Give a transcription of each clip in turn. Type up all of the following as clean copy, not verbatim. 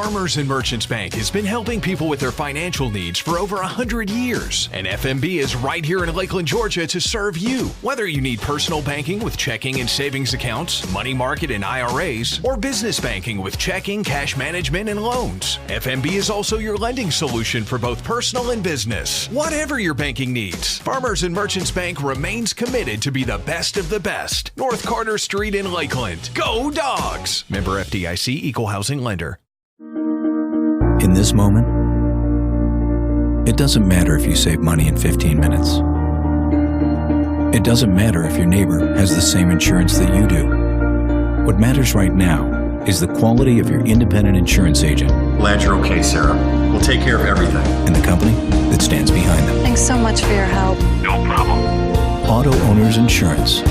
Farmers and Merchants Bank has been helping people with their financial needs for over 100 years. And FMB is right here in Lakeland, Georgia to serve you. Whether you need personal banking with checking and savings accounts, money market and IRAs, or business banking with checking, cash management, and loans, FMB is also your lending solution for both personal and business. Whatever your banking needs, Farmers and Merchants Bank remains committed to be the best of the best. North Carter Street in Lakeland. Go Dogs! Member FDIC, Equal Housing Lender. In this moment, it doesn't matter if you save money in 15 minutes. It doesn't matter if your neighbor has the same insurance that you do. What matters right now is the quality of your independent insurance agent. Glad you're okay, Sarah. We'll take care of everything. And the company that stands behind them. Thanks so much for your help. No problem. Auto Owners Insurance.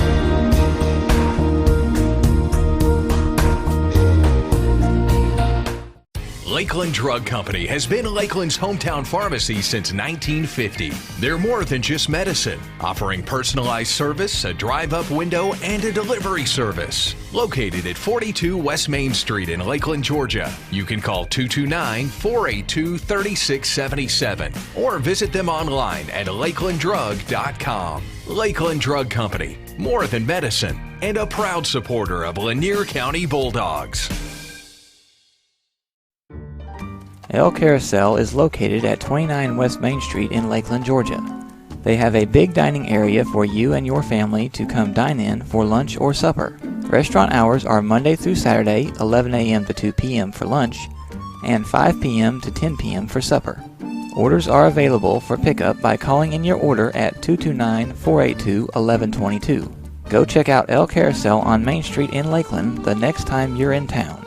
Lakeland Drug Company has been Lakeland's hometown pharmacy since 1950. They're more than just medicine, offering personalized service, a drive-up window, and a delivery service. Located at 42 West Main Street in Lakeland, Georgia. You can call 229-482-3677 or visit them online at lakelanddrug.com. Lakeland Drug Company, more than medicine, and a proud supporter of Lanier County Bulldogs. El Carousel is located at 29 West Main Street in Lakeland, Georgia. They have a big dining area for you and your family to come dine in for lunch or supper. Restaurant hours are Monday through Saturday, 11 a.m. to 2 p.m. for lunch, and 5 p.m. to 10 p.m. for supper. Orders are available for pickup by calling in your order at 229-482-1122. Go check out El Carousel on Main Street in Lakeland the next time you're in town.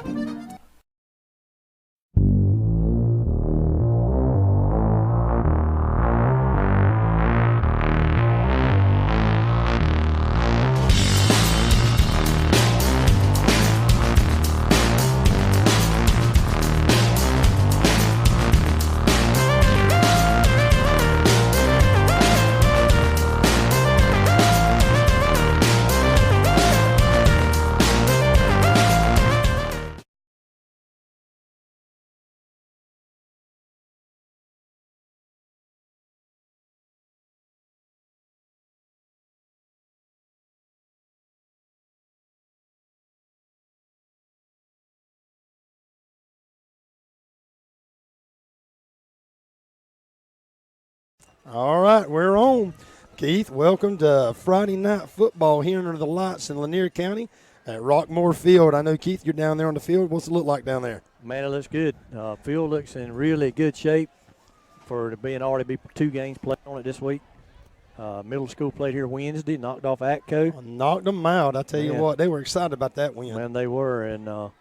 All right, we're on. Keith, welcome to Friday Night Football here under the lights in Lanier County at Roquemore Field. I know, Keith, you're down there on the field. What's it look like down there? Man, it looks good. Field looks in really good shape for being already be 2 games played on it this week. Middle school played here Wednesday, knocked off ATCO. Knocked them out. I tell you what, they were excited about that win. Man, they were. And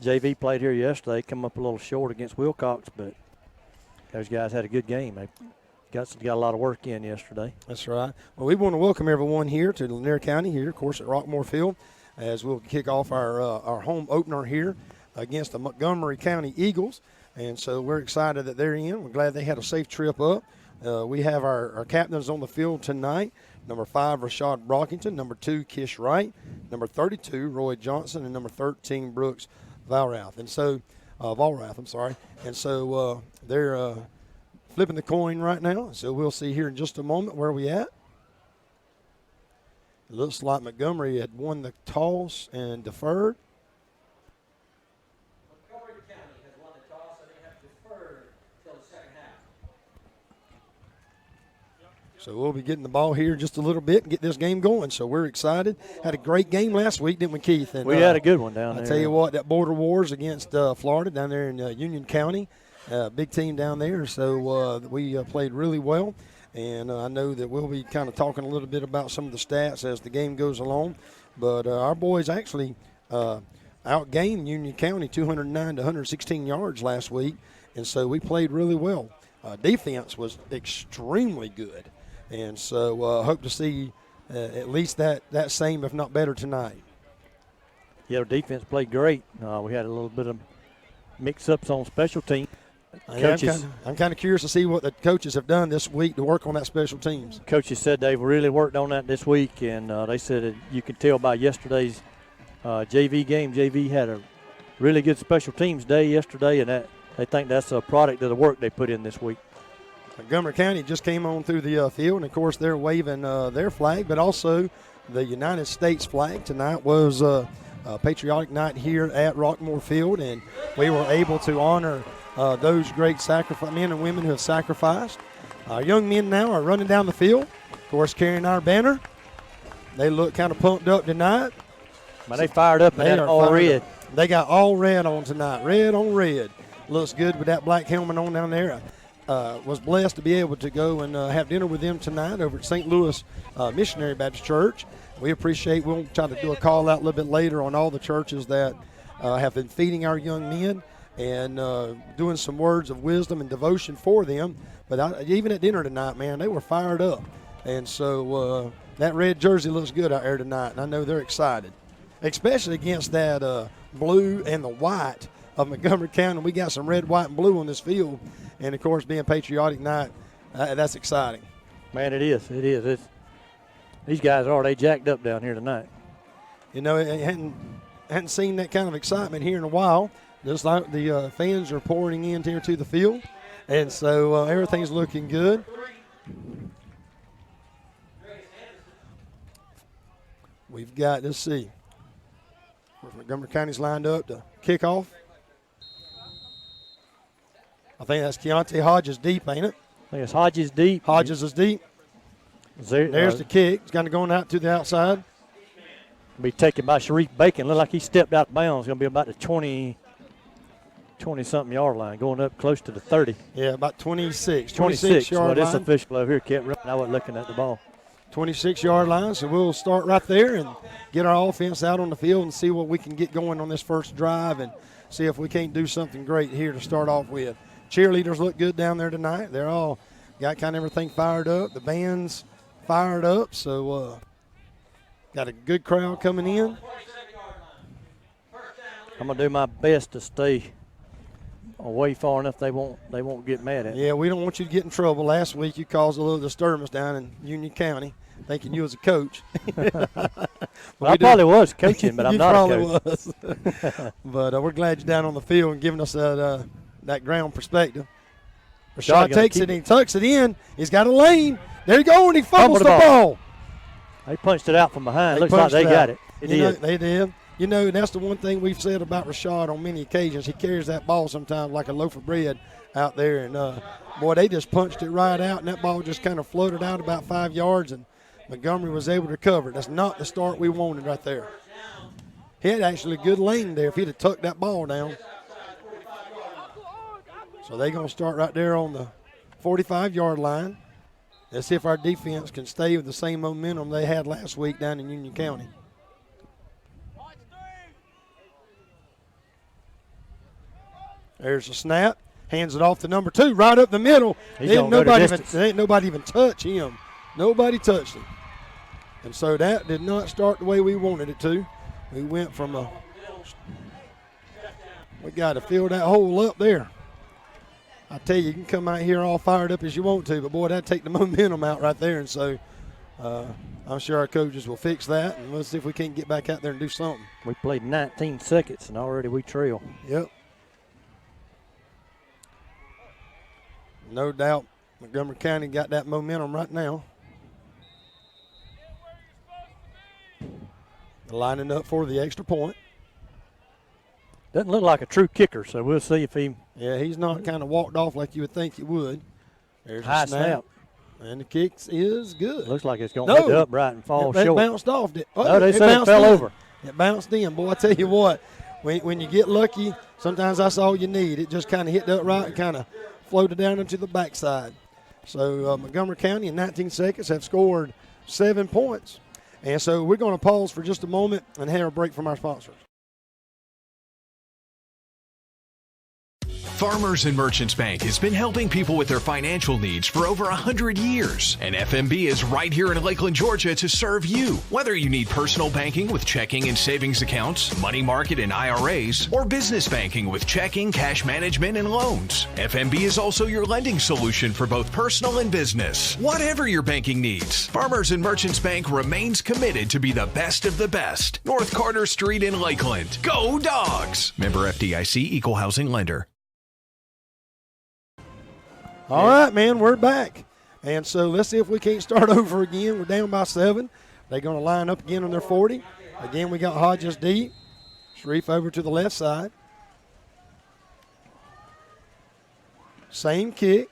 JV played here yesterday, come up a little short against Wilcox, but those guys had a good game. They got a lot of work in yesterday. That's right. Well, we want to welcome everyone here to Lanier County here, of course, at Roquemore Field, as we'll kick off our home opener here against the Montgomery County Eagles. And so we're excited that they're in. We're glad they had a safe trip up. We have our captains on the field tonight. Number 5, Rashad Brockington. Number 2, Kish Wright. Number 32, Roy Johnson. And number 13, Brooks Valrath. And so, Valrath, I'm sorry. And so they're flipping the coin right now. So we'll see here in just a moment where we at. It looks like Montgomery had won the toss and deferred. Montgomery County has won the toss and they have deferred until the second half. So we'll be getting the ball here just a little bit and get this game going. So we're excited. Had a great game last week, didn't we, Keith? And, we had a good one down there. I tell you what, that border wars against Florida down there in Union County, big team down there. So we played really well. And I know that we'll be kind of talking a little bit about some of the stats as the game goes along. But our boys actually outgained Union County 209 to 116 yards last week. And so we played really well. Defense was extremely good. And so hope to see at least that same, if not better, tonight. Yeah, our defense played great. We had a little bit of mix-ups on special teams. I'm kind of curious to see what the coaches have done this week to work on that special teams. Coaches said they've really worked on that this week, and they said that you could tell by yesterday's JV game. JV had a really good special teams day yesterday, and they think that's a product of the work they put in this week. Montgomery County just came on through the field, and, of course, they're waving their flag, but also the United States flag. Tonight was a patriotic night here at Roquemore Field, and we were able to honor those great men and women who have sacrificed. Our young men now are running down the field, of course, carrying our banner. They look kind of pumped up tonight. Man, they fired up in that all red. They got all red on tonight, red on red. Looks good with that black helmet on down there. Was blessed to be able to go and have dinner with them tonight over at St. Louis Missionary Baptist Church. We'll try to do a call out a little bit later on all the churches that have been feeding our young men and doing some words of wisdom and devotion for them. But even at dinner tonight, man, they were fired up. And so that red jersey looks good out there tonight, and I know they're excited, especially against that blue and the white of Montgomery County. We got some red, white, and blue on this field. And, of course, being patriotic night, that's exciting. Man, it is. It is. These guys they jacked up down here tonight. You know, hadn't seen that kind of excitement here in a while. Just like the fans are pouring in here to the field. And so everything's looking good. We've got, let's see. Montgomery County's lined up to kick off. I think that's Keontae Hodges deep, ain't it? I think it's Hodges deep. Hodges is deep. There's the kick. It's going to go out to the outside. Be taken by Sharif Bacon. Look like he stepped out of bounds. Going to be about the 20-something yard line, going up close to the 30. Yeah, about 26 yard well, line. this official over here kept running. I wasn't looking at the ball. 26-yard line, so we'll start right there and get our offense out on the field and see what we can get going on this first drive and see if we can't do something great here to start off with. Cheerleaders look good down there tonight. They're all got kind of everything fired up. The band's fired up, so got a good crowd coming in. I'm gonna do my best to stay away far enough they won't get mad at me. Yeah, we don't want you to get in trouble. Last week you caused a little disturbance down in Union County, thinking you was a coach. Well, I probably was coaching, but I'm not a coach. You probably was. But we're glad you're down on the field and giving us that ground perspective. Rashad takes it and he tucks it in. He's got a lane. There you go, and he fumbles the ball. They punched it out from behind. Looks like they got it. They did. You know, that's the one thing we've said about Rashad on many occasions. He carries that ball sometimes like a loaf of bread out there. And, boy, they just punched it right out, and that ball just kind of floated out about 5 yards, and Montgomery was able to cover it. That's not the start we wanted right there. He had actually a good lane there if he'd have tucked that ball down. So they're going to start right there on the 45-yard line. Let's see if our defense can stay with the same momentum they had last week down in Union County. There's a snap. Hands it off to number 2, right up the middle. Ain't nobody even touch him. Nobody touched him. And so that did not start the way we wanted it to. We went from we got to fill that hole up there. I tell you, you can come out here all fired up as you want to, but, boy, that'd take the momentum out right there. And so I'm sure our coaches will fix that, and we'll see if we can't get back out there and do something. We played 19 seconds, and already we trail. Yep. No doubt Montgomery County got that momentum right now. Lining up for the extra point. Doesn't look like a true kicker, so we'll see if he. Yeah, he's not kind of walked off like you would think he would. There's high a snap. And the kick is good. Looks like it's going to hit the upright and fall short. It bounced off. No, they said it fell over. It bounced in. Boy, I tell you what, when you get lucky, sometimes that's all you need. It just kind of hit the upright and kind of floated down into the backside. So Montgomery County in 19 seconds have scored 7 points. And so we're going to pause for just a moment and have a break from our sponsors. Farmers and Merchants Bank has been helping people with their financial needs for over 100 years. And FMB is right here in Lakeland, Georgia to serve you. Whether you need personal banking with checking and savings accounts, money market and IRAs, or business banking with checking, cash management, and loans, FMB is also your lending solution for both personal and business. Whatever your banking needs, Farmers and Merchants Bank remains committed to be the best of the best. North Carter Street in Lakeland. Go Dogs! Member FDIC, Equal Housing Lender. All right, man, we're back. And so let's see if we can't start over again. We're down by 7. They're going to line up again on their 40. Again, we got Hodges deep. Sharif over to the left side. Same kick.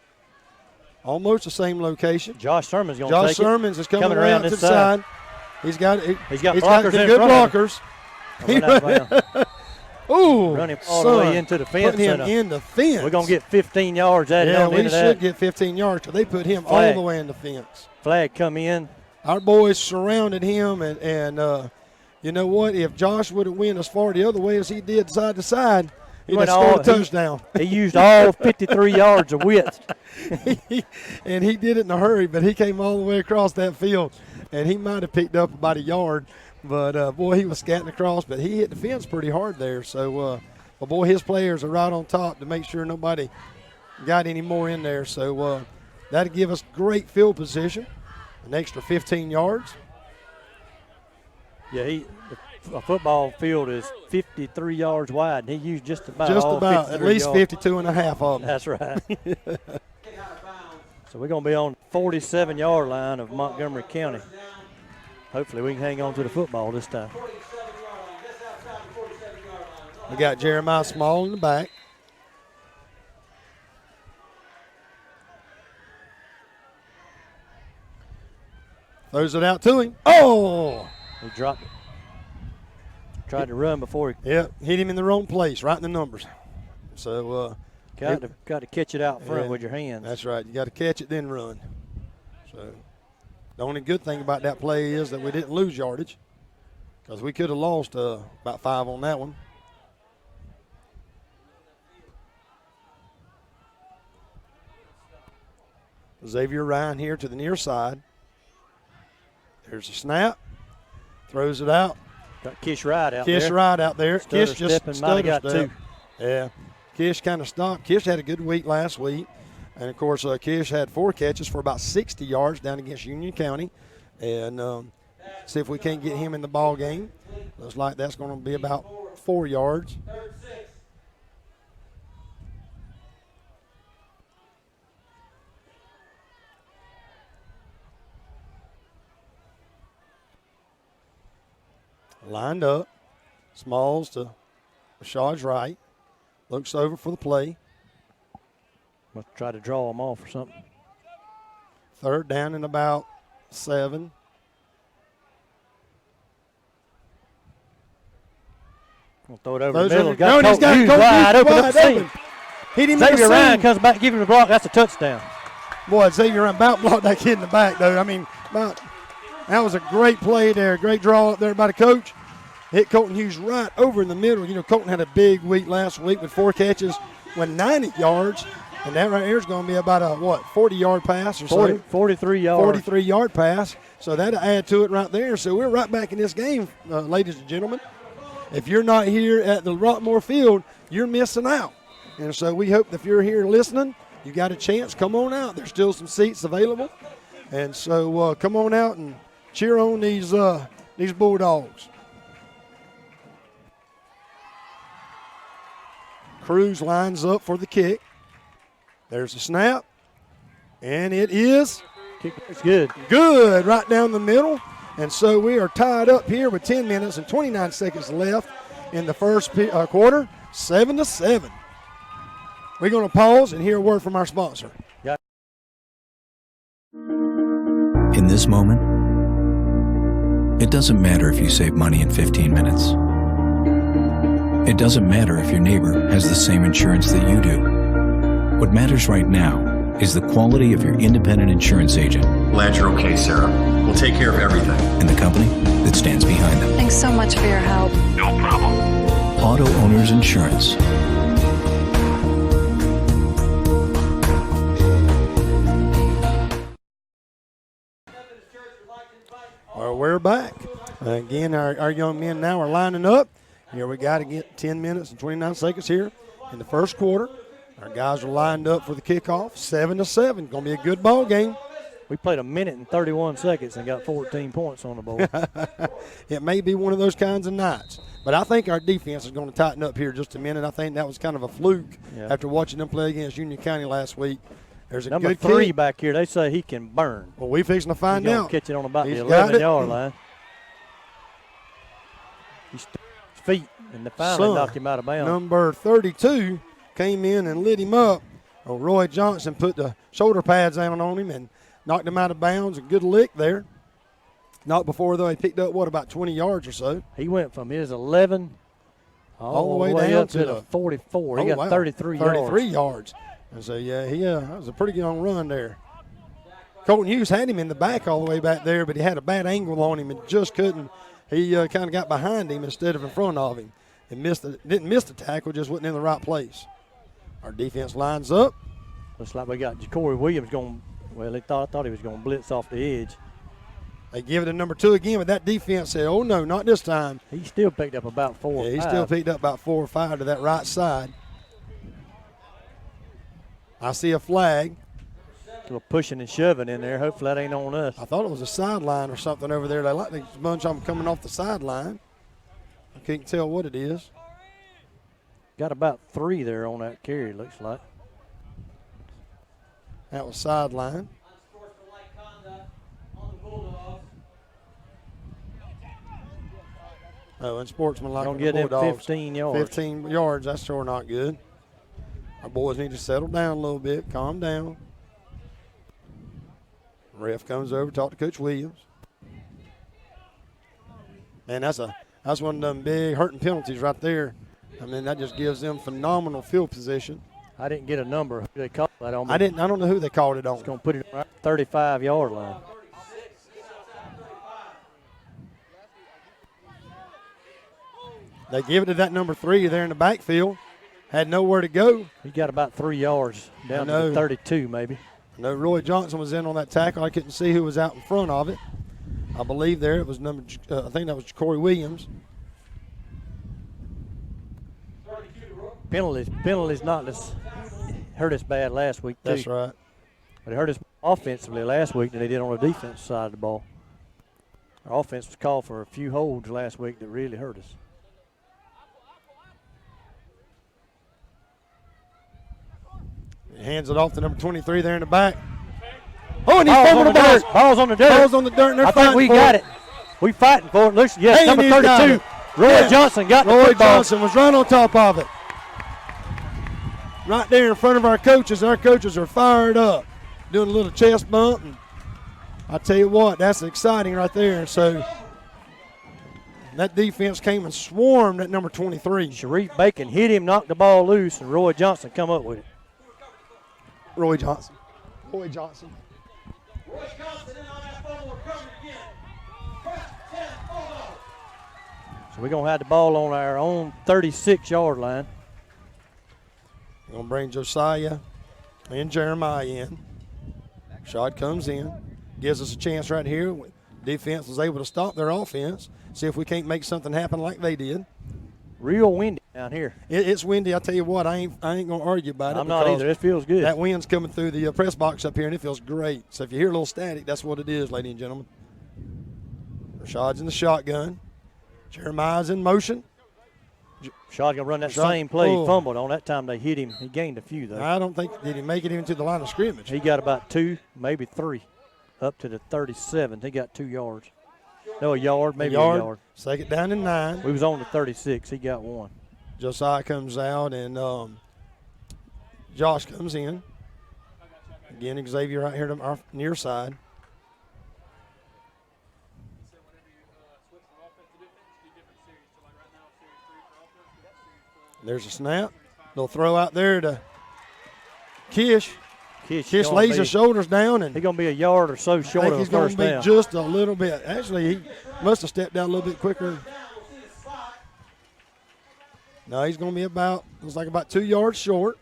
Almost the same location. Josh Sermon's going to take it. Josh Sermons is coming around to the side. He's got blockers good in front blockers. Ooh, running all the way into the fence. Putting him in the fence. We're going to get 15 yards added on into that. Yeah, we should get 15 yards because they put him all the way in the fence. Flag come in. Our boys surrounded him, and you know what? If Josh would have went as far the other way as he did side to side, he'd have scored a touchdown. He used all 53 yards of width. And he did it in a hurry, but he came all the way across that field, and he might have picked up about a yard. But, boy, he was scatting across, but he hit the fence pretty hard there. So, but boy, his players are right on top to make sure nobody got any more in there. So that'll give us great field position, an extra 15 yards. Yeah, a football field is 53 yards wide, and he used just about at least 52 and a half of them. That's right. So we're going to be on the 47-yard line of Montgomery County. Hopefully we can hang on to the football this time. We got Jeremiah Small in the back. Throws it out to him. Oh! He dropped it. Tried to run before he. Yep, hit him in the wrong place, right in the numbers. So got to catch it out front with your hands. That's right. You got to catch it then run. So the only good thing about that play is that we didn't lose yardage, because we could have lost about 5 on that one. Xavier Ryan here to the near side. There's a snap. Throws it out. Got Kish Wright out there. Kish Wright out there. Kish just got 2. Yeah. Kish kind of stopped. Kish had a good week last week. And, of course, Kish had 4 catches for about 60 yards down against Union County. And see if we can't get him in the ball game. Looks like that's going to be about 4 yards. Lined up. Smalls to Rashad's right. Looks over for the play. Must try to draw them off or something. 3rd down and about 7. We'll throw it over the middle. He's got Coach wide open. Hit him Xavier Ryan comes back, give him the block. That's a touchdown. Boy, Xavier Ryan about blocked that kid in the back, though. I mean, that was a great play there. Great draw up there by the coach. Hit Colton Hughes right over in the middle. You know, Colton had a big week last week with 4 catches, went 90 yards. And that right here is going to be about a, 40-yard pass or so? 43 yards. 43-yard pass. So that'll add to it right there. So we're right back in this game, ladies and gentlemen. If you're not here at the Roquemore Field, you're missing out. And so we hope that if you're here listening, you got a chance, come on out. There's still some seats available. And so come on out and cheer on these Bulldogs. Cruz lines up for the kick. There's a snap, and it is good. Good, right down the middle. And so we are tied up here with 10 minutes and 29 seconds left in the first quarter, 7-7. We're going to pause and hear a word from our sponsor. In this moment, it doesn't matter if you save money in 15 minutes. It doesn't matter if your neighbor has the same insurance that you do. What matters right now is the quality of your independent insurance agent. Glad you're okay, Sarah. We'll take care of everything. And the company that stands behind them. Thanks so much for your help. No problem. Auto Owners Insurance. we're back. Again, our young men now are lining up. Here we got to get 10 minutes and 29 seconds here in the first quarter. Our guys are lined up for the kickoff, 7-7. Going to be a good ball game. We played 1 minute and 31 seconds and got 14 points on the board. It may be one of those kinds of nights. But I think our defense is going to tighten up here just a minute. I think that was kind of a fluke after watching them play against Union County last week. There's a Number good 3 kick. back here, they say he can burn. Well, we fixing to find He's out. going to catch it on about He's the got it. 11-yard line. He stood his feet and they finally knocked him out of bounds. Number 32 came in and lit him up. Oh, Roy Johnson put the shoulder pads down on him and knocked him out of bounds. A good lick there. Not before, though, he picked up, about 20 yards or so. He went from his 11 all the way down up to the 44. He got 33 yards. 33 yards. And so, that was a pretty good run there. Colton Hughes had him in the back all the way back there, but he had a bad angle on him and just couldn't. He kind of got behind him instead of in front of him and didn't miss the tackle, just wasn't in the right place. Our defense lines up. Looks like we got Corey Williams going. Well, I thought he was going to blitz off the edge. They give it to number 2 again, but that defense said, oh, no, not this time. He still picked up about 4 or 5. He still picked up about 4 or 5 to that right side. I see a flag. A little pushing and shoving in there. Hopefully that ain't on us. I thought it was a sideline or something over there. They like a bunch of them coming off the sideline. I can't tell what it is. Got about 3 there on that carry, looks like. That was sideline. Unsportsmanlike conduct on the Bulldogs. Oh, unsportsmanlike Don't on the get him Bulldogs. 15 yards. 15 yards, that's sure not good. Our boys need to settle down a little bit, calm down. Ref comes over, talk to Coach Williams. Man, that's one of them big hurting penalties right there. I mean, that just gives them phenomenal field position. I didn't get a number. Who they called that on me? I don't know who they called it on. It's going to put it right 35-yard line. They give it to that number 3 there in the backfield. Had nowhere to go. He got about 3 yards down to the 32 maybe. I know Roy Johnson was in on that tackle. I couldn't see who was out in front of it. I believe there it was I think that was Corey Williams. Penalties not as hurt us bad last week too. That's right. But it hurt us offensively last week than they did on the defensive side of the ball. Our offense was called for a few holds last week that really hurt us. He hands it off to number 23 there in the back. Oh, and he's fumbled the ball. Ball's on the dirt. Ball's on the dirt, and they're I think we got it. We fighting for it. Looks, yes, Hey, number and he's got 32. it. Roy Yes. Johnson got the Roy football. Johnson was right on top of it. Right there in front of our coaches. Our coaches are fired up, doing a little chest bump. And I tell you what, that's exciting right there. So that defense came and swarmed at number 23. Sharif Bacon hit him, knocked the ball loose, and Roy Johnson come up with it. Roy Johnson. Roy Johnson. Roy Johnson in on that fumble recovery again. First 10 Bulldogs. So we're going to have the ball on our own 36-yard line. We're going to bring Josiah and Jeremiah in. Shot comes in. Gives us a chance right here. Defense was able to stop their offense. See if we can't make something happen like they did. Real windy down here. It's windy. I tell you what, I ain't going to argue about it. I'm not because either. It feels good. That wind's coming through the press box up here, and it feels great. So if you hear a little static, that's what it is, ladies and gentlemen. Rashad's in the shotgun. Jeremiah's in motion. Shot going to run that Rashad, same play. oh. He fumbled on that time they hit him. He gained a few, though. I don't think, did he make it even to the line of scrimmage? He got about 2, maybe 3, up to the 37. He got 2 yards. No, a yard, maybe a yard. Second down and 9. We was on the 36. He got 1. Josiah comes out, and Josh comes in. Again, Xavier right here to our near side. There's a snap. They'll throw out there to Kish. Kish lays his shoulders down, and he's going to be a yard or so short of he's a going first to be down. just a little bit. Actually, he must have stepped down a little bit quicker. No, he's going to be looks like about 2 yards short.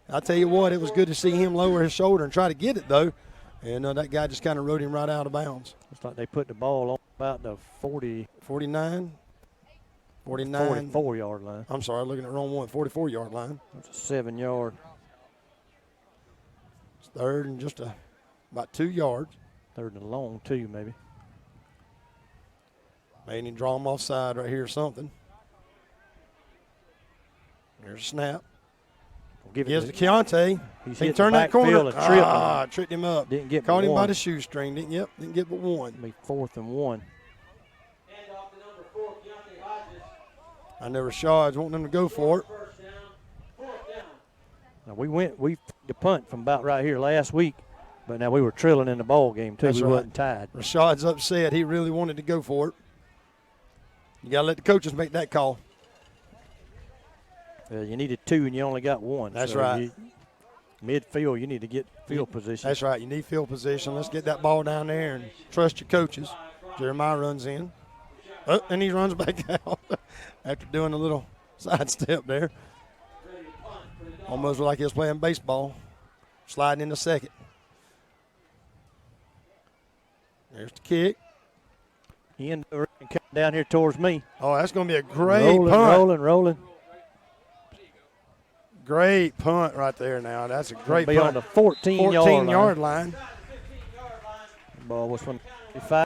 I tell you what, it was good to see him lower his shoulder and try to get it, though. And that guy just kind of rode him right out of bounds. Looks like they put the ball on about the 49. 44-yard line. I'm sorry, looking at the wrong one. 44-yard line. That's a 7-yard. It's third and just about 2 yards. Third and long, too, maybe. Made him draw him offside right here or something. There's a snap. Gives to Keontae. He turned that corner. Tripped him up. Didn't get Caught him one. by the shoestring. Didn't get but one. It'll be 4th and 1. Hand off to number 4, Keontae Hodges. I know Rashad's wanting them to go for it. First down, 4th down. Now we the punt from about right here last week, but now we were trilling in the ball game too. That's we right. wasn't tied. Rashad's upset. He really wanted to go for it. You got to let the coaches make that call. You needed 2 and you only got 1. That's so right. Midfield, you need to get field position. That's right. You need field position. Let's get that ball down there and trust your coaches. Jeremiah runs in. Oh, and he runs back out after doing a little sidestep there. Almost like he was playing baseball. Sliding into second. There's the kick. He ended up coming down here towards me. Oh, that's going to be a great punt. Rolling. Great punt right there now. That's a great be punt. on the 14-yard line. Ball was from 5.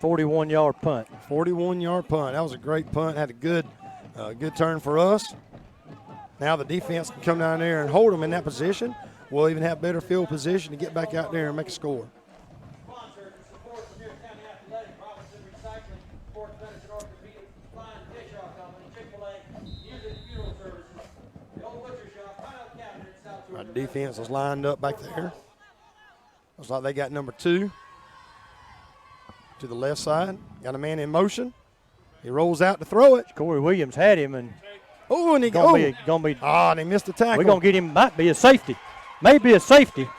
41-yard punt. 41-yard punt. That was a great punt. Had a good turn for us. Now the defense can come down there and hold them in that position. We'll even have better field position to get back out there and make a score. Our defense is lined up back there. Looks like they got number 2 to the left side. Got a man in motion. He rolls out to throw it. Corey Williams had him, and and he gonna be. They missed the tackle. We're gonna get him. Might be a safety. Maybe a safety.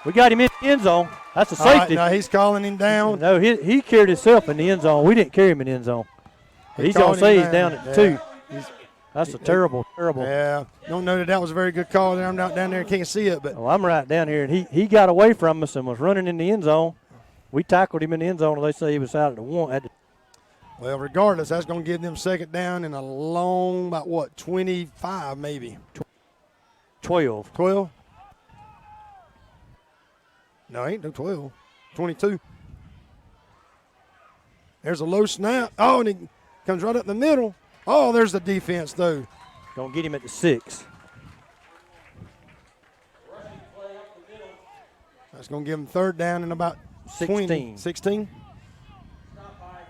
We got him in the end zone. That's a safety. No, he's calling him down. No, he carried himself in the end zone. We didn't carry him in the end zone. He's gonna say he's down at 2. That's a terrible. Yeah, don't know that was a very good call. I'm not down there, can't see it, but I'm right down here, and he got away from us and was running in the end zone. We tackled him in the end zone, and they say he was out at the 1. Well, regardless, that's going to give them second down in a long, about 25 maybe. 12. 12? No, ain't no 12. 22. There's a low snap. Oh, and he comes right up the middle. Oh, there's the defense, though. Gonna get him at the 6. That's going to give him third down in about 16. 16?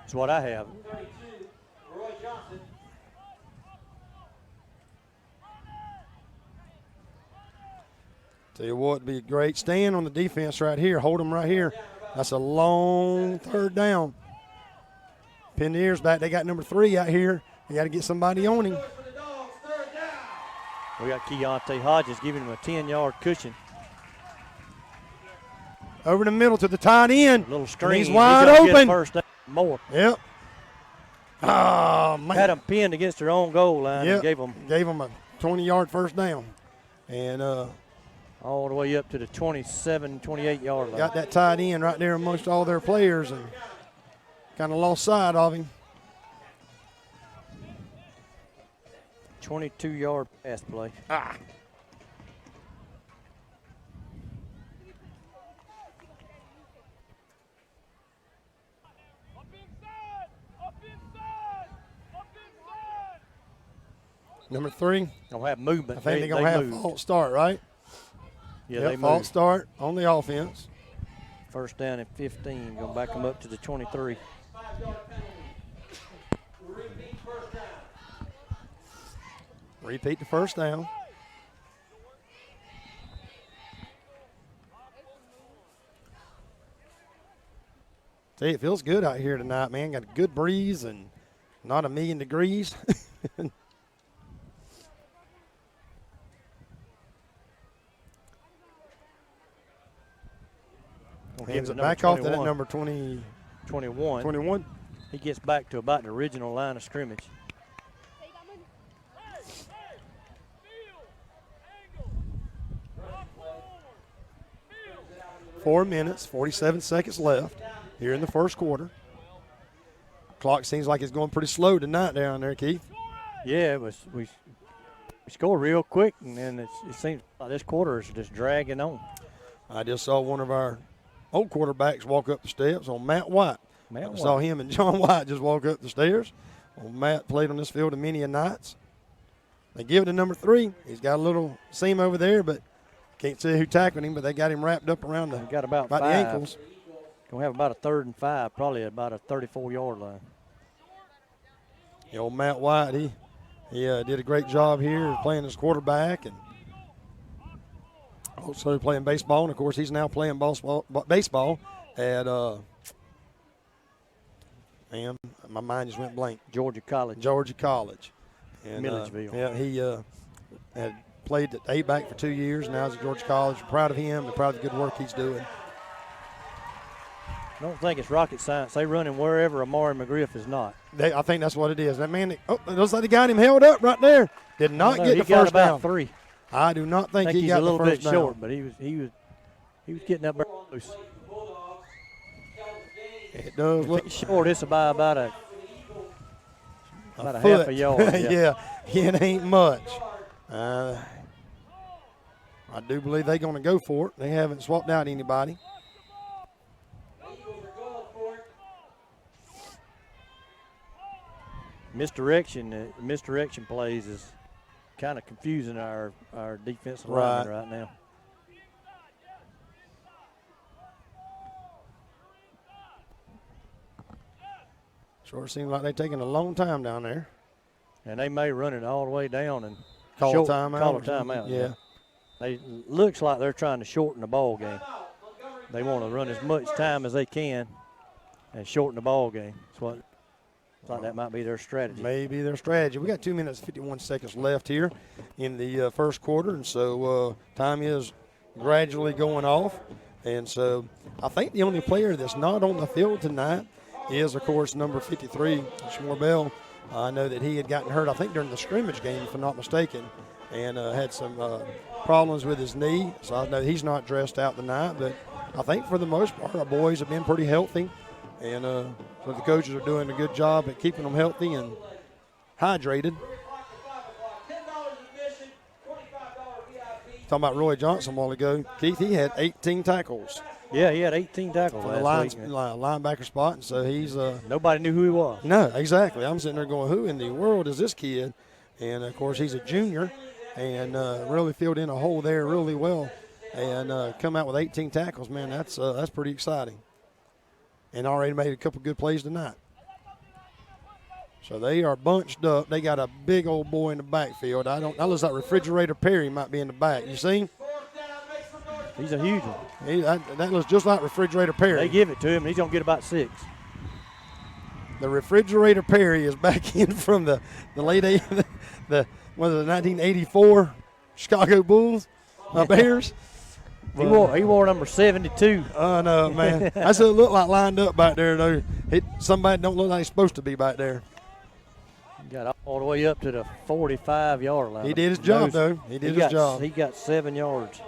That's what I have. 32, Roy Johnson. Tell you what, it'd be great. Staying on the defense right here. Hold them right here. That's a long third down. Pin the ears back. They got number 3 out here. You got to get somebody on him. We got Keontae Hodges giving him a 10-yard cushion. Over the middle to the tight end. A little screen. He's wide open. First down more. Yep. Oh, man. Had them pinned against their own goal line. Yep. And gave them a 20-yard first down. And all the way up to the 27, 28-yard line. got that tight end right there amongst all their players and kind of lost sight of him. 22-yard pass play. Number 3. Gonna have movement. I think they're going to have moved. false start, right? Yeah, yep, they false moved. start on the offense. First down at 15. Gonna back them up to the 23. Repeat the first down. Tell you, it feels good out here tonight, man. Got a good breeze and not 1,000,000 degrees. Hands it back off to that number 21. 21. He gets back to about the original line of scrimmage. 4 minutes, 47 seconds left here in the first quarter. Clock seems like it's going pretty slow tonight down there, Keith. Yeah, we scored real quick, and then it seems like this quarter is just dragging on. I just saw one of our old quarterbacks walk up the steps on Matt White. I saw him and John White just walk up the stairs. Well, Matt played on this field many a nights. They give it to number 3. He's got a little seam over there, but can't see who tackled him, but they got him wrapped up around about the ankles. Going to have about a 3rd and 5, probably about a 34-yard line. The old Matt White, he did a great job here playing as quarterback and also playing baseball. And, of course, he's now playing baseball at man, my mind just went blank. Georgia College. And, Milledgeville. He had played at A-back for 2 years. Now he's at Georgia College. We're proud of him and proud of the good work he's doing. I don't think it's rocket science. They running wherever Amari McGriff is not. I think that's what it is. That man, it looks like they got him held up right there. Did not get the first down. He got about 3. I do not think he got the first down. He's a little bit short, but he was getting up there loose. It does look short. It's about a foot. half a yard. Yeah, it ain't much. I do believe they're going to go for it. They haven't swapped out anybody. Misdirection plays is kind of confusing our defensive line right now. Sure seems like they're taking a long time down there. And they may run it all the way down and call a timeout. Yeah. Looks like they're trying to shorten the ball game. They want to run as much time as they can and shorten the ball game. That might be their strategy. Maybe their strategy. We got 2 minutes, 51 seconds left here in the first quarter, and so time is gradually going off. And so I think the only player that's not on the field tonight is, of course, number 53, Shmore Bell. I know that he had gotten hurt, I think, during the scrimmage game, if I'm not mistaken, and had some problems with his knee. So I know he's not dressed out tonight, but I think for the most part our boys have been pretty healthy. And so the coaches are doing a good job at keeping them healthy and hydrated. Talking about Roy Johnson a while ago. Keith, he had 18 tackles. Yeah, he had 18 tackles for the linebacker spot, and so he's nobody knew who he was. No, exactly. I'm sitting there going, who in the world is this kid? And, of course, he's a junior and really filled in a hole there really well and come out with 18 tackles. Man, that's pretty exciting. And already made a couple good plays tonight. So they are bunched up. They got a big old boy in the backfield. That looks like Refrigerator Perry might be in the back. You see him? He's a huge one. That looks just like Refrigerator Perry. They give it to him, and he's going to get about 6. The Refrigerator Perry is back in from the late the 1984 Chicago Bulls Bears. He wore number 72. Oh, no, man. That's what it looked like lined up back there, though. Somebody don't look like he's supposed to be back there. He got all the way up to the 45-yard line. He did his job, though. He did his job. He got 7 yards.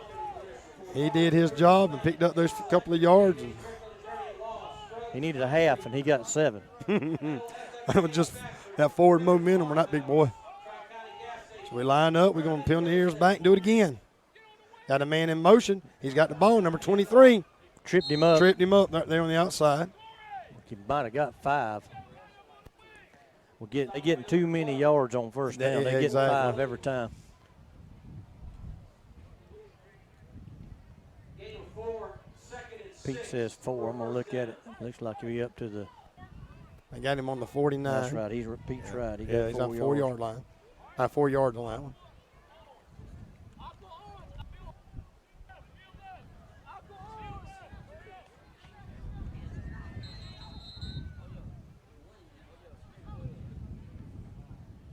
He did his job and picked up those couple of yards. And he needed a half, and he got 7. That was just that forward momentum on that big boy. So we line up. We're going to pin the ears back and do it again. Got a man in motion. He's got the ball, number 23. Tripped him up right there on the outside. He might have got 5. They're getting too many yards on first down. They're getting 5 every time. Pete says 4. I'm going to look at it. Looks like he'll be up to the. They got him on the 49. That's right. Pete's right. He's on 4-yard line. 4 yards on that one.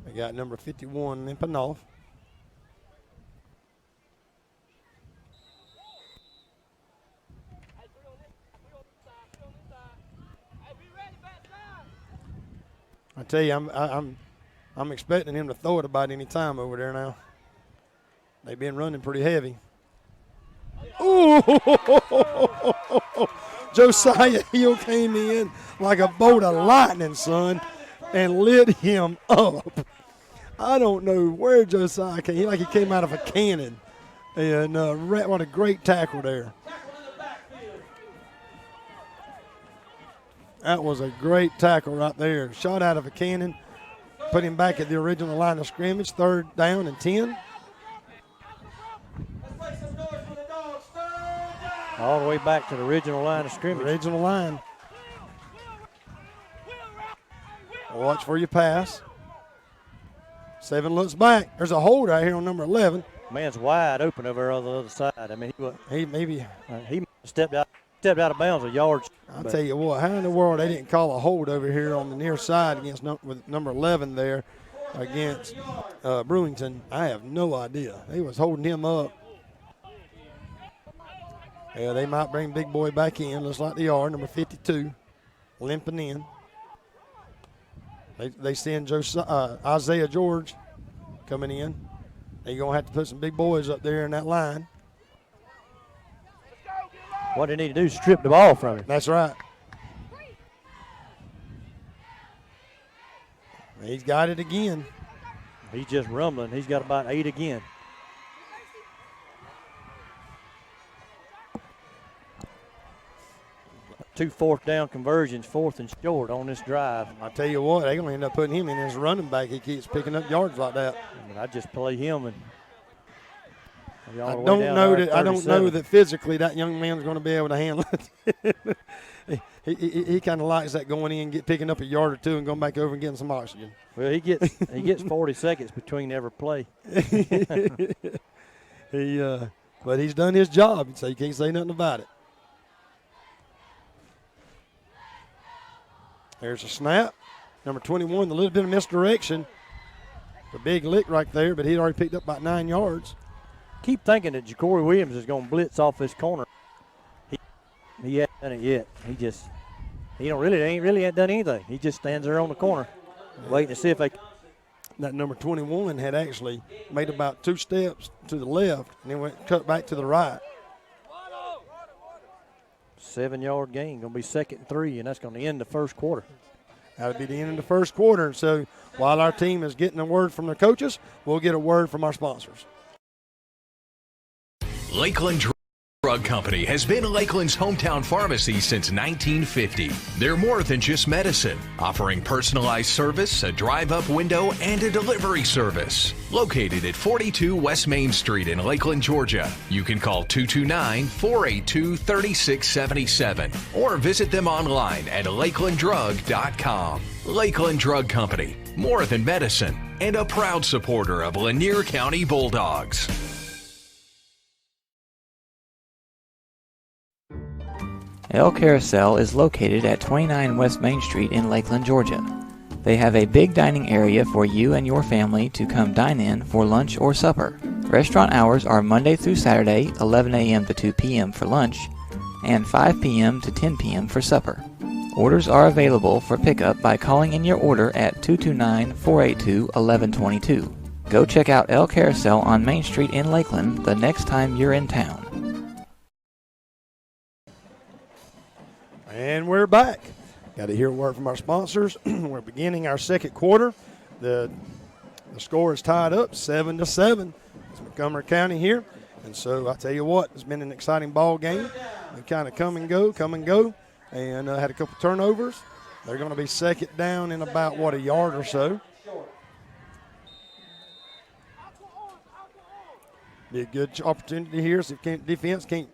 They got number 51 limping off. I tell you, I'm expecting him to throw it about any time over there now. They've been running pretty heavy. Ooh, Oh, Josiah Hill came in like a bolt of lightning, son, and lit him up. I don't know where Josiah came. He came out of a cannon. And what a great tackle there. That was a great tackle right there. Shot out of a cannon. Put him back at the original line of scrimmage. 3rd down and 10. All the way back to the original line of scrimmage. Original line. Watch for your pass. 7 looks back. There's a hold right here on number 11. Man's wide open over on the other side. I mean, he stepped out of bounds a yard. I'll tell you what, how in the world they didn't call a hold over here on the near side against with number 11 there against Brewington? I have no idea. They was holding him up. Yeah, they might bring Big Boy back in. Looks like they are. Number 52, limping in. They send Isaiah George coming in. They're going to have to put some big boys up there in that line. What they need to do is strip the ball from him. That's right. He's got it again. He's just rumbling. He's got about 8 again. Two 4th down conversions, 4th and short on this drive. I tell you what, they're going to end up putting him in as a running back. He keeps picking up yards like that. I mean, I just play him and I don't know that physically that young man's going to be able to handle it. he kind of likes that going in, picking up a yard or two, and going back over and getting some oxygen. Well, he gets 40 seconds between every play. But he's done his job, so you can't say nothing about it. There's a snap. Number 21, a little bit of misdirection. A big lick right there, but he'd already picked up about 9 yards. Keep thinking that Ja'Cory Williams is going to blitz off this corner. He hasn't done it yet. He ain't really done anything. He just stands there on the corner, waiting to see if they. That number 21 had actually made about 2 steps to the left and then cut back to the right. 7-yard gain, going to be 2nd and 3, and that's going to end the first quarter. That would be the end of the first quarter. So while our team is getting a word from the coaches, we'll get a word from our sponsors. Lakeland Drug Company has been Lakeland's hometown pharmacy since 1950. They're more than just medicine, offering personalized service, a drive-up window, and a delivery service. Located at 42 West Main Street in Lakeland, Georgia. You can call 229-482-3677 or visit them online at lakelanddrug.com. Lakeland Drug Company, more than medicine, and a proud supporter of Lanier County Bulldogs. El Carousel is located at 29 West Main Street in Lakeland, Georgia. They have a big dining area for you and your family to come dine in for lunch or supper. Restaurant hours are Monday through Saturday, 11 a.m. to 2 p.m. for lunch, and 5 p.m. to 10 p.m. for supper. Orders are available for pickup by calling in your order at 229-482-1122. Go check out El Carousel on Main Street in Lakeland the next time you're in town. And we're back. Got to hear a word from our sponsors. We're beginning our second quarter. The score is tied up 7-7. It's Montgomery County here. And so I tell you what, it's been an exciting ball game. We kind of come and go, and had a couple turnovers. They're going to be second down in about, a yard or so. Be a good opportunity here. See if defense can't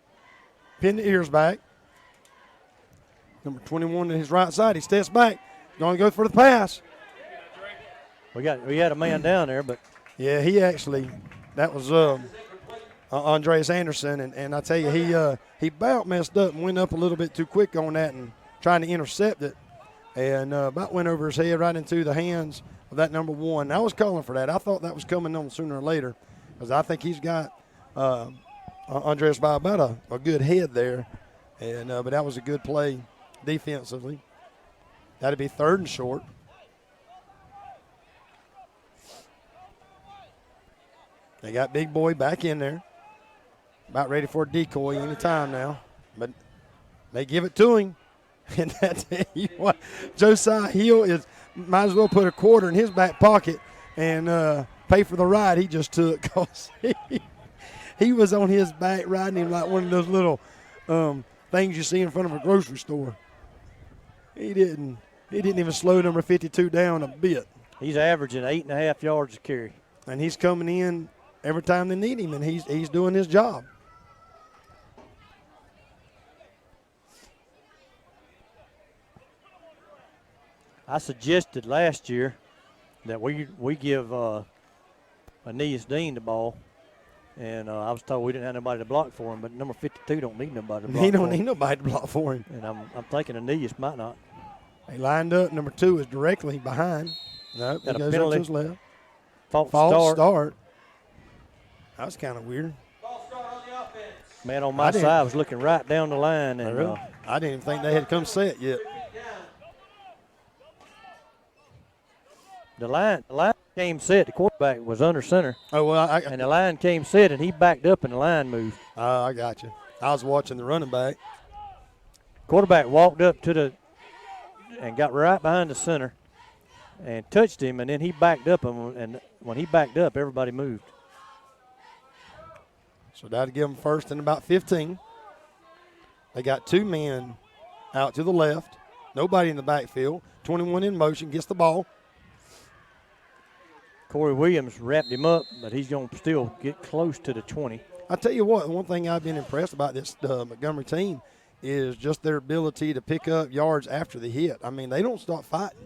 pin the ears back. Number 21 to his right side. He steps back. Going to go for the pass. We had a man down there, but. Yeah, that was Andreas Anderson. And I tell you, he about messed up and went up a little bit too quick on that and trying to intercept it. And about went over his head right into the hands of that number 1. I was calling for that. I thought that was coming on sooner or later because I think he's got Andreas by about a good head there. And but that was a good play defensively. That'd be 3rd and short. They got Big Boy back in there. about ready for a decoy any time now. But they give it to him. And I tell you what, Josiah Hill might as well put a quarter in his back pocket and pay for the ride he just took, because he was on his back riding him like one of those little things you see in front of a grocery store. He didn't even slow number 52 down a bit. He's averaging 8.5 yards a carry. And he's coming in every time they need him, and he's doing his job. I suggested last year that we give Aeneas Dean the ball, and I was told we didn't have nobody to block for him, but number 52 don't need nobody to block for him. He don't need nobody to block for him. And I'm thinking Aeneas might not. They lined up. Number 2 is directly behind. Nope, he Got a goes up penalty. to his left. False start. That was kind of weird. Man on my side was looking right down the line. And I didn't even think they had come set yet. The line came set. The quarterback was under center. Oh, well, and the line came set, and he backed up, and the line moved. I got you. I was watching the running back. Quarterback walked up and got right behind the center and touched him, and then he backed up, and when he backed up, everybody moved. So that'll give them first and about 15. They got 2 men out to the left. Nobody in the backfield. 21 in motion, gets the ball. Corey Williams wrapped him up, but he's going to still get close to the 20. I tell you what, one thing I've been impressed about this Montgomery team is just their ability to pick up yards after the hit. I mean, they don't stop fighting.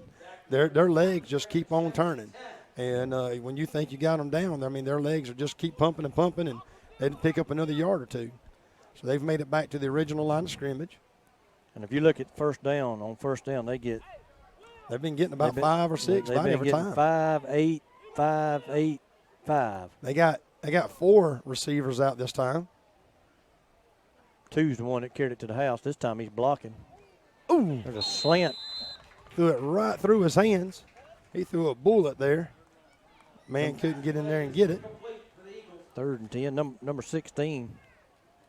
Their legs just keep on turning. And when you think you got them down, I mean, their legs are just keep pumping, and they pick up another yard or 2. So they've made it back to the original line of scrimmage. And if you look at first down, they've been getting about 5 or 6 by every time. 5, 8, 5, 8, 5. They got 4 receivers out this time. 2's the one that carried it to the house. This time he's blocking. Ooh. There's a slant. Threw it right through his hands. He threw a bullet there. Man couldn't get in there and get it. 3rd and 10. Number 16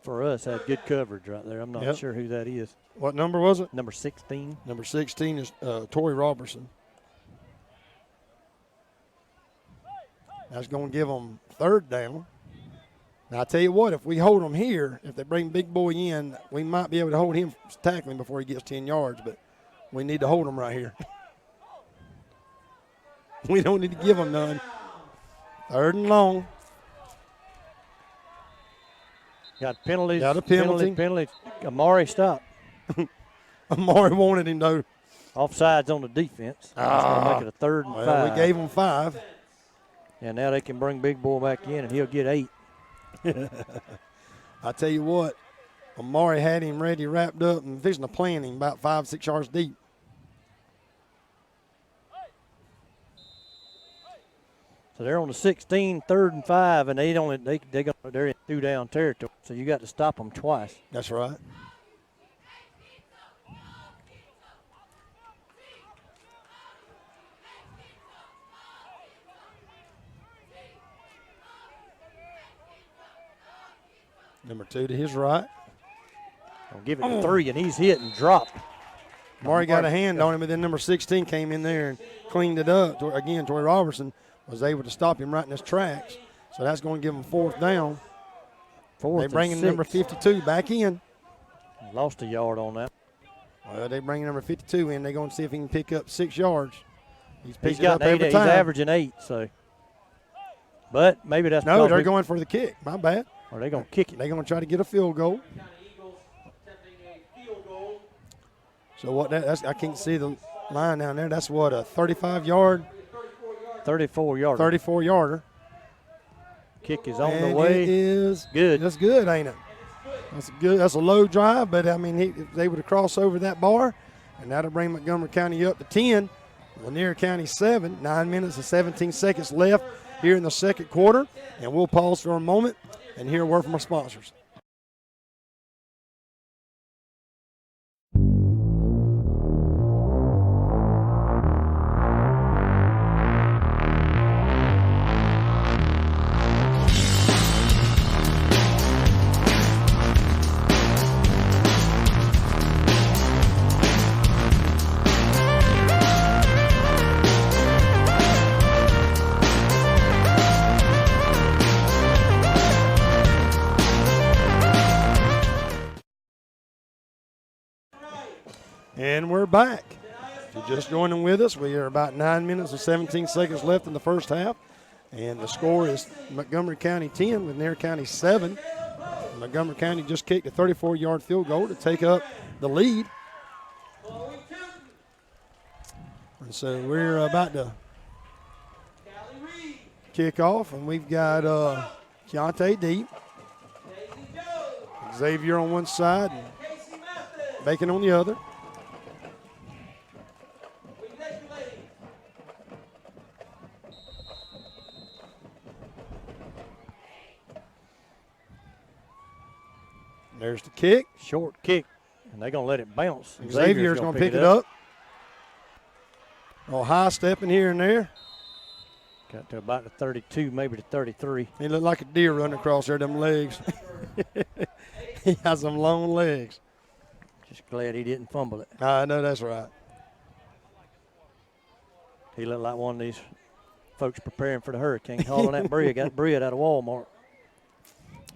for us had good coverage right there. I'm not sure who that is. What number was it? Number 16. Number 16 is Torrey Robertson. That's going to give them 3rd down. Now, I tell you what, if we hold them here, if they bring Big Boy in, we might be able to hold him tackling before he gets 10 yards, but we need to hold him right here. We don't need to give him none. 3rd and long. Got penalties. Got a penalty. Penalty. Amari stopped. Amari wanted him, though. Offsides on the defense. That's going to make it a 3rd and 5. We gave him 5. And now they can bring Big Boy back in, and he'll get 8. I tell you what, Amari had him ready, wrapped up, and fixing to plant him about 5, 6 yards deep. So they're on the 16, 3rd and 5, and they're in 2 down territory. So you got to stop them twice. That's right. Number 2 to his right. I'll give it to 3, and he's hit and dropped. Amari got a hand on him, and then number 16 came in there and cleaned it up. Again, Torrey Robertson was able to stop him right in his tracks. So that's going to give him 4th down. They bringing number 52 back in. Lost a yard on that. Well, they bring number 52 in. They're going to see if he can pick up 6 yards. He's got 8. He's averaging 8. So, but maybe that's no. They're going for the kick. My bad. Or they're going to kick it. They're going to try to get a field goal. So what? I can't see the line down there. That's what, a 35-yard. 34-yarder. 34-yarder. Kick is on the way. It is good. That's good, ain't it? That's good. That's a low drive, but I mean, he was able to cross over that bar, and that'll bring Montgomery County up to 10. Lanier County 7. 9 minutes and 17 seconds left here in the second quarter, and we'll pause for a moment and hear a word from our sponsors. And we're back. If you're just joining with us, we are about 9 minutes and 17 seconds left in the first half. And the score is Montgomery County 10, Lanier County 7. Montgomery County just kicked a 34-yard field goal to take up the lead. And so we're about to kick off, and we've got Keontae deep, Xavier on one side, and Bacon on the other. There's the kick. Short kick, and they're going to let it bounce. Xavier's going to pick it up. Oh, high stepping here and there. Got to about the 32, maybe the 33. He looked like a deer running across there, them legs. He has some long legs. Just glad he didn't fumble it. I know that's right. He looked like one of these folks preparing for the hurricane, hauling that bread, got bread out of Walmart.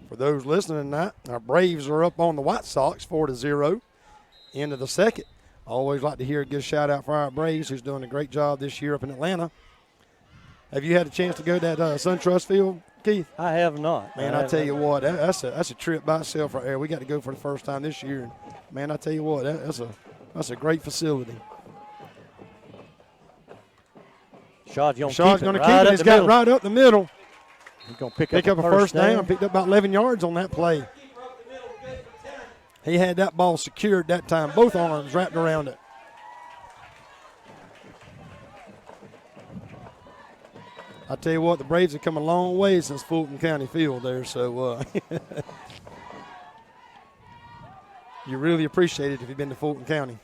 For those listening tonight, our Braves are up on the White Sox 4-0 into the second. Always like to hear a good shout-out for our Braves, who's doing a great job this year up in Atlanta. Have you had a chance to go to that SunTrust Field, Keith? I have not. Man, I tell you what, that's a trip by itself right there. We got to go for the first time this year. And, man, I tell you what, that's a great facility. Shad's going to keep it. He's got it right up the middle. He's going to pick up a first down. Picked up about 11 yards on that play. He had that ball secured that time, both arms wrapped around it. I tell you what, the Braves have come a long way since Fulton County Field there, so you really appreciate it if you've been to Fulton County.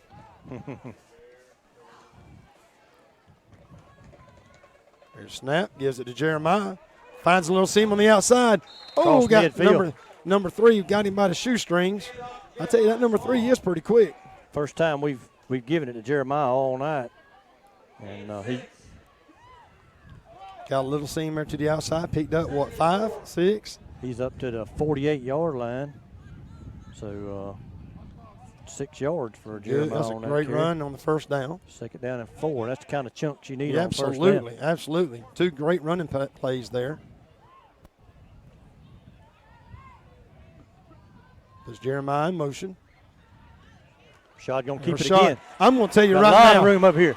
There's a snap, gives it to Jeremiah. Finds a little seam on the outside. Oh, got number 3, got him by the shoestrings. I tell you, that number 3 is pretty quick. First time we've given it to Jeremiah all night. And he got a little seam there to the outside. Picked up, 5, 6? He's up to the 48-yard line. So 6 yards for Jeremiah. Good. That's a great run on the first down. Second down and 4. That's the kind of chunks you need on first down. Absolutely, absolutely. 2 great running plays there. There's Jeremiah in motion. Shad going to keep it again. I'm going to tell you right now. A lot of room up here.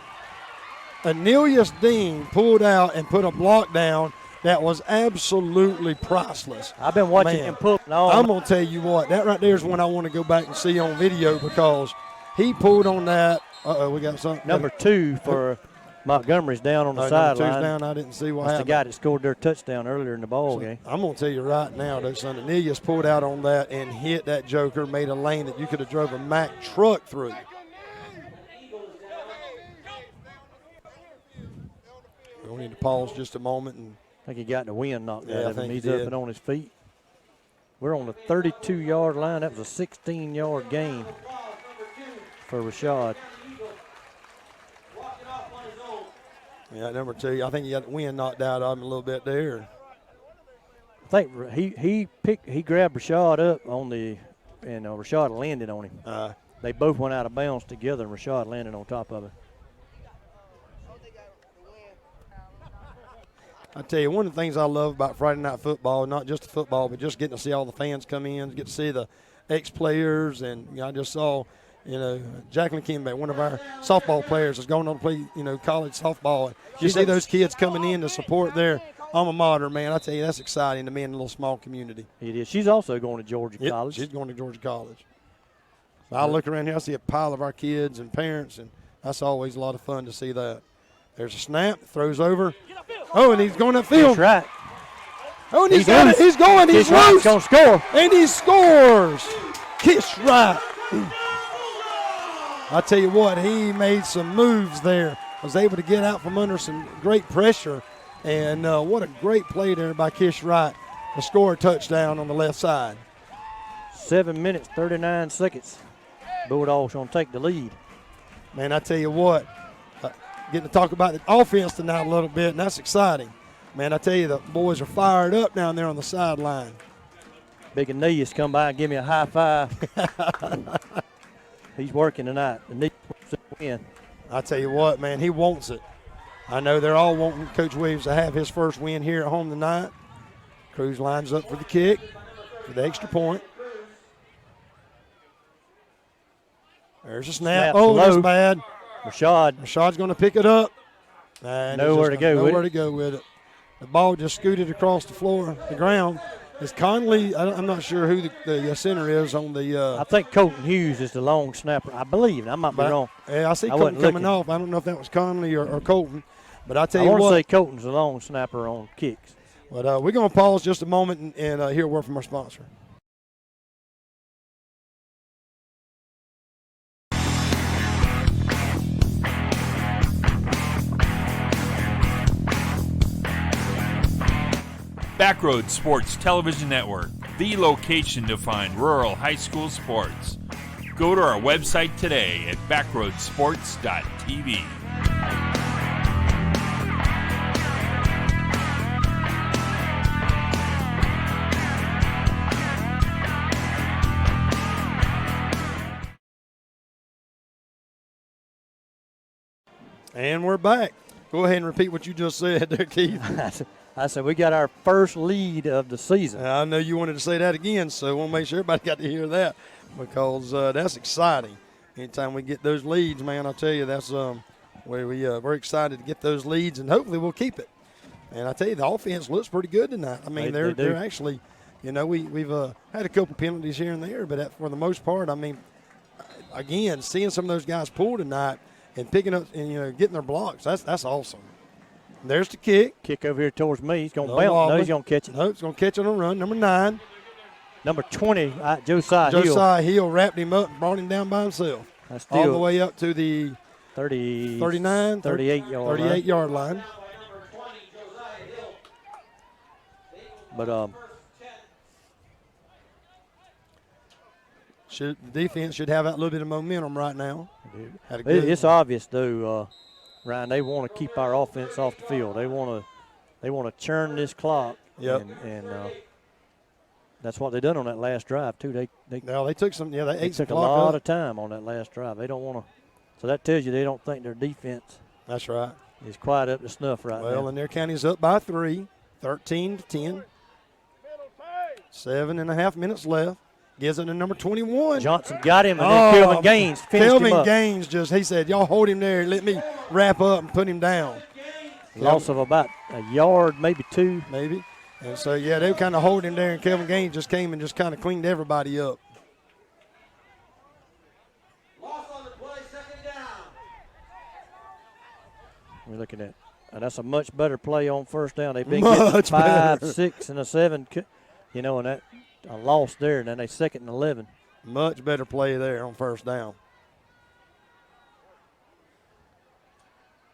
Anelius Dean pulled out and put a block down that was absolutely priceless. I've been watching him pull. No, I'm going to tell you what, that right there is one I want to go back and see on video because he pulled on that. We got something. Number 2 for Montgomery's down on the sideline. Number 2's down. I didn't see what That's happened. the guy that scored their touchdown earlier in the ball game. I'm going to tell you right now, though, son, Anelius pulled out on that and hit that joker, made a lane that you could have drove a Mack truck through. We need to pause just a moment. And I think he got the wind knocked out of him. He's up and on his feet. We're on the 32-yard line. That was a 16-yard gain for Rashad. Yeah, number 2. I think he got the wind knocked out of him a little bit there. I think he grabbed Rashad up on the, and Rashad landed on him. They both went out of bounds together, and Rashad landed on top of it. I tell you, one of the things I love about Friday Night Football, not just the football, but just getting to see all the fans come in, get to see the ex-players, and I just saw, Jacqueline Kimbeck, one of our softball players, is going on to play, college softball. You see those kids coming in to support their alma mater, man. I tell you, that's exciting to me in a little small community. It is. She's also going to Georgia College. She's going to Georgia College. So I look around here, I see a pile of our kids and parents, and that's always a lot of fun to see that. There's a snap, throws over. Oh, and he's going upfield. That's right. Oh, and he's got it. He's going. He's loose. Going to score. And he scores. Kiss right. I tell you what, he made some moves there. Was able to get out from under some great pressure. And what a great play there by Kish Wright to score a touchdown on the left side. 7 minutes, 39 seconds. Bulldogs going to take the lead. Man, I tell you what, getting to talk about the offense tonight a little bit, and that's exciting. Man, I tell you, the boys are fired up down there on the sideline. Big Anelius come by and give me a high five. He's working tonight. The Nick to win. I tell you what, man, he wants it. I know they're all wanting Coach Williams to have his first win here at home tonight. Cruz lines up for the kick, for the extra point. There's a snap. Oh, that's bad. Rashad's going to pick it up. Nowhere to go with it. The ball just scooted across the floor, the ground. It's Conley. I'm not sure who the center is on the. I think Colton Hughes is the long snapper. I believe. I might be wrong. Yeah, I see Colton coming off. I don't know if that was Conley or Colton. But I tell you what. I want to say Colton's the long snapper on kicks. But we're going to pause just a moment and hear a word from our sponsor. Backroad Sports Television Network, the location to find rural high school sports. Go to our website today at backroadsports.tv. And we're back. Go ahead and repeat what you just said there, Keith. I said we got our first lead of the season. I know you wanted to say that again, so I want to make sure everybody got to hear that because that's exciting. Anytime we get those leads, man, I'll tell you that's where we're excited to get those leads, and hopefully we'll keep it. And I tell you, the offense looks pretty good tonight. I mean, they're actually, we've had a couple penalties here and there, but for the most part, I mean, again, seeing some of those guys pull tonight and picking up and getting their blocks, that's awesome. There's the kick. Kick over here towards me. He's going to bounce. No, he's going to catch it. No, he's going to catch it on a run. Number 9. Number 20, Josiah Hill. Josiah Hill wrapped him up and brought him down by himself. All the way up to the 38-yard line. But the defense should have that little bit of momentum right now. It's obvious, though, Ryan, they want to keep our offense off the field. They want to churn this clock. Yep. And that's what they done on that last drive too. They took some. Yeah, they took a lot of time on that last drive. They don't want to. So that tells you they don't think their defense. That's right. Is quite up to snuff right now. Well, Lanier County's up by 3, 13-10. 7.5 minutes left. Gives it to number 21. Johnson got him, and then Kelvin Gaines finished him up. Kelvin Gaines he said, y'all hold him there. Let me wrap up and put him down. Loss of about a yard, maybe 2. Maybe. And so, they were kind of holding him there, and Kelvin Gaines just came and just kind of cleaned everybody up. Loss on the play, second down. We're looking at that's a much better play on first down. They've been getting 5, 6, and a 7, and that a loss there, and then they 2nd and 11. Much better play there on first down.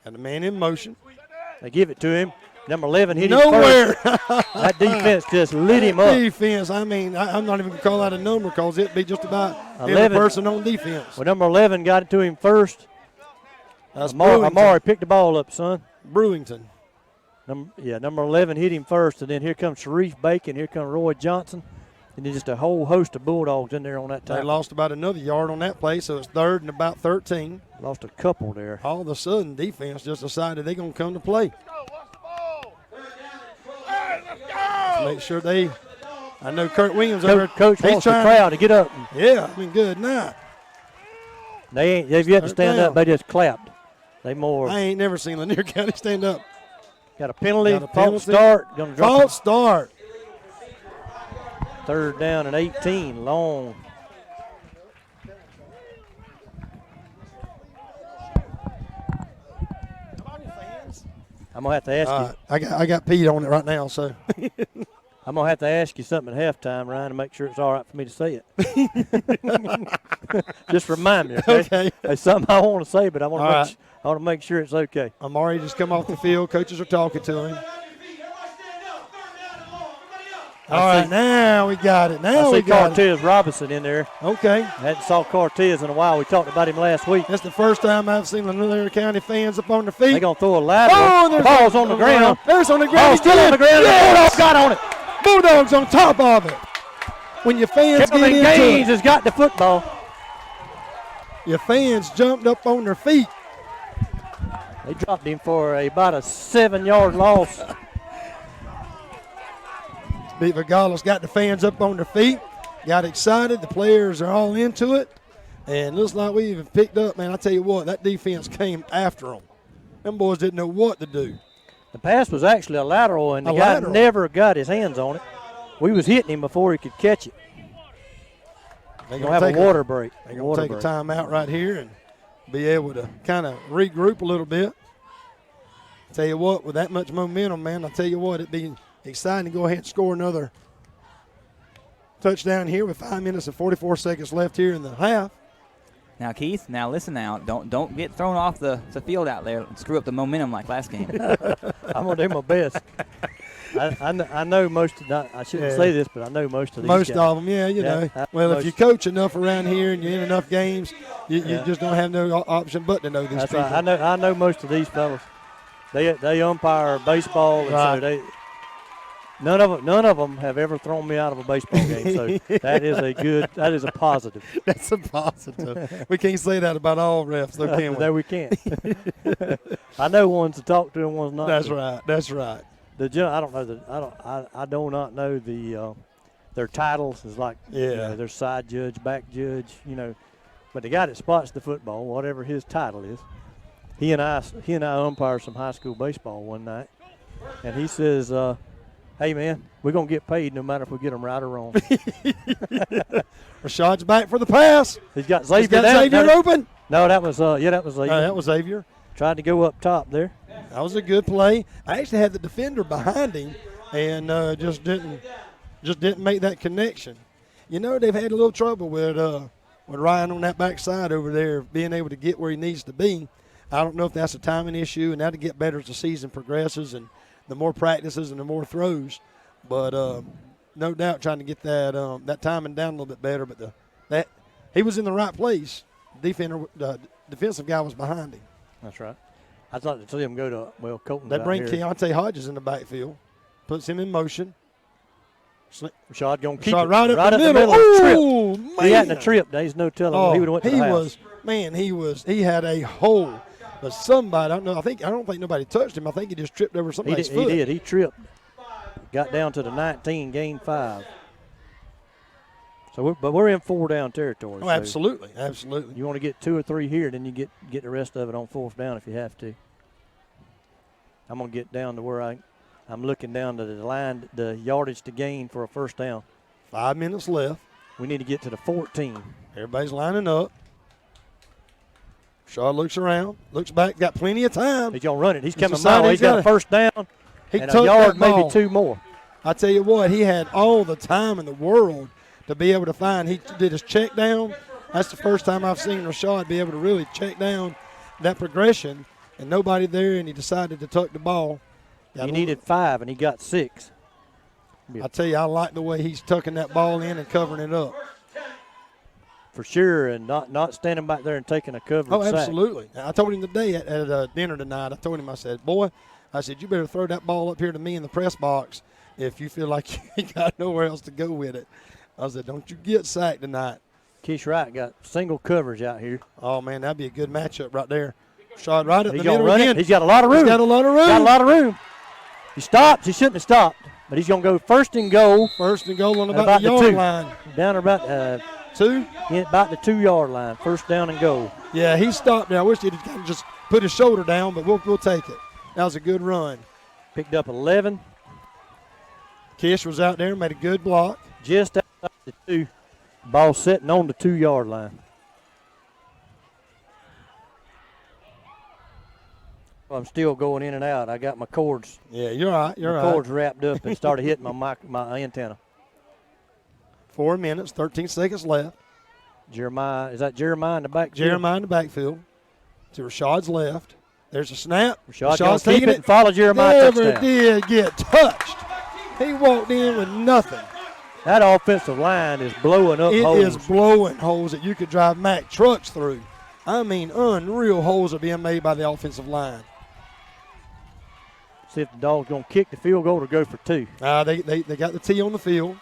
And the man in motion. They give it to him. Number 11 hit him nowhere. First. That defense just lit him up. Defense, I mean, I'm not even going to call out a number because it'd be just about 11 person on defense. Well, number 11 got it to him first. That's Amari picked the ball up, son. Brewington. Number 11 hit him first, and then here comes Sharif Bacon. Here comes Roy Johnson. And then just a whole host of Bulldogs in there on that time. They lost about another yard on that play, so it's 3rd and about 13. Lost a couple there. All of a sudden, defense just decided they're going to come to play. Let's make sure I know Kurt Williams over there. Coach wants the crowd to get up. Yeah, I mean, good night. They've yet to stand up. They just clapped. I ain't never seen Lanier County stand up. Got a penalty. False start. False start. 3rd down and 18, long. I'm going to have to ask you. I got Pete on it right now, so. I'm going to have to ask you something at halftime, Ryan, to make sure it's all right for me to say it. Just remind me, okay? There's something I want to say, but I want to make sure it's okay. Amari just come off the field. Coaches are talking to him. All right, now we got it. I see Cortez Robinson in there. Okay. Hadn't saw Cortez in a while. We talked about him last week. That's the first time I've seen Lanier County fans up on their feet. They're going to throw a lateral. The ball's on the ground. There's on the ground. Ball's still on the ground. Yes. The Bulldogs got on it. Bulldogs on top of it. When your fans Kelvin get into Gaines it. has got the football. Your fans jumped up on their feet. They dropped him for about a 7-yard loss. Pete Vigalis got the fans up on their feet, got excited. The players are all into it. And looks like we even picked up, man. I tell you what, that defense came after them. Them boys didn't know what to do. The pass was actually a lateral, and the guy never got his hands on it. We was hitting him before he could catch it. They're going to have a water break. They're going to take a timeout right here and be able to kind of regroup a little bit. Tell you what, with that much momentum, man, I'll tell you what, it'd be exciting to go ahead and score another touchdown here with 5 minutes and 44 seconds left here in the half. Now, Keith, listen now. Don't get thrown off the field out there and screw up the momentum like last game. I'm going to do my best. I know most of I shouldn't say this, but I know most of these Most guys. of them, yeah, you know. Well, if you coach enough around here and you're in enough games, you just don't have no option but to know these people. Right. I know most of these fellas. They umpire baseball, and so they none of them have ever thrown me out of a baseball game. So that is a positive. That's a positive. We can't say that about all refs, though, can we? No, we can't. I know ones to talk to and ones not. That's right. That's right. I don't know I do not know their titles is like their side judge, back judge, but the guy that spots the football, whatever his title is, he and I umpired some high school baseball one night, and he says, "Hey man, we're gonna get paid no matter if we get them right or wrong." Rashad's back for the pass. He's got Xavier open. No, that was Xavier. That was Xavier. Tried to go up top there. That was a good play. I actually had the defender behind him and just didn't make that connection. They've had a little trouble with Ryan on that backside over there being able to get where he needs to be. I don't know if that's a timing issue, and that'll get better as the season progresses and the more practices and the more throws. But no doubt trying to get that timing down a little bit better. But that he was in the right place. The defensive guy was behind him. That's right. I thought to see him go to, Colton. They bring Keontae Hodges in the backfield, puts him in motion. Rashad going to keep it right up the middle. Oh, man. He hadn't a trip. There's no telling he would have went to the house. He had a hole. But somebody, I don't think nobody touched him. I think he just tripped over somebody's foot. He did. He tripped. Got down to the 19, gained 5. So, we're in 4-down territory. Oh, absolutely, absolutely. You want to get 2 or 3 here, then you get the rest of it on 4th down if you have to. I'm going to get down to where I'm looking down to the line, the yardage to gain for a 1st down. 5 minutes left. We need to get to the 14. Everybody's lining up. Shaw looks around, looks back, got plenty of time. He's going to run it. He's coming my way. He's got a 1st down and a yard, maybe 2 more. I tell you what, he had all the time in the world to be able to find. He did his check down. That's the first time I've seen Rashad be able to really check down that progression, and nobody there, and he decided to tuck the ball. He needed 5, and he got 6. I tell you, I like the way he's tucking that ball in and covering it up. For sure, and not standing back there and taking a coverage sack. Oh, absolutely. I told him today at dinner tonight, I said, boy, you better throw that ball up here to me in the press box if you feel like you got nowhere else to go with it. I said, don't you get sacked tonight. Keish Wright got single coverage out here. Oh, man, that'd be a good matchup right there. Shot right at the middle again. He's got a lot of room. Got a lot of room. He stopped. He shouldn't have stopped, but he's going to go 1st and goal. 1st and goal on about the yard line. Down about 2? About the 2-yard line. 1st down and goal. Yeah, he stopped there. I wish he'd kind of just put his shoulder down, but we'll take it. That was a good run. Picked up 11. Kish was out there, made a good block. Just outside the 2. Ball sitting on the 2-yard line. I'm still going in and out. I got my cords. Yeah, you're right. Cords wrapped up and started hitting my antenna. 4 minutes, 13 seconds left. Jeremiah, is that Jeremiah in the backfield? Jeremiah in the backfield. To Rashad's left. There's a snap. Rashad's taking it and follow Jeremiah. Never did get touched. He walked in with nothing. That offensive line is blowing up holes. It is blowing holes that you could drive Mack trucks through. I mean, unreal holes are being made by the offensive line. See if the Dogs going to kick the field goal or go for 2. They got the T on the field.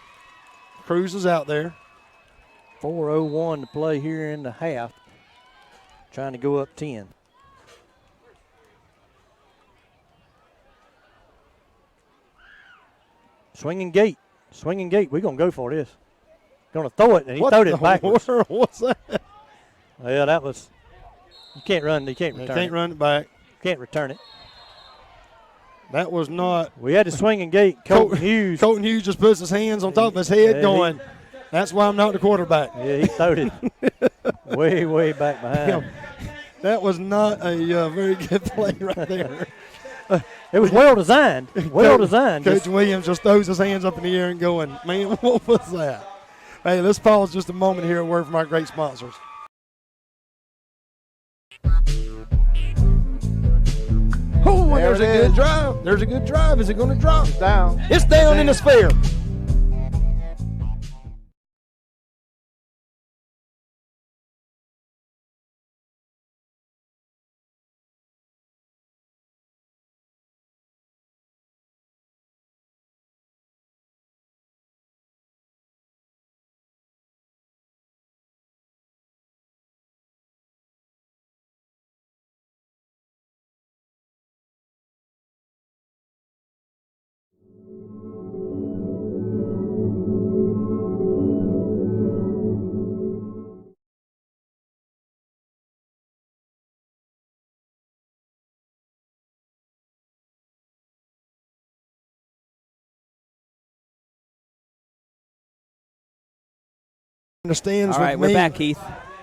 Cruz is out there. 4:01 to play here in the half. trying to go up 10. Swinging gate. Swinging gate. We're going to go for this. Going to throw it, and he throwed it backwards. What's that? Yeah, that was – you can't run. You can't return it. Can't run it back. Can't return it. That was not – We had the swinging gate. Colton Hughes. Colton Hughes just puts his hands on top of his head going, that's why I'm not the quarterback. Yeah, he throwed it way, way back behind. That was not a very good play right there. It was well designed. Well designed. Coach Williams just throws his hands up in the air and going, man, what was that? Hey, let's pause just a moment here, a word from our great sponsors. Oh, there's a good drive. There's a good drive. Is it going to drop? It's down. It's down in the sphere. In the stands All right, with me. we're back, Keith.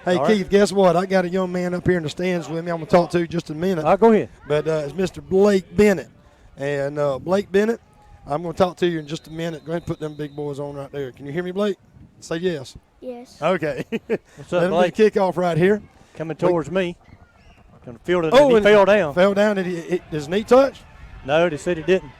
Hey, All Keith, right. guess what? I got a young man up here in the stands with me I'm going to talk to just in a minute. Go ahead. But it's Mr. Blake Bennett. And Blake Bennett, I'm going to talk to you in just a minute. Go ahead and put them big boys on right there. Can you hear me, Blake? Say yes. Yes. Okay. What's up, Let him Blake? kick off right here. Coming towards me. Going to field it, Oh, and he and fell down. Fell down. Did his knee touch? No, they said he didn't.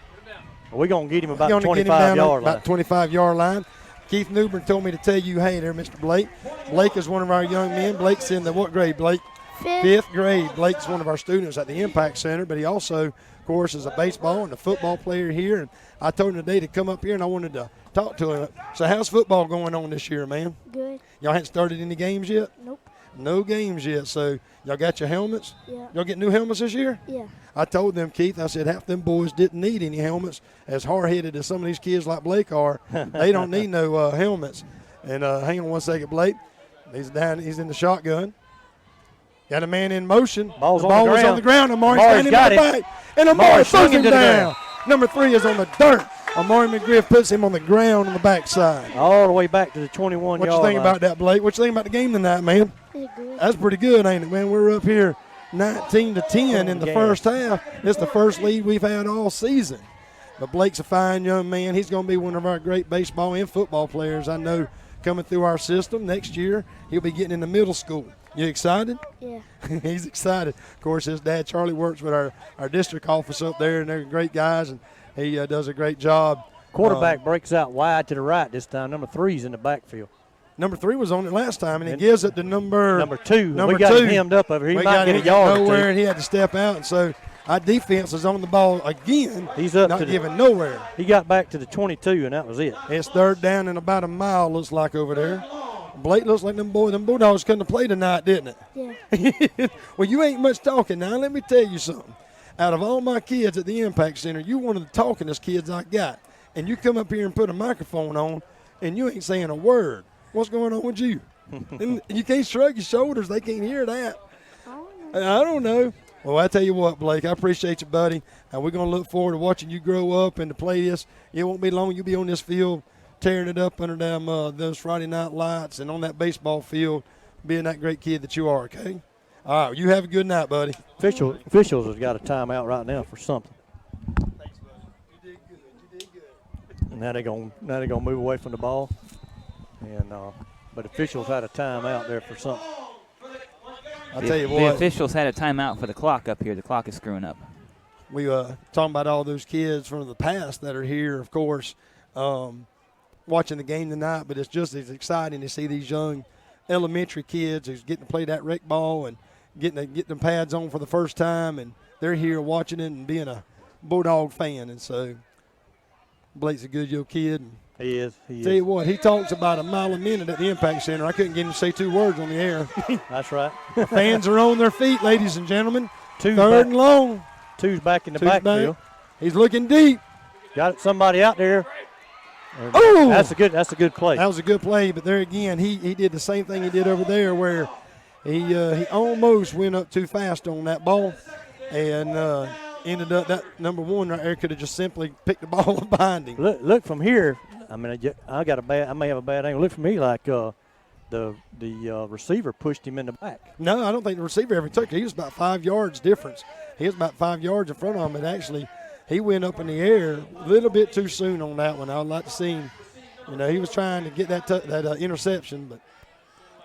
We're going to get him about Gonna the get him down 25-yard line. about 25-yard line. Keith Newbern told me to tell you, hey there, Mr. Blake. Blake is one of our young men. Blake's in the what grade, Blake? Fifth grade. Blake's one of our students at the Impact Center, but he also, of course, is a baseball and a football player here. And I told him today to come up here, and I wanted to talk to him. So how's football going on this year, man? Good. Y'all hadn't started any games yet? Nope. No games yet. So y'all got your helmets? Yeah. Y'all get new helmets this year? Yeah. I told them, Keith, I said half them boys didn't need any helmets. As hard-headed as some of these kids like Blake are, they don't need no helmets. And hang on one second, Blake. He's down. He's in the shotgun. Got a man in motion. Ball's the on ball the was ground. on the ground. Amari's Amari's standing got in the it. back. And Amari throws swinging him to the down. ground. Number 3 is on the dirt. Amari McGriff puts him on the ground on the backside. All the way back to the 21-yard line. What you think about that, Blake? What you think about the game tonight, man? It's good. That's pretty good, ain't it, man? We're up here 19-10 in the first half. It's the first lead we've had all season. But Blake's a fine young man. He's going to be one of our great baseball and football players, I know, coming through our system. Next year, he'll be getting into middle school. You excited? Yeah. He's excited. Of course, his dad, Charlie, works with our district office up there, and they're great guys, and he does a great job. Quarterback breaks out wide to the right this time. Number 3's in the backfield. Number 3 was on it last time, and he gives it to number 2. Number we got 2. him hemmed up over here. He We might got get him a yard nowhere, or two. and he had to step out. And so our defense is on the ball again. He's up not to giving nowhere. He got back to the 22, and that was it. It's third down and about a mile, looks like, over there. Blake looks like them Bulldogs couldn't have played tonight, didn't it? Yeah. Well, you ain't much talking now. Let me tell you something. Out of all my kids at the Impact Center, you one of the talkingest kids I got. And you come up here and put a microphone on, and you ain't saying a word. What's going on with you? And you can't shrug your shoulders. They can't hear that. I don't know. Well, I tell you what, Blake, I appreciate you, buddy. And we're going to look forward to watching you grow up and to play this. It won't be long. You'll be on this field tearing it up under them those Friday night lights and on that baseball field, being that great kid that you are, okay? All right, you have a good night, buddy. Officials has got a timeout right now for something. Thanks, buddy. You did good. You did good. And now they're gonna move away from the ball. And but officials had a timeout there for something. I'll tell you The what. officials had a timeout for the clock up here. The clock is screwing up. We talking about all those kids from the past that are here, of course, watching the game tonight. But it's just as exciting to see these young elementary kids who's getting to play that rec ball and getting them pads on for the first time, and they're here watching it and being a Bulldog fan. And so Blake's a good young kid, and He is. He Tell is. you what, he talks about a mile a minute at the Impact Center. I couldn't get him to say 2 words on the air. That's right. Fans are on their feet, ladies and gentlemen. Two's Third back. and long. Two's back in the Two's backfield. back. He's looking deep. Got somebody out there. Oh! That's a good play. That was a good play, but there again, he did the same thing he did over there where he almost went up too fast on that ball and ended up that number 1 right there could have just simply picked the ball up behind him. Look from here. I mean, I may have a bad angle. Look from me like the receiver pushed him in the back. No, I don't think the receiver ever took it. He was about 5 yards difference. He was about 5 yards in front of him, and actually he went up in the air a little bit too soon on that one. I would like to see him. You know, he was trying to get that interception, but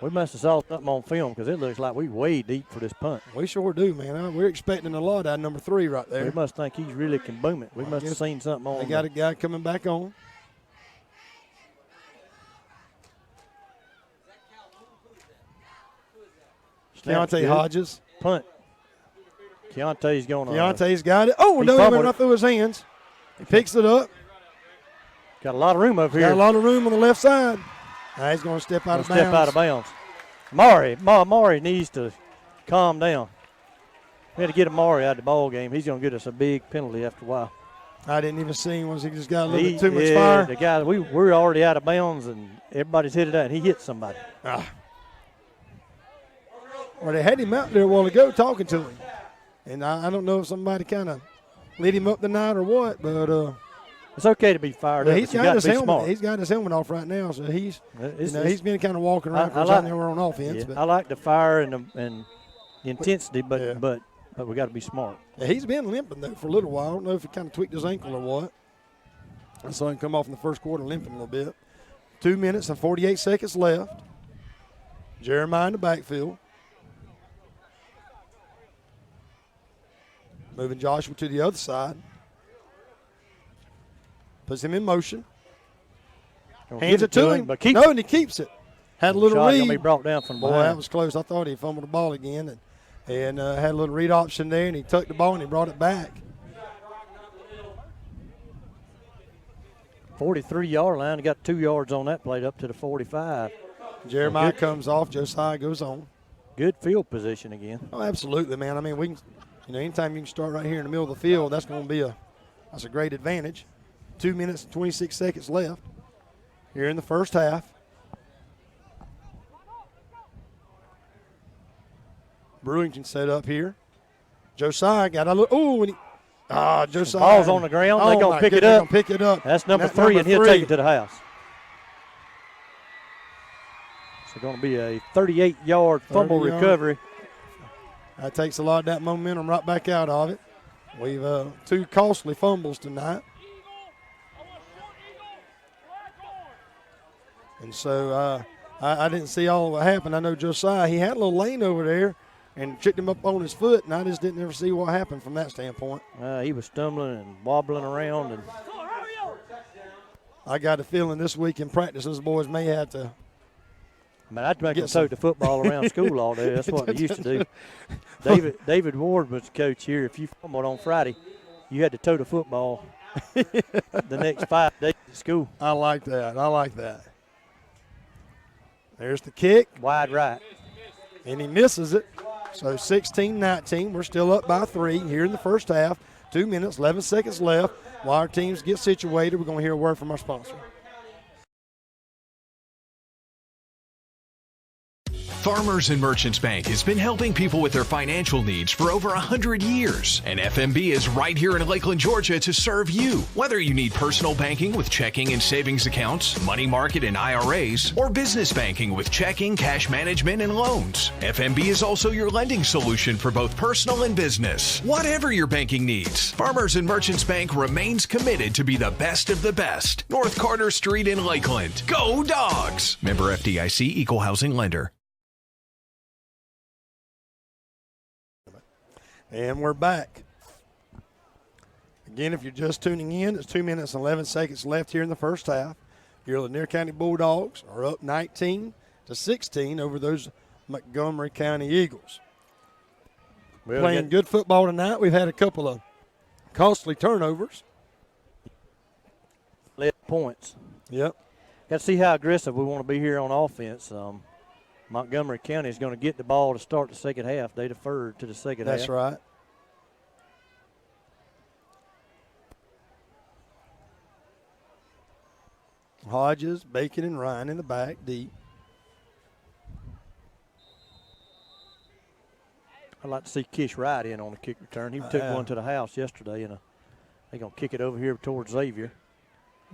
we must have saw something on film because it looks like we way deep for this punt. We sure do, man. We're expecting a lot out of number 3 right there. We must think he's really can boom it. We must have seen something on. They got a guy coming back on. Keontae Hodges. Punt. Keontae's going on. Keontae's got it. Oh, no, he went right through his hands. He picks it up. Got a lot of room over here. Got a lot of room on the left side. Now he's going to step out of bounds. Step out of bounds. Maury needs to calm down. We had to get Amari out of the ball game. He's going to get us a big penalty after a while. I didn't even see him. Was he just got a little bit too much fire? The guy, we're already out of bounds, and everybody's hit it out, and he hit somebody. Well, they had him out there a while ago talking to him. And I don't know if somebody kind of lit him up tonight or what, but it's okay to be fired up. He's got his helmet. Smart. He's got his helmet off right now, so he's been kind of walking around for something we're on offense. Yeah, but I like the fire and the intensity, but we got to be smart. Yeah, he's been limping though for a little while. I don't know if he kind of tweaked his ankle or what. I saw him come off in the first quarter limping a little bit. 2 minutes and 48 seconds left. Jeremiah in the backfield. Moving Joshua to the other side. Puts him in motion. Hands it to him. And he keeps it. Had a little read. Be brought down from behind. Boy, that was close. I thought he fumbled the ball again. And had a little read option there, and he tucked the ball and he brought it back. 43-yard line. He got 2 yards on that play up to the 45. Jeremiah comes off. Josiah goes on. Good field position again. Oh, absolutely, man. I mean, we can, anytime you can start right here in the middle of the field, that's going to be that's a great advantage. 2 minutes and 26 seconds left here in the first half. Brewington set up here. Josiah got a little. Josiah. Ball's on the ground. They're going to pick it up. Pick it up. That's number 3, and he'll take it to the house. It's going to be a 38-yard fumble recovery. That takes a lot of that momentum right back out of it. We've 2 costly fumbles tonight. And so I didn't see all what happened. I know Josiah, he had a little lane over there and tripped him up on his foot, and I just didn't ever see what happened from that standpoint. He was stumbling and wobbling around. And I got a feeling this week in practice, those boys may have to. I'd make them tote the football around school all day. That's what they used to do. David Ward was the coach here. If you fumbled on Friday, you had to tote a football the next 5 days at school. I like that. There's the kick. Wide right. And he misses it. So 16-19. We're still up by 3 here in the first half. 2 minutes, 11 seconds left. While our teams get situated, we're going to hear a word from our sponsor. Farmers and Merchants Bank has been helping people with their financial needs for over 100 years. And FMB is right here in Lakeland, Georgia to serve you. Whether you need personal banking with checking and savings accounts, money market and IRAs, or business banking with checking, cash management, and loans, FMB is also your lending solution for both personal and business. Whatever your banking needs, Farmers and Merchants Bank remains committed to be the best of the best. North Carter Street in Lakeland. Go Dogs! Member FDIC, Equal Housing Lender. And we're back. Again, if you're just tuning in, it's 2 minutes and 11 seconds left here in the first half. Your Lanier County Bulldogs are up 19-16 over those Montgomery County Eagles. Playing good football tonight. We've had a couple of costly turnovers. Led points. Yep. Got to see how aggressive we want to be here on offense. Montgomery County is going to get the ball to start the second half. They deferred to the second half. That's right. Hodges, Bacon, and Ryan in the back, deep. I'd like to see Kish Wright in on the kick return. He took one to the house yesterday, and they're going to kick it over here towards Xavier.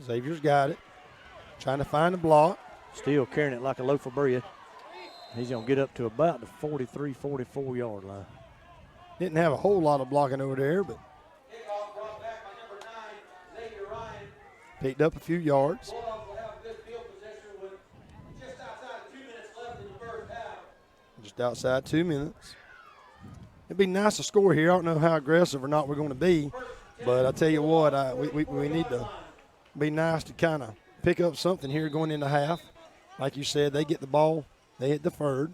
Xavier's got it. Trying to find a block. Still carrying it like a loaf of bread. He's going to get up to about the 43, 44-yard line. Didn't have a whole lot of blocking over there, but picked up a few yards. Just outside 2 minutes. It'd be nice to score here. I don't know how aggressive or not we're going to be, but I tell you what, we need to be nice to kind of pick up something here going into half. Like you said, they get the ball, they hit deferred.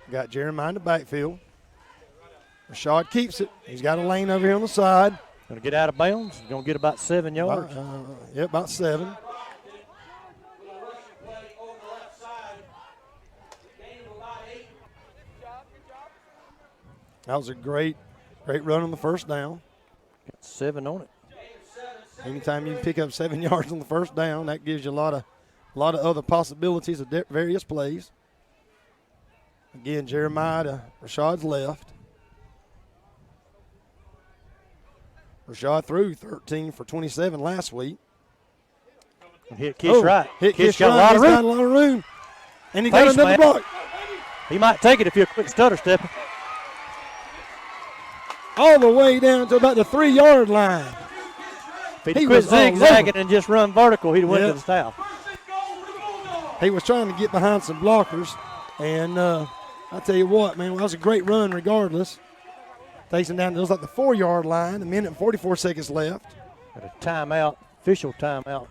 Got Jeremiah in the backfield. Rashad keeps it. He's got a lane over here on the side. Going to get out of bounds. He's going to get about 7 yards. About 7. That was a great run on the first down. Got 7 on it. Anytime you pick up 7 yards on the first down, that gives you a lot of other possibilities of various plays. Again, Jeremiah to Rashad's left. Rashad threw 13 for 27 last week. Hit Kish right. Hit Kish got got a lot of room. And he got another block. He might take it if you're a quick stutter step. All the way down to about the 3-yard line. If he'd quit zigzagging and just run vertical, he'd went to the south. He was trying to get behind some blockers. And I tell you what, man, that was a great run regardless. Takes him down to like the 4-yard line, 1 minute and 44 seconds left. Got a timeout, official timeout.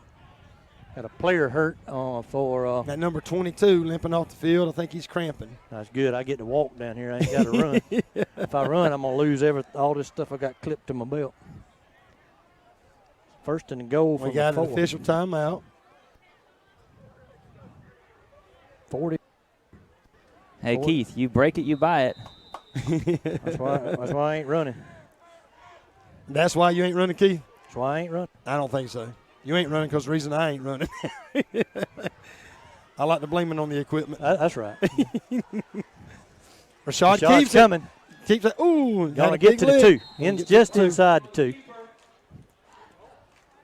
Got a player hurt for that number 22 limping off the field. I think he's cramping. That's good. I get to walk down here. I ain't got to run. If I run, I'm going to lose all this stuff I got clipped to my belt. First and goal for we got the 4. An official timeout. 40. Hey, 40. Keith, you break it, you buy it. That's why I ain't running. That's why you ain't running, Keith? That's why I ain't running. I don't think so. You ain't running because the reason I ain't running. I like to blame it on the equipment. That's right. Rashad keeps coming. Keeps it. Ooh. Going to get to the 2. Just inside the 2.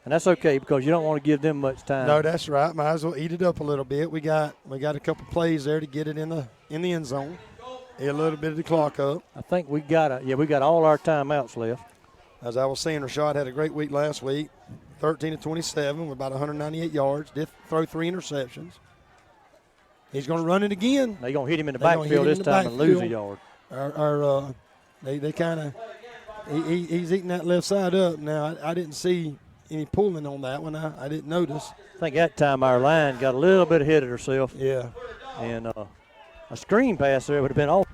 And that's okay because you don't want to give them much time. No, that's right. Might as well eat it up a little bit. We got a couple plays there to get it in the end zone. A little bit of the clock up. I think we got all our timeouts left. As I was saying, Rashad had a great week last week. 13 to 27 with about 198 yards. Did throw 3 interceptions. He's going to run it again. They're going to hit him in the backfield this time and lose a yard. They kind of he's eating that left side up. Now I didn't see any pulling on that one. I didn't notice. I think that time our line got a little bit ahead of herself. Yeah. And a screen pass there would have been off.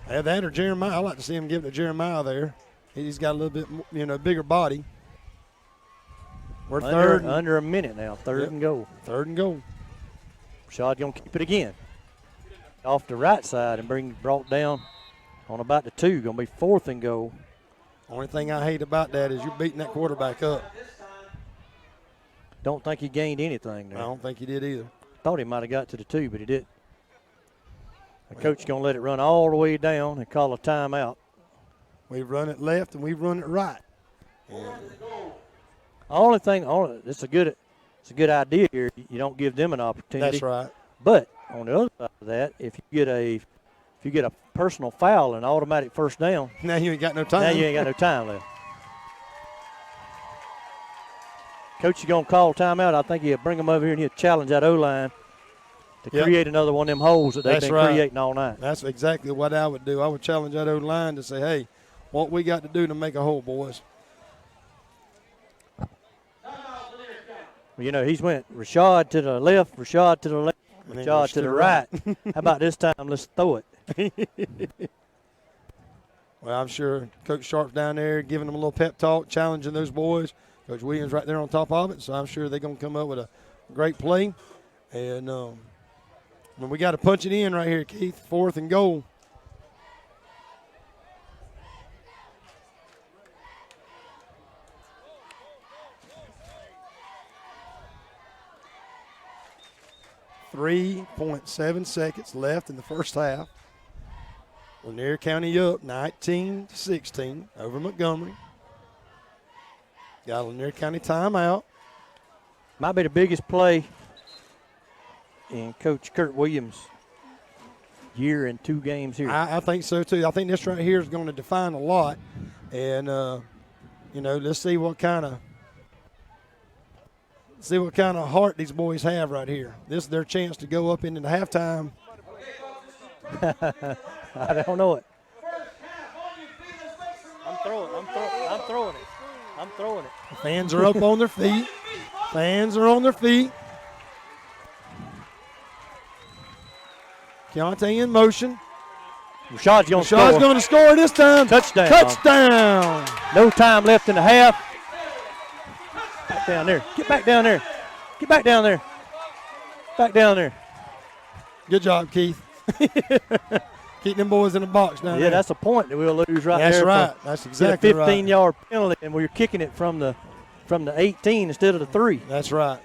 Yeah, that or Jeremiah. I like to see him give it to Jeremiah there. He's got a little bit, bigger body. We're under a minute now. Third and goal. Third and goal. Rashad going to keep it again. Off the right side and brought down on about the 2. Going to be 4th and goal. Only thing I hate about that is you're beating that quarterback up. Don't think he gained anything there. I don't think he did either. Thought he might have got to the 2, but he didn't. The coach is going to let it run all the way down and call a timeout. We've run it left and we've run it right. It's a good idea here. You don't give them an opportunity. That's right. But on the other side of that, if you get a personal foul and automatic first down, now you ain't got no time. Left. Coach is going to call timeout. I think he'll bring them over here and he'll challenge that O-line to create another one of them holes that they've been creating all night. That's exactly what I would do. I would challenge that O-line to say, hey, what we got to do to make a hole, boys. Well, he's went Rashad to the left, Charge to the right. How about this time? Let's throw it. Well, I'm sure Coach Sharp's down there giving them a little pep talk, challenging those boys. Coach Williams right there on top of it, so I'm sure they're going to come up with a great play. And we got to punch it in right here, Keith. 4th and goal. .7 seconds left in the first half. Lanier County up 19-16 over Montgomery. Got a Lanier County timeout. Might be the biggest play in Coach Kurt Williams' year in 2 games here. I think so, too. I think this right here is going to define a lot. And, let's see what kind of heart these boys have right here. This is their chance to go up into the halftime. I don't know it. I'm throwing it. The fans are up on their feet. Fans are on their feet. Keontae in motion. Rashad's going to score this time. Touchdown. No time left in the half. Back down there. Get back down there. Back down there. Good job, Keith. Keep them boys in the box down there. Yeah, that's a point that we'll lose right there. That's right. That's exactly right. A 15-yard penalty, and we're kicking it from the 18 instead of the 3. That's right.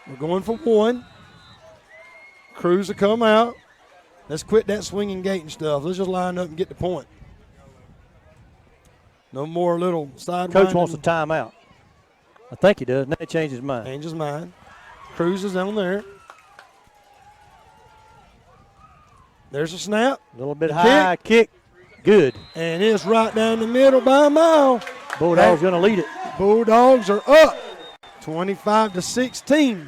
We're going for 1. Cruz will come out. Let's quit that swinging gate and stuff. Let's just line up and get the point. No more little side. Coach wants a timeout. I think he does. Now he changed his mind. Change his mind. Cruz is on there. There's a snap. A little bit high kick. Good. And it's right down the middle by a mile. Bulldogs going to lead it. Bulldogs are up 25-16.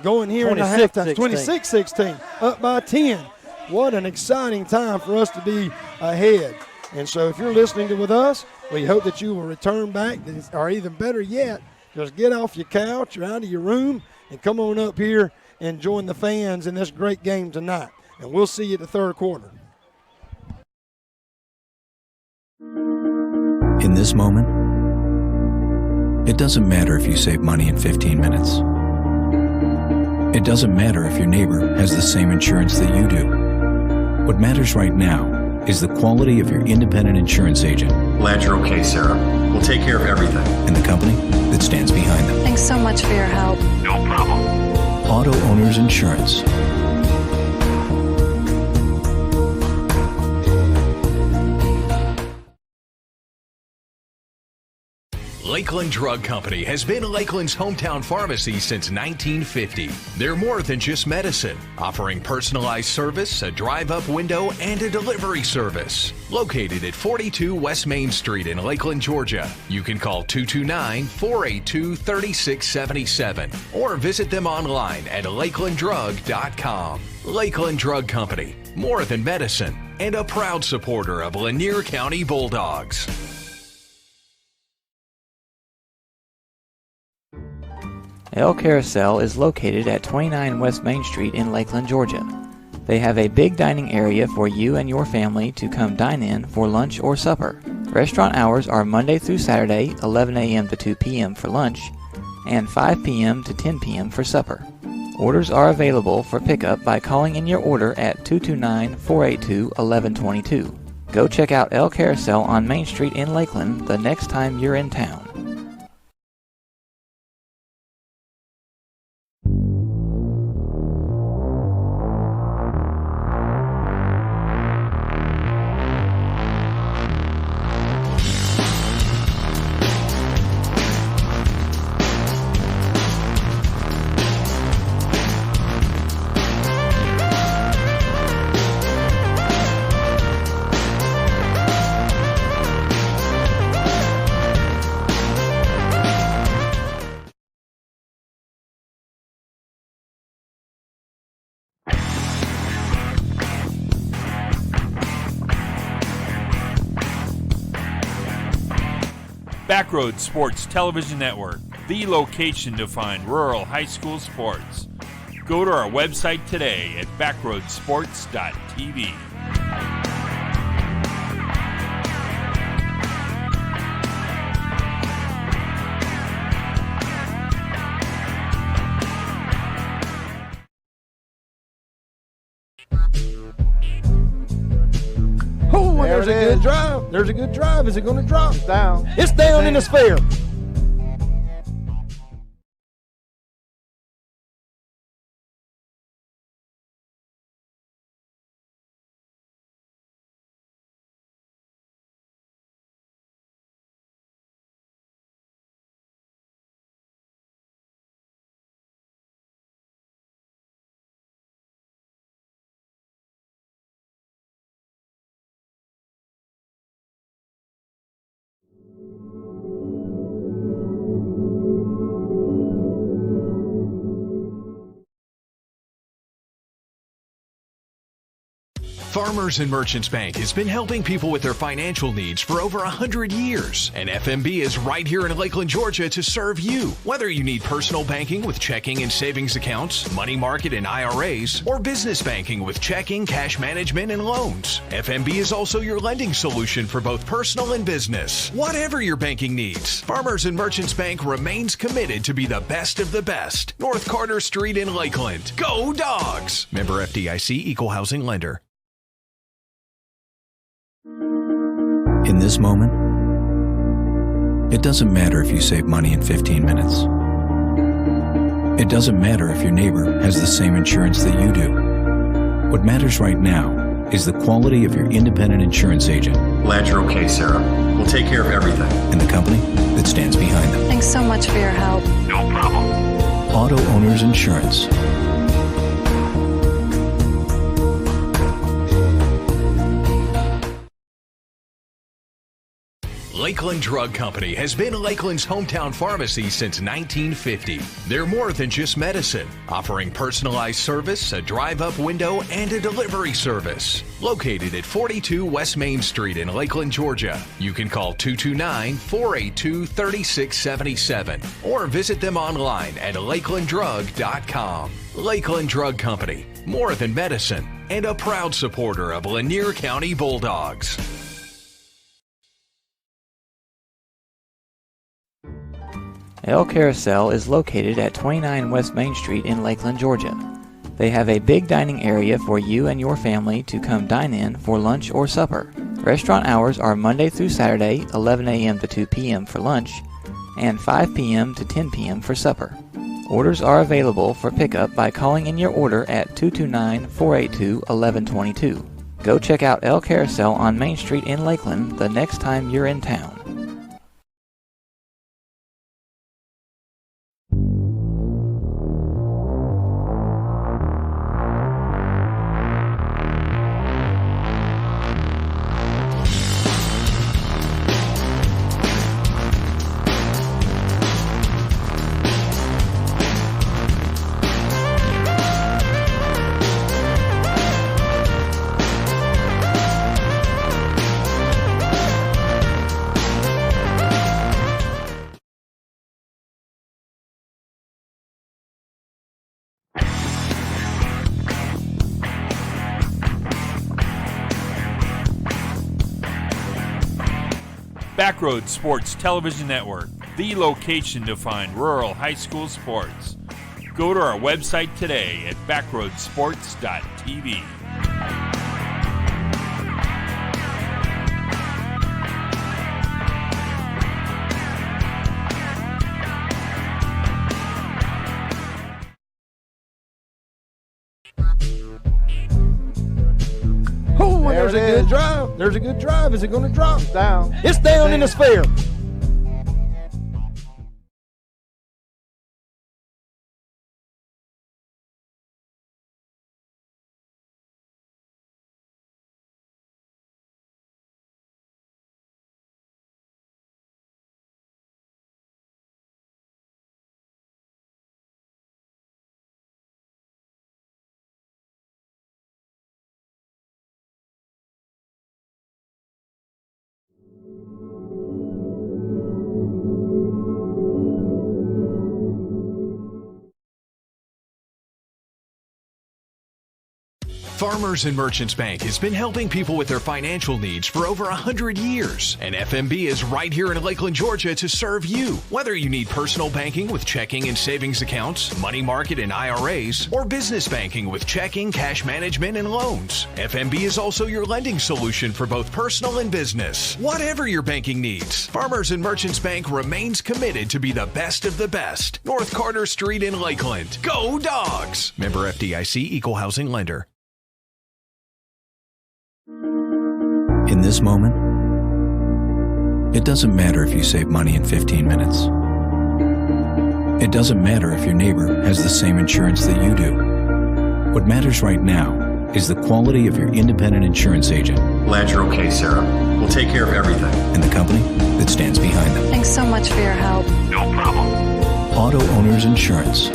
Going here in the halftime. 26-16. Up by 10. What an exciting time for us to be ahead. And so if you're listening with us, we hope that you will return back, or even better yet, just get off your couch or out of your room and come on up here and join the fans in this great game tonight. And we'll see you at the 3rd quarter. In this moment, it doesn't matter if you save money in 15 minutes. It doesn't matter if your neighbor has the same insurance that you do. What matters right now is the quality of your independent insurance agent. Glad you're okay, Sarah. We'll take care of everything. And the company that stands behind them. Thanks so much for your help. No problem. Auto Owners Insurance. Lakeland Drug Company has been Lakeland's hometown pharmacy since 1950. They're more than just medicine, offering personalized service, a drive-up window, and a delivery service. Located at 42 West Main Street in Lakeland, Georgia. You can call 229-482-3677 or visit them online at lakelanddrug.com. Lakeland Drug Company, more than medicine, and a proud supporter of Lanier County Bulldogs. El Carousel is located at 29 West Main Street in Lakeland, Georgia. They have a big dining area for you and your family to come dine in for lunch or supper. Restaurant hours are Monday through Saturday, 11 a.m. to 2 p.m. for lunch, and 5 p.m. to 10 p.m. for supper. Orders are available for pickup by calling in your order at 229-482-1122. Go check out El Carousel on Main Street in Lakeland the next time you're in town. Backroad Sports Television Network, the location to find rural high school sports. Go to our website today at backroadsports.tv. Oh, there's a good drive. There's a good drive. Is it going to drop? Down. It's down in the sphere. Farmers and Merchants Bank has been helping people with their financial needs for over 100 years. And FMB is right here in Lakeland, Georgia to serve you. Whether you need personal banking with checking and savings accounts, money market and IRAs, or business banking with checking, cash management, and loans, FMB is also your lending solution for both personal and business. Whatever your banking needs, Farmers and Merchants Bank remains committed to be the best of the best. North Carter Street in Lakeland. Go Dogs! Member FDIC, Equal Housing Lender. In this moment, it doesn't matter if you save money in 15 minutes. It doesn't matter if your neighbor has the same insurance that you do. What matters right now is the quality of your independent insurance agent. Glad you're okay, Sarah. We'll take care of everything. And the company that stands behind them. Thanks so much for your help. No problem. Auto Owners Insurance. Lakeland Drug Company has been Lakeland's hometown pharmacy since 1950. They're more than just medicine, offering personalized service, a drive-up window, and a delivery service. Located at 42 West Main Street in Lakeland, Georgia. You can call 229-482-3677 or visit them online at lakelanddrug.com. Lakeland Drug Company, more than medicine, and a proud supporter of Lanier County Bulldogs. El Carousel is located at 29 West Main Street in Lakeland, Georgia. They have a big dining area for you and your family to come dine in for lunch or supper. Restaurant hours are Monday through Saturday, 11 a.m. to 2 p.m. for lunch, and 5 p.m. to 10 p.m. for supper. Orders are available for pickup by calling in your order at 229-482-1122. Go check out El Carousel on Main Street in Lakeland the next time you're in town. Backroad Sports Television Network, the location to find rural high school sports. Go to our website today at backroadsports.tv. Oh, there's a good drive. There's a good drive. Is it going to drop? Down. It's down in the sphere. Farmers and Merchants Bank has been helping people with their financial needs for over 100 years. And FMB is right here in Lakeland, Georgia to serve you. Whether you need personal banking with checking and savings accounts, money market and IRAs, or business banking with checking, cash management, and loans, FMB is also your lending solution for both personal and business. Whatever your banking needs, Farmers and Merchants Bank remains committed to be the best of the best. North Carter Street in Lakeland. Go Dogs! Member FDIC, Equal Housing Lender. In this moment, it doesn't matter if you save money in 15 minutes. It doesn't matter if your neighbor has the same insurance that you do. What matters right now is the quality of your independent insurance agent. Glad you're okay, Sarah. We'll take care of everything. And the company that stands behind them. Thanks so much for your help. No problem. Auto Owners Insurance.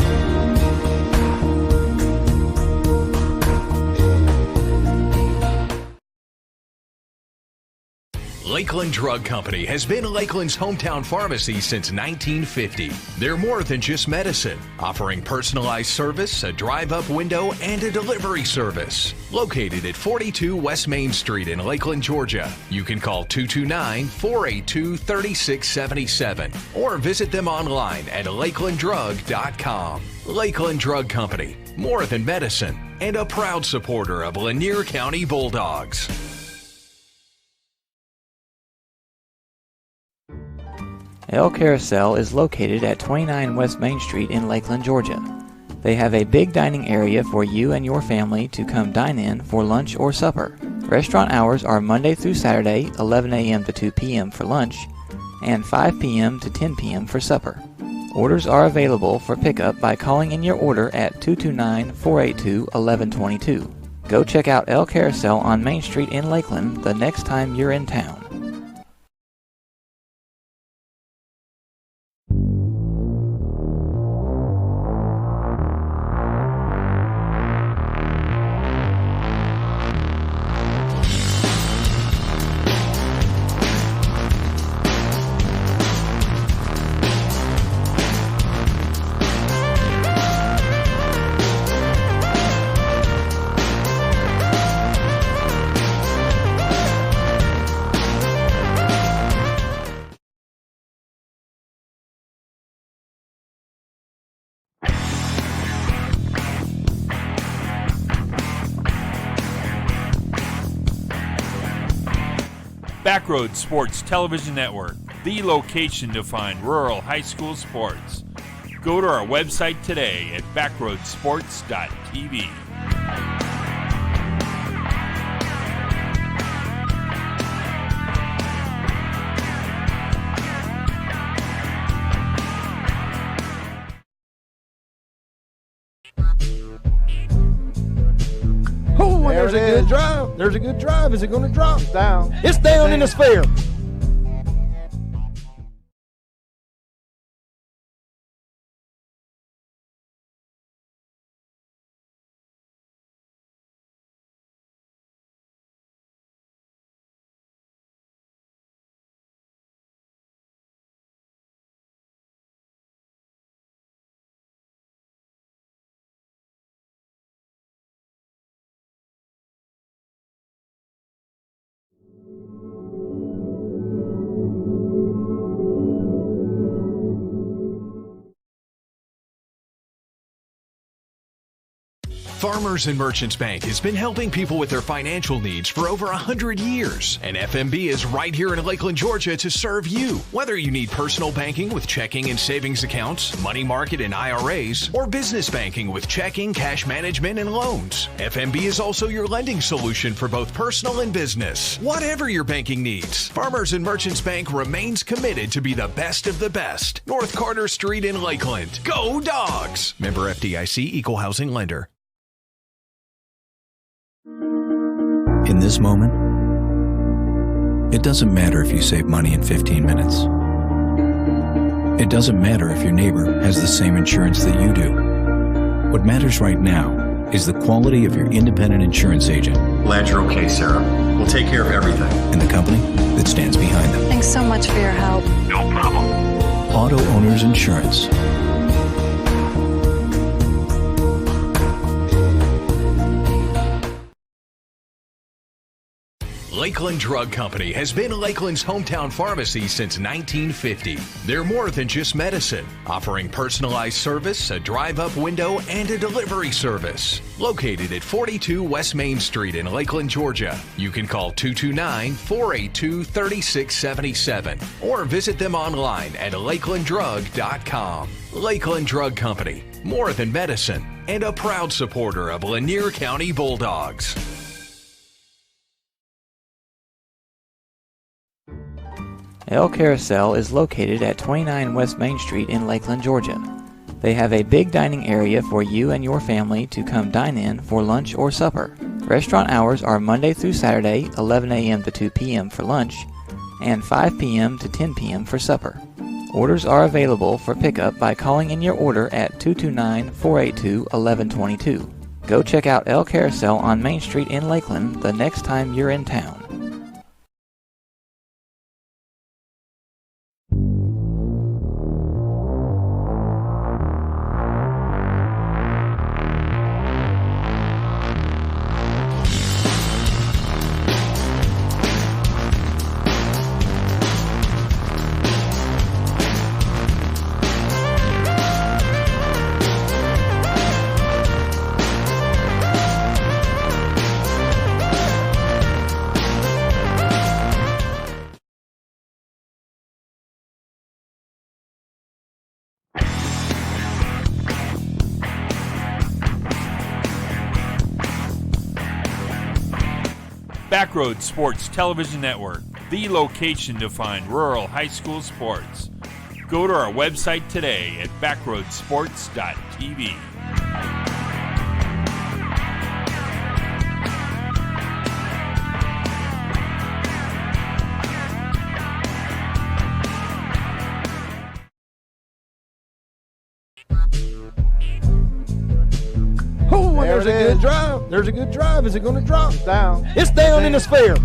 Lakeland Drug Company has been Lakeland's hometown pharmacy since 1950. They're more than just medicine, offering personalized service, a drive-up window, and a delivery service. Located at 42 West Main Street in Lakeland, Georgia. You can call 229-482-3677 or visit them online at lakelanddrug.com. Lakeland Drug Company, more than medicine, and a proud supporter of Lanier County Bulldogs. El Carousel is located at 29 West Main Street in Lakeland, Georgia. They have a big dining area for you and your family to come dine in for lunch or supper. Restaurant hours are Monday through Saturday, 11 a.m. to 2 p.m. for lunch, and 5 p.m. to 10 p.m. for supper. Orders are available for pickup by calling in your order at 229-482-1122. Go check out El Carousel on Main Street in Lakeland the next time you're in town. Backroad Sports Television Network, the location to find rural high school sports. Go to our website today at backroadsports.tv. Oh, there's a good drive. There's a good drive. Is it going to drop? It's down. It's down in the sphere. Farmers and Merchants Bank has been helping people with their financial needs for over 100 years. And FMB is right here in Lakeland, Georgia to serve you. Whether you need personal banking with checking and savings accounts, money market and IRAs, or business banking with checking, cash management, and loans, FMB is also your lending solution for both personal and business. Whatever your banking needs, Farmers and Merchants Bank remains committed to be the best of the best. North Carter Street in Lakeland. Go Dogs! Member FDIC, Equal Housing Lender. In this moment, it doesn't matter if you save money in 15 minutes. It doesn't matter if your neighbor has the same insurance that you do. What matters right now is the quality of your independent insurance agent. Glad you're okay, Sarah. We'll take care of everything. And the company that stands behind them. Thanks so much for your help. No problem. Auto Owners Insurance. Lakeland Drug Company has been Lakeland's hometown pharmacy since 1950. They're more than just medicine, offering personalized service, a drive-up window, and a delivery service. Located at 42 West Main Street in Lakeland, Georgia. You can call 229-482-3677 or visit them online at lakelanddrug.com. Lakeland Drug Company, more than medicine, and a proud supporter of Lanier County Bulldogs. El Carousel is located at 29 West Main Street in Lakeland, Georgia. They have a big dining area for you and your family to come dine in for lunch or supper. Restaurant hours are Monday through Saturday, 11 a.m. to 2 p.m. for lunch, and 5 p.m. to 10 p.m. for supper. Orders are available for pickup by calling in your order at 229-482-1122. Go check out El Carousel on Main Street in Lakeland the next time you're in town. Backroad Sports Television Network, the location to find rural high school sports. Go to our website today at backroadsports.tv. Oh, there's a good drive. There's a good drive. Is it going to drop? Down. It's down in the sphere.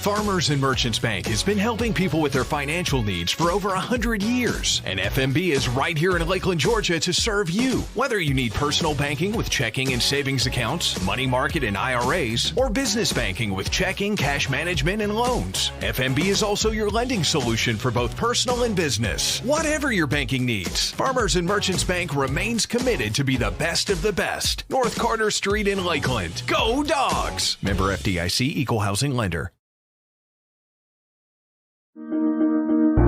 Farmers and Merchants Bank has been helping people with their financial needs for over 100 years. And FMB is right here in Lakeland, Georgia to serve you. Whether you need personal banking with checking and savings accounts, money market and IRAs, or business banking with checking, cash management, and loans, FMB is also your lending solution for both personal and business. Whatever your banking needs, Farmers and Merchants Bank remains committed to be the best of the best. North Carter Street in Lakeland. Go Dogs! Member FDIC, Equal Housing Lender.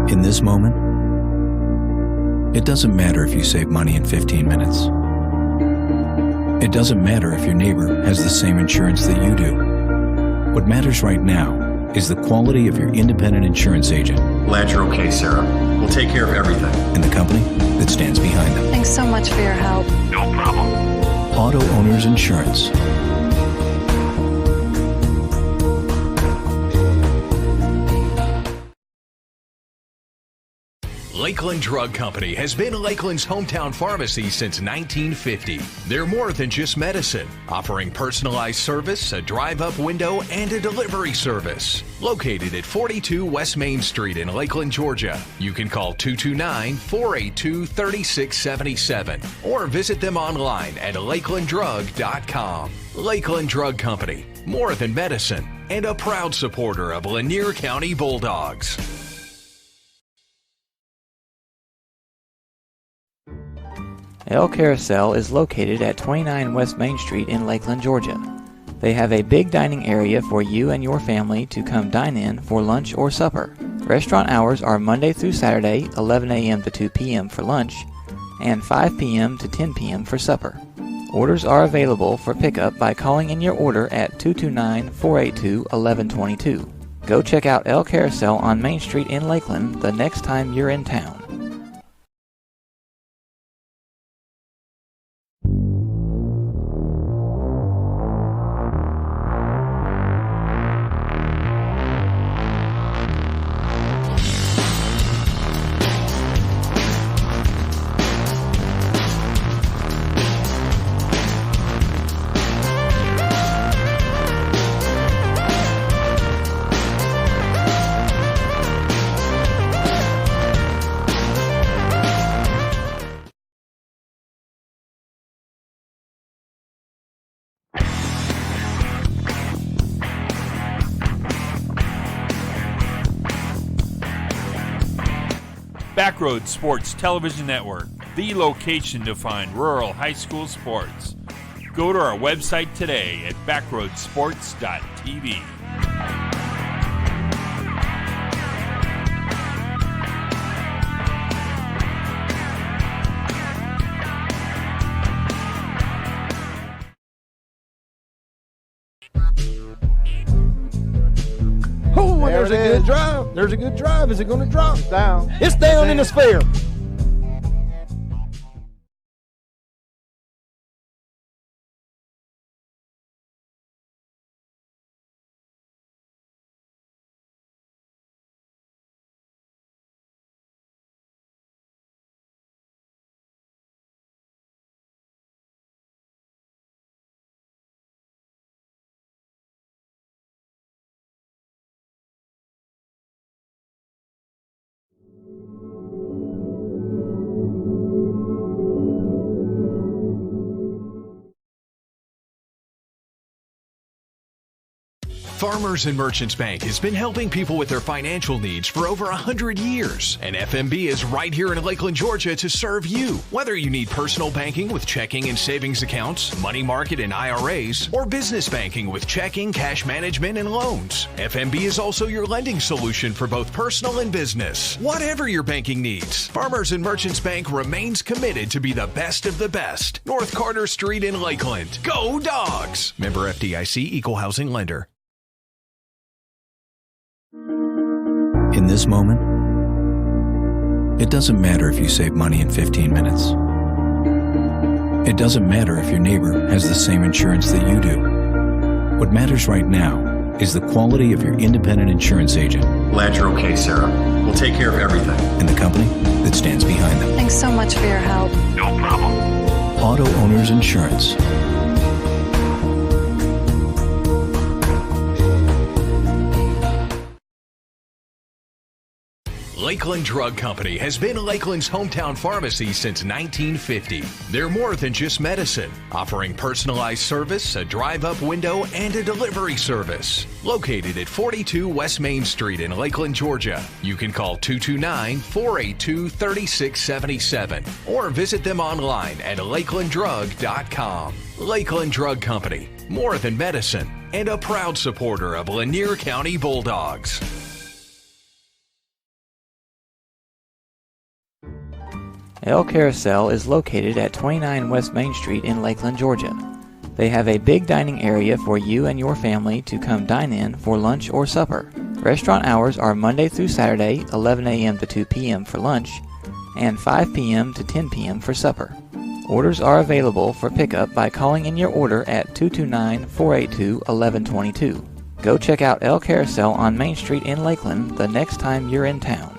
In this moment, it doesn't matter if you save money in 15 minutes. It doesn't matter if your neighbor has the same insurance that you do. What matters right now is the quality of your independent insurance agent. Glad you're okay, Sarah. We'll take care of everything. And the company that stands behind them. Thanks so much for your help. No problem. Auto Owners Insurance. Lakeland Drug Company has been Lakeland's hometown pharmacy since 1950. They're more than just medicine, offering personalized service, a drive-up window, and a delivery service. Located at 42 West Main Street in Lakeland, Georgia. You can call 229-482-3677 or visit them online at lakelanddrug.com. Lakeland Drug Company, more than medicine, and a proud supporter of Lanier County Bulldogs. El Carousel is located at 29 West Main Street in Lakeland, Georgia. They have a big dining area for you and your family to come dine in for lunch or supper. Restaurant hours are Monday through Saturday, 11 a.m. to 2 p.m. for lunch, and 5 p.m. to 10 p.m. for supper. Orders are available for pickup by calling in your order at 229-482-1122. Go check out El Carousel on Main Street in Lakeland the next time you're in town. Backroad Sports Television Network, the location to find rural high school sports. Go to our website today at backroadsports.tv. Oh, and there's a good drive. There's a good drive. Is it going to drop? Down. It's down in the sphere. Farmers and Merchants Bank has been helping people with their financial needs for over 100 years. And FMB is right here in Lakeland, Georgia to serve you. Whether you need personal banking with checking and savings accounts, money market and IRAs, or business banking with checking, cash management, and loans, FMB is also your lending solution for both personal and business. Whatever your banking needs, Farmers and Merchants Bank remains committed to be the best of the best. North Carter Street in Lakeland. Go Dogs! Member FDIC, Equal Housing Lender. In this moment, it doesn't matter if you save money in 15 minutes. It doesn't matter if your neighbor has the same insurance that you do. What matters right now is the quality of your independent insurance agent. Glad you're okay, Sarah. We'll take care of everything. And the company that stands behind them. Thanks so much for your help. No problem. Auto Owners Insurance. Lakeland Drug Company has been Lakeland's hometown pharmacy since 1950. They're more than just medicine, offering personalized service, a drive-up window, and a delivery service. Located at 42 West Main Street in Lakeland, Georgia. You can call 229-482-3677 or visit them online at lakelanddrug.com. Lakeland Drug Company, more than medicine, and a proud supporter of Lanier County Bulldogs. El Carousel is located at 29 West Main Street in Lakeland, Georgia. They have a big dining area for you and your family to come dine in for lunch or supper. Restaurant hours are Monday through Saturday, 11 a.m. to 2 p.m. for lunch, and 5 p.m. to 10 p.m. for supper. Orders are available for pickup by calling in your order at 229-482-1122. Go check out El Carousel on Main Street in Lakeland the next time you're in town.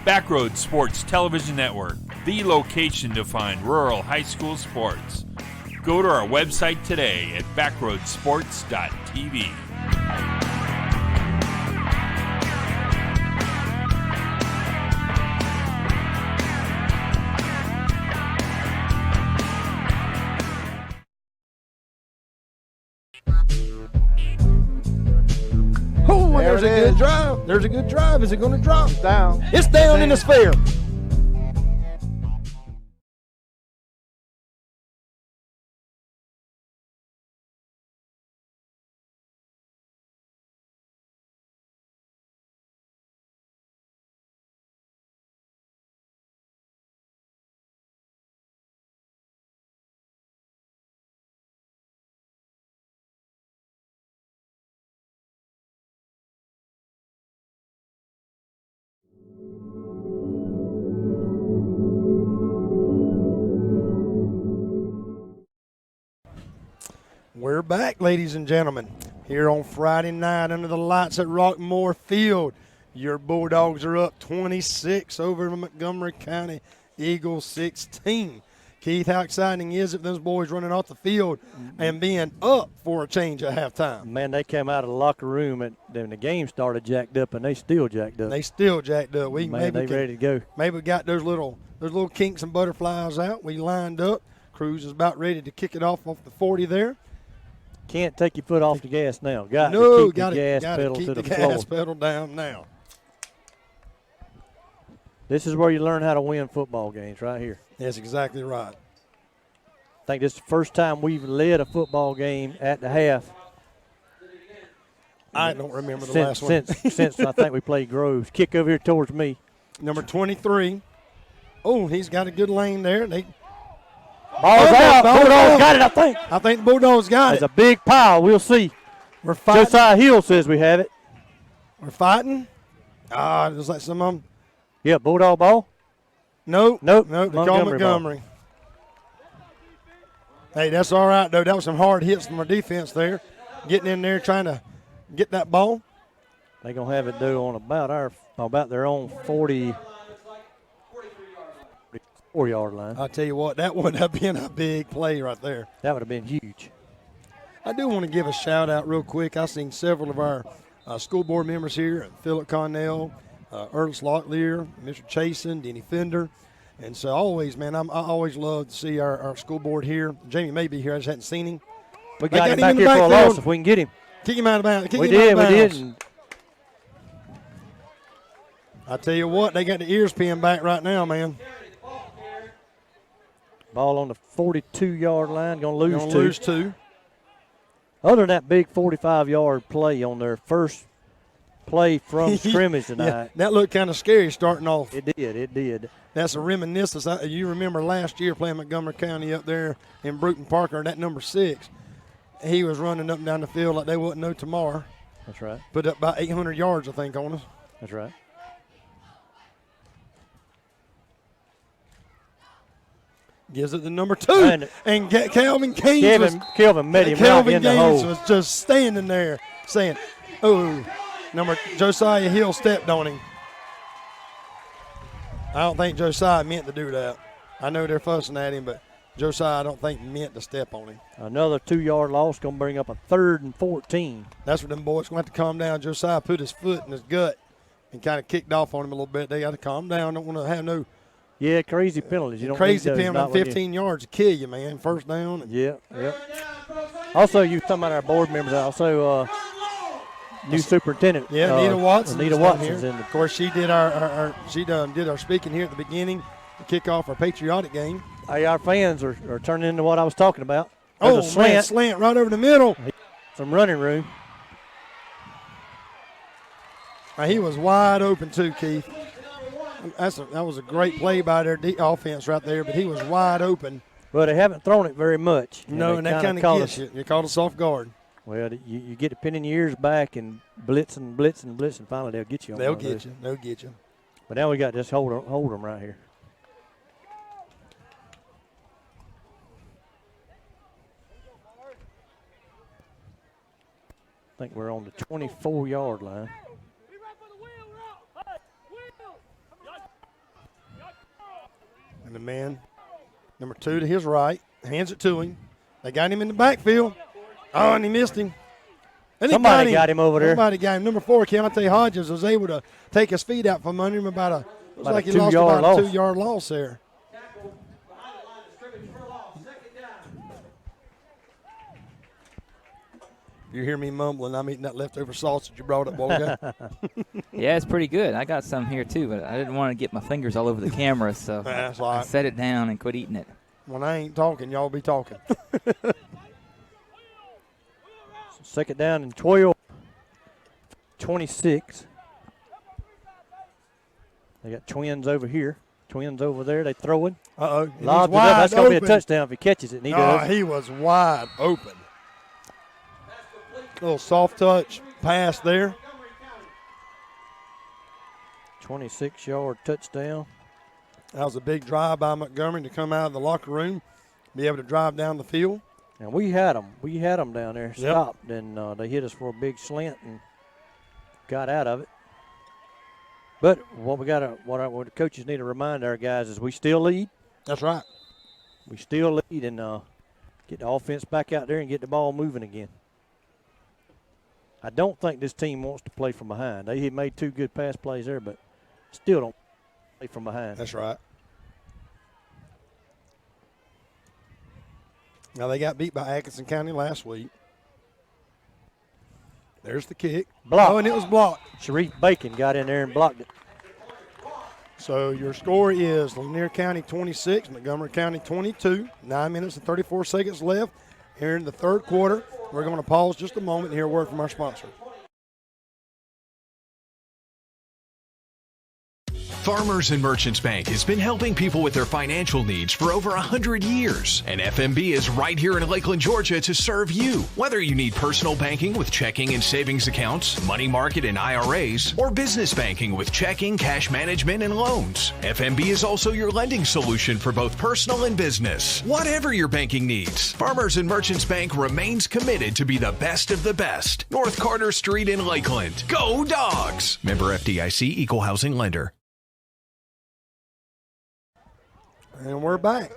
Backroad Sports Television Network, the location to find rural high school sports. Go to our website today at backroadsports.tv. Oh, and there's a good drive. There's a good drive. Is it going to drop? Down. It's down in the sphere. We're back, ladies and gentlemen, here on Friday night under the lights at Roquemore Field. Your Bulldogs are up 26 over Montgomery County Eagles 16. Keith, how exciting is it those boys running off the field and being up for a change at halftime? Man, they came out of the locker room and then the game started jacked up, and they still jacked up. They still jacked up. We Man, they ready to go. Maybe we got those little kinks and butterflies out. We lined up. Cruz is about ready to kick it off the 40 there. Can't take your foot off the gas now. Got to keep the gas pedal to the floor. Gas pedal down now. This is where you learn how to win football games, right here. That's exactly right. I think this is the first time we've led a football game at the half. I don't remember the last one. Since I think we played Groves. Kick over here towards me. Number 23. Oh, he's got a good lane there. Ball's out. Bulldogs got it, I think. I think the Bulldogs got it. There's a big pile. We'll see. We're fighting. Josiah Hill says we have it. We're fighting. There's like some of them. Yeah, Bulldog ball? Nope. They call Montgomery. Ball. Hey, that's all right, though. That was some hard hits from our defense there. Getting in there trying to get that ball. They're going to have it do on about their own 44-yard line. I'll tell you what, that would have been a big play right there. That would have been huge. I do want to give a shout-out real quick. I've seen several of our school board members here, Philip Connell, Ernest Locklear, Mr. Chasen, Denny Fender. And so always, man, I always love to see our school board here. Jamie may be here. I just hadn't seen him. We got him back here for a loss if we can get him. Kick him out of bounds. We did. I tell you what, they got the ears pinned back right now, man. Ball on the 42-yard line, going to lose two. Other than that big 45-yard play on their first play from scrimmage tonight. Yeah, that looked kind of scary starting off. It did. That's a reminiscence. You remember last year playing Montgomery County up there in Bruton Parker, that number 6. He was running up and down the field like they wouldn't know tomorrow. That's right. Put up about 800 yards, I think, on us. That's right. Gives it to number 2. And Kelvin Gaines Kelvin met him right in the hole. Was just standing there saying, Josiah Hill stepped on him. I don't think Josiah meant to do that. I know they're fussing at him, but Josiah I don't think meant to step on him. Another 2-yard loss going to bring up a 3rd and 14. That's where them boys going to have to calm down. Josiah put his foot in his gut and kind of kicked off on him a little bit. They got to calm down. Don't want to have no crazy penalties. You don't crazy penalty. 15 yards to kill you, man. First down. Yeah. Also, you talking about our board members. Also, new superintendent. Yeah, Anita Watson. Anita Watson's in. Of course, she did did our speaking here at the beginning to kick off our patriotic game. Hey, our fans are turning into what I was talking about. There's a slant right over the middle. Some running room. He was wide open too, Keith. That was a great play by their offense right there, but he was wide open. Well, they haven't thrown it very much. No, and that kind of gets you. You caught us off guard. Well, you get to pinning your ears back and blitzing. Finally, they'll get you. They'll get you. But now we got to just hold them right here. I think we're on the 24-yard line. And the man, number 2 to his right, hands it to him. They got him in the backfield. Oh, and he missed him. And Somebody got him over there. Somebody got him. Number 4, Keontae Hodges, was able to take his feet out from under him about he lost about a 2-yard loss there. You hear me mumbling, I'm eating that leftover sausage you brought up, Bolga. Yeah, it's pretty good. I got some here, too, but I didn't want to get my fingers all over the camera, so I set it down and quit eating it. When I ain't talking, y'all be talking. Second down and 12. 26. They got twins over here. Twins over there. They throwing. Uh-oh. Lobs it up. That's going to be a touchdown if he catches it, and he does. He was wide open. Little soft touch pass there. 26-yard touchdown. That was a big drive by Montgomery to come out of the locker room, be able to drive down the field. And we had them down there, stopped, and they hit us for a big slant and got out of it. But what the coaches need to remind our guys is we still lead. That's right. We still lead, and get the offense back out there and get the ball moving again. I don't think this team wants to play from behind. They made 2 good pass plays there, but still don't play from behind. That's right. Now, they got beat by Atkinson County last week. There's the kick. Blocked. Oh, and it was blocked. Sharif Bacon got in there and blocked it. So your score is Lanier County 26, Montgomery County 22. 9 minutes and 34 seconds left here in the third quarter. We're going to pause just a moment and hear a word from our sponsor. Farmers and Merchants Bank has been helping people with their financial needs for over 100 years. And FMB is right here in Lakeland, Georgia to serve you. Whether you need personal banking with checking and savings accounts, money market and IRAs, or business banking with checking, cash management, and loans, FMB is also your lending solution for both personal and business. Whatever your banking needs, Farmers and Merchants Bank remains committed to be the best of the best. North Carter Street in Lakeland. Go Dogs! Member FDIC, Equal Housing Lender. And we're back.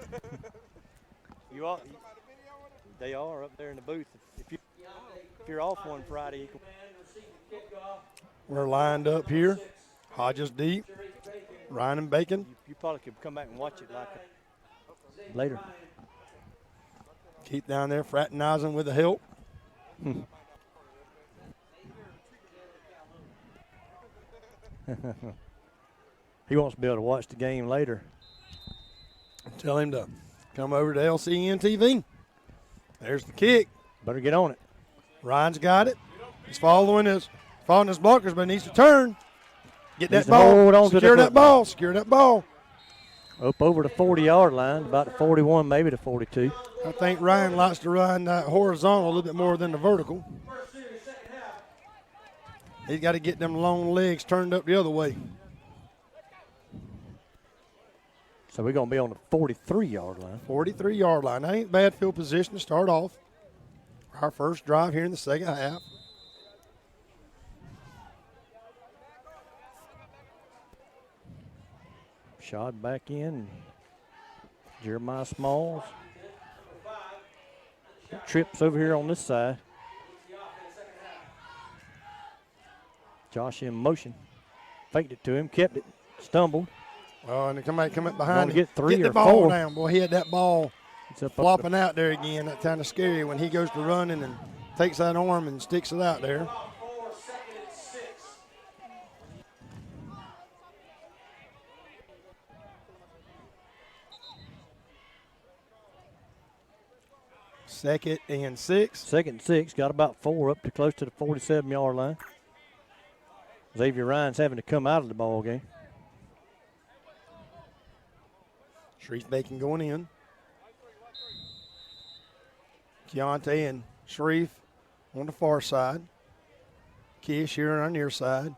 They are up there in the booth. If you're off one Friday, we're lined up here. Hodges deep. Ryan and Bacon. You probably could come back and watch it later. Keep down there fraternizing with the help. He wants to be able to watch the game later. Tell him to come over to LCN TV. There's the kick. Better get on it. Ryan's got it. He's following his blockers, but needs to turn. Get that ball. Secure that ball. Secure that ball. Up over the 40-yard line, about the 41, maybe the 42. I think Ryan likes to run that horizontal a little bit more than the vertical. He's got to get them long legs turned up the other way. So we're going to be on the 43-yard line. 43-yard line. That ain't bad field position to start off. Our first drive here in the second half. Shot back in. Jeremiah Smalls. Trips over here on this side. Josh in motion. Faked it to him, kept it, stumbled. Oh, and come back behind him. Get 3 get or the ball 4. down. Boy, he had that ball flopping out there again. That's kind of scary when he goes to running and takes that arm and sticks it out there. Second and 6. Second and 6. Got about 4 up to close to the 47-yard line. Xavier Ryan's having to come out of the ball game. Sharif Bacon going in. Keontae and Sharif on the far side. Kish here on our near side.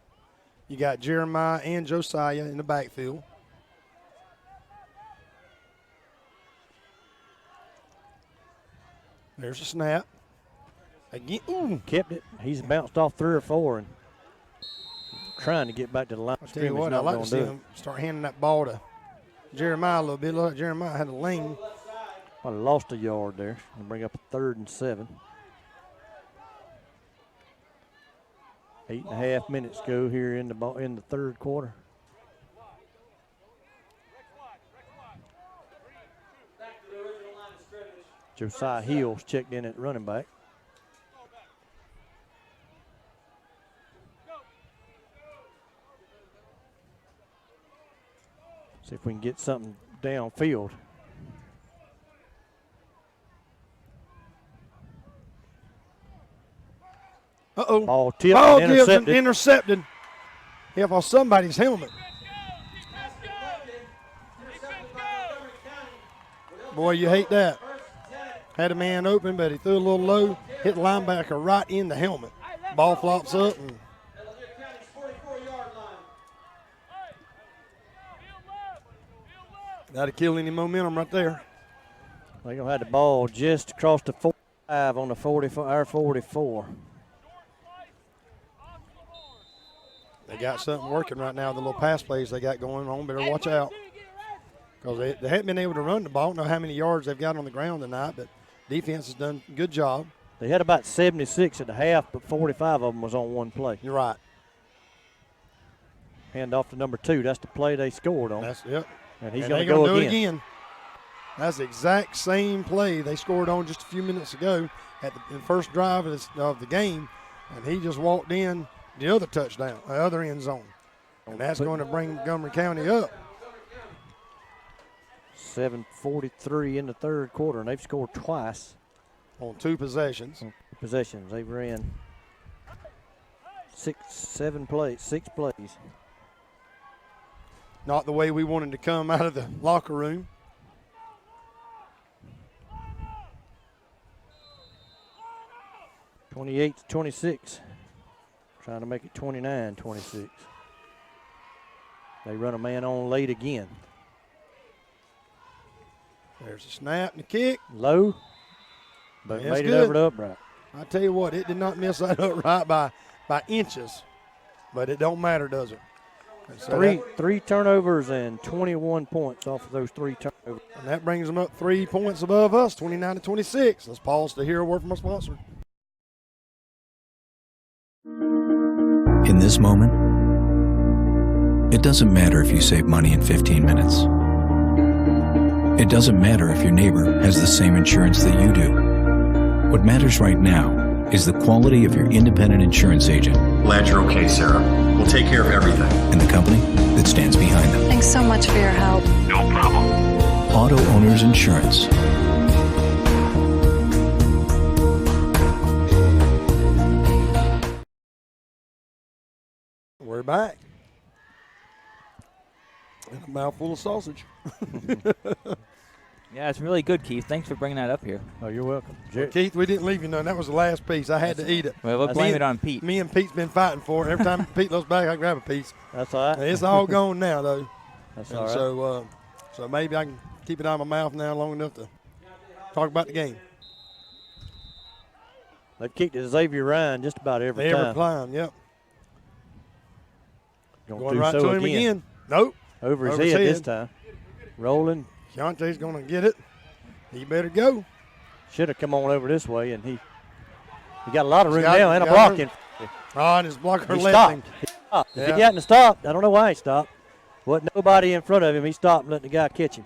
You got Jeremiah and Josiah in the backfield. There's a snap. Again, ooh. Kept it. He's bounced off 3 or 4 and trying to get back to the line. I'll tell you what, I'd like to see him start handing that ball to Jeremiah a little bit. Look like Jeremiah had a lane. I lost a yard there. And bring up a 3rd and 7. 8.5 minutes go here in the third quarter. Josiah Hills checked in at running back. See if we can get something downfield. Uh-oh. Ball tipped Ball and intercepted. Intercepted. Hit off somebody's helmet. Boy, you hate that. Had a man open, but he threw a little low, hit the linebacker right in the helmet. Ball flops up. And that'd kill any momentum right there. They're going to have the ball just across the 45 on the 44, our 44. They got something working right now, the little pass plays they got going on. Better watch out. Because they haven't been able to run the ball. I don't know how many yards they've got on the ground tonight, but defense has done a good job. They had about 76 at the half, but 45 of them was on one play. You're right. Hand off to number 2. That's the play they scored on. Yep. And he's going to go do it again. That's the exact same play they scored on just a few minutes ago at the first drive of the game, and he just walked in the other touchdown, the other end zone. And that's going to bring Montgomery County up. 7:43 in the third quarter, and they've scored twice. On 2 possessions. They ran 6 plays. Not the way we wanted to come out of the locker room. (28-26). Trying to make it 29-26. They run a man on late again. There's a snap and a kick. Low, but made it over the upright. I tell you what, it did not miss that upright by inches, but it don't matter, does it? So three turnovers and 21 points off of those 3 turnovers. And that brings them up 3 points above us, 29-26. Let's pause to hear a word from our sponsor. In this moment, it doesn't matter if you save money in 15 minutes. It doesn't matter if your neighbor has the same insurance that you do. What matters right now is the quality of your independent insurance agent. Glad you're okay, Sarah. We'll take care of everything. And the company that stands behind them. Thanks so much for your help. No problem. Auto Owners Insurance. We're back. And a mouthful of sausage. Yeah, it's really good, Keith. Thanks for bringing that up here. Oh, you're welcome. Well, Keith, we didn't leave you none. That was the last piece. I had to eat it. Well, we'll blame it on Pete. Me and Pete's been fighting for it. Every time Pete looks back, I grab a piece. That's all right. It's all gone now, though. That's and all right. So maybe I can keep it out of my mouth now long enough to talk about the game. They've kicked it to Xavier Ryan just about every time. Every time, yep. Going right so to him again. Nope. Over his head this time. Rolling. Keontae's going to get it. He better go. Should have come on over this way, and he got a lot of room now and a blocking. And his blocker he left stopped. him. He stopped. Yeah. If he hadn't stopped, I don't know why he stopped. Wasn't nobody in front of him. He stopped and let the guy catch him.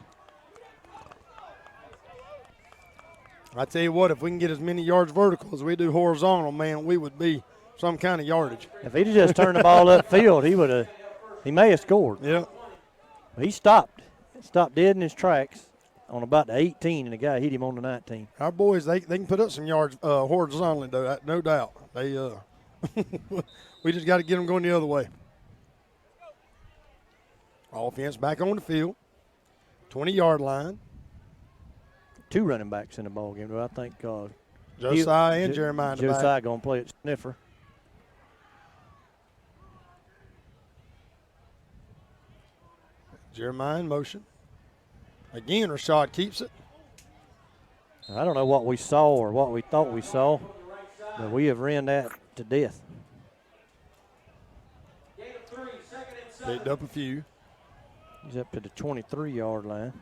I tell you what, if we can get as many yards vertical as we do horizontal, man, we would be some kind of yardage. If he'd have just turned the ball upfield, he may have scored. Yeah. He stopped dead in his tracks on about the 18, and the guy hit him on the 19. Our boys, they can put up some yards horizontally, though, no doubt. They we just got to get them going the other way. Offense back on the field, 20-yard line. 2 running backs in the ball game, I think. Josiah and Jeremiah. Josiah going to play at sniffer. Jeremiah in motion. Again, Rashad keeps it. I don't know what we saw or what we thought we saw, but we have ran that to death. Picked up a few. He's up to the 23-yard line.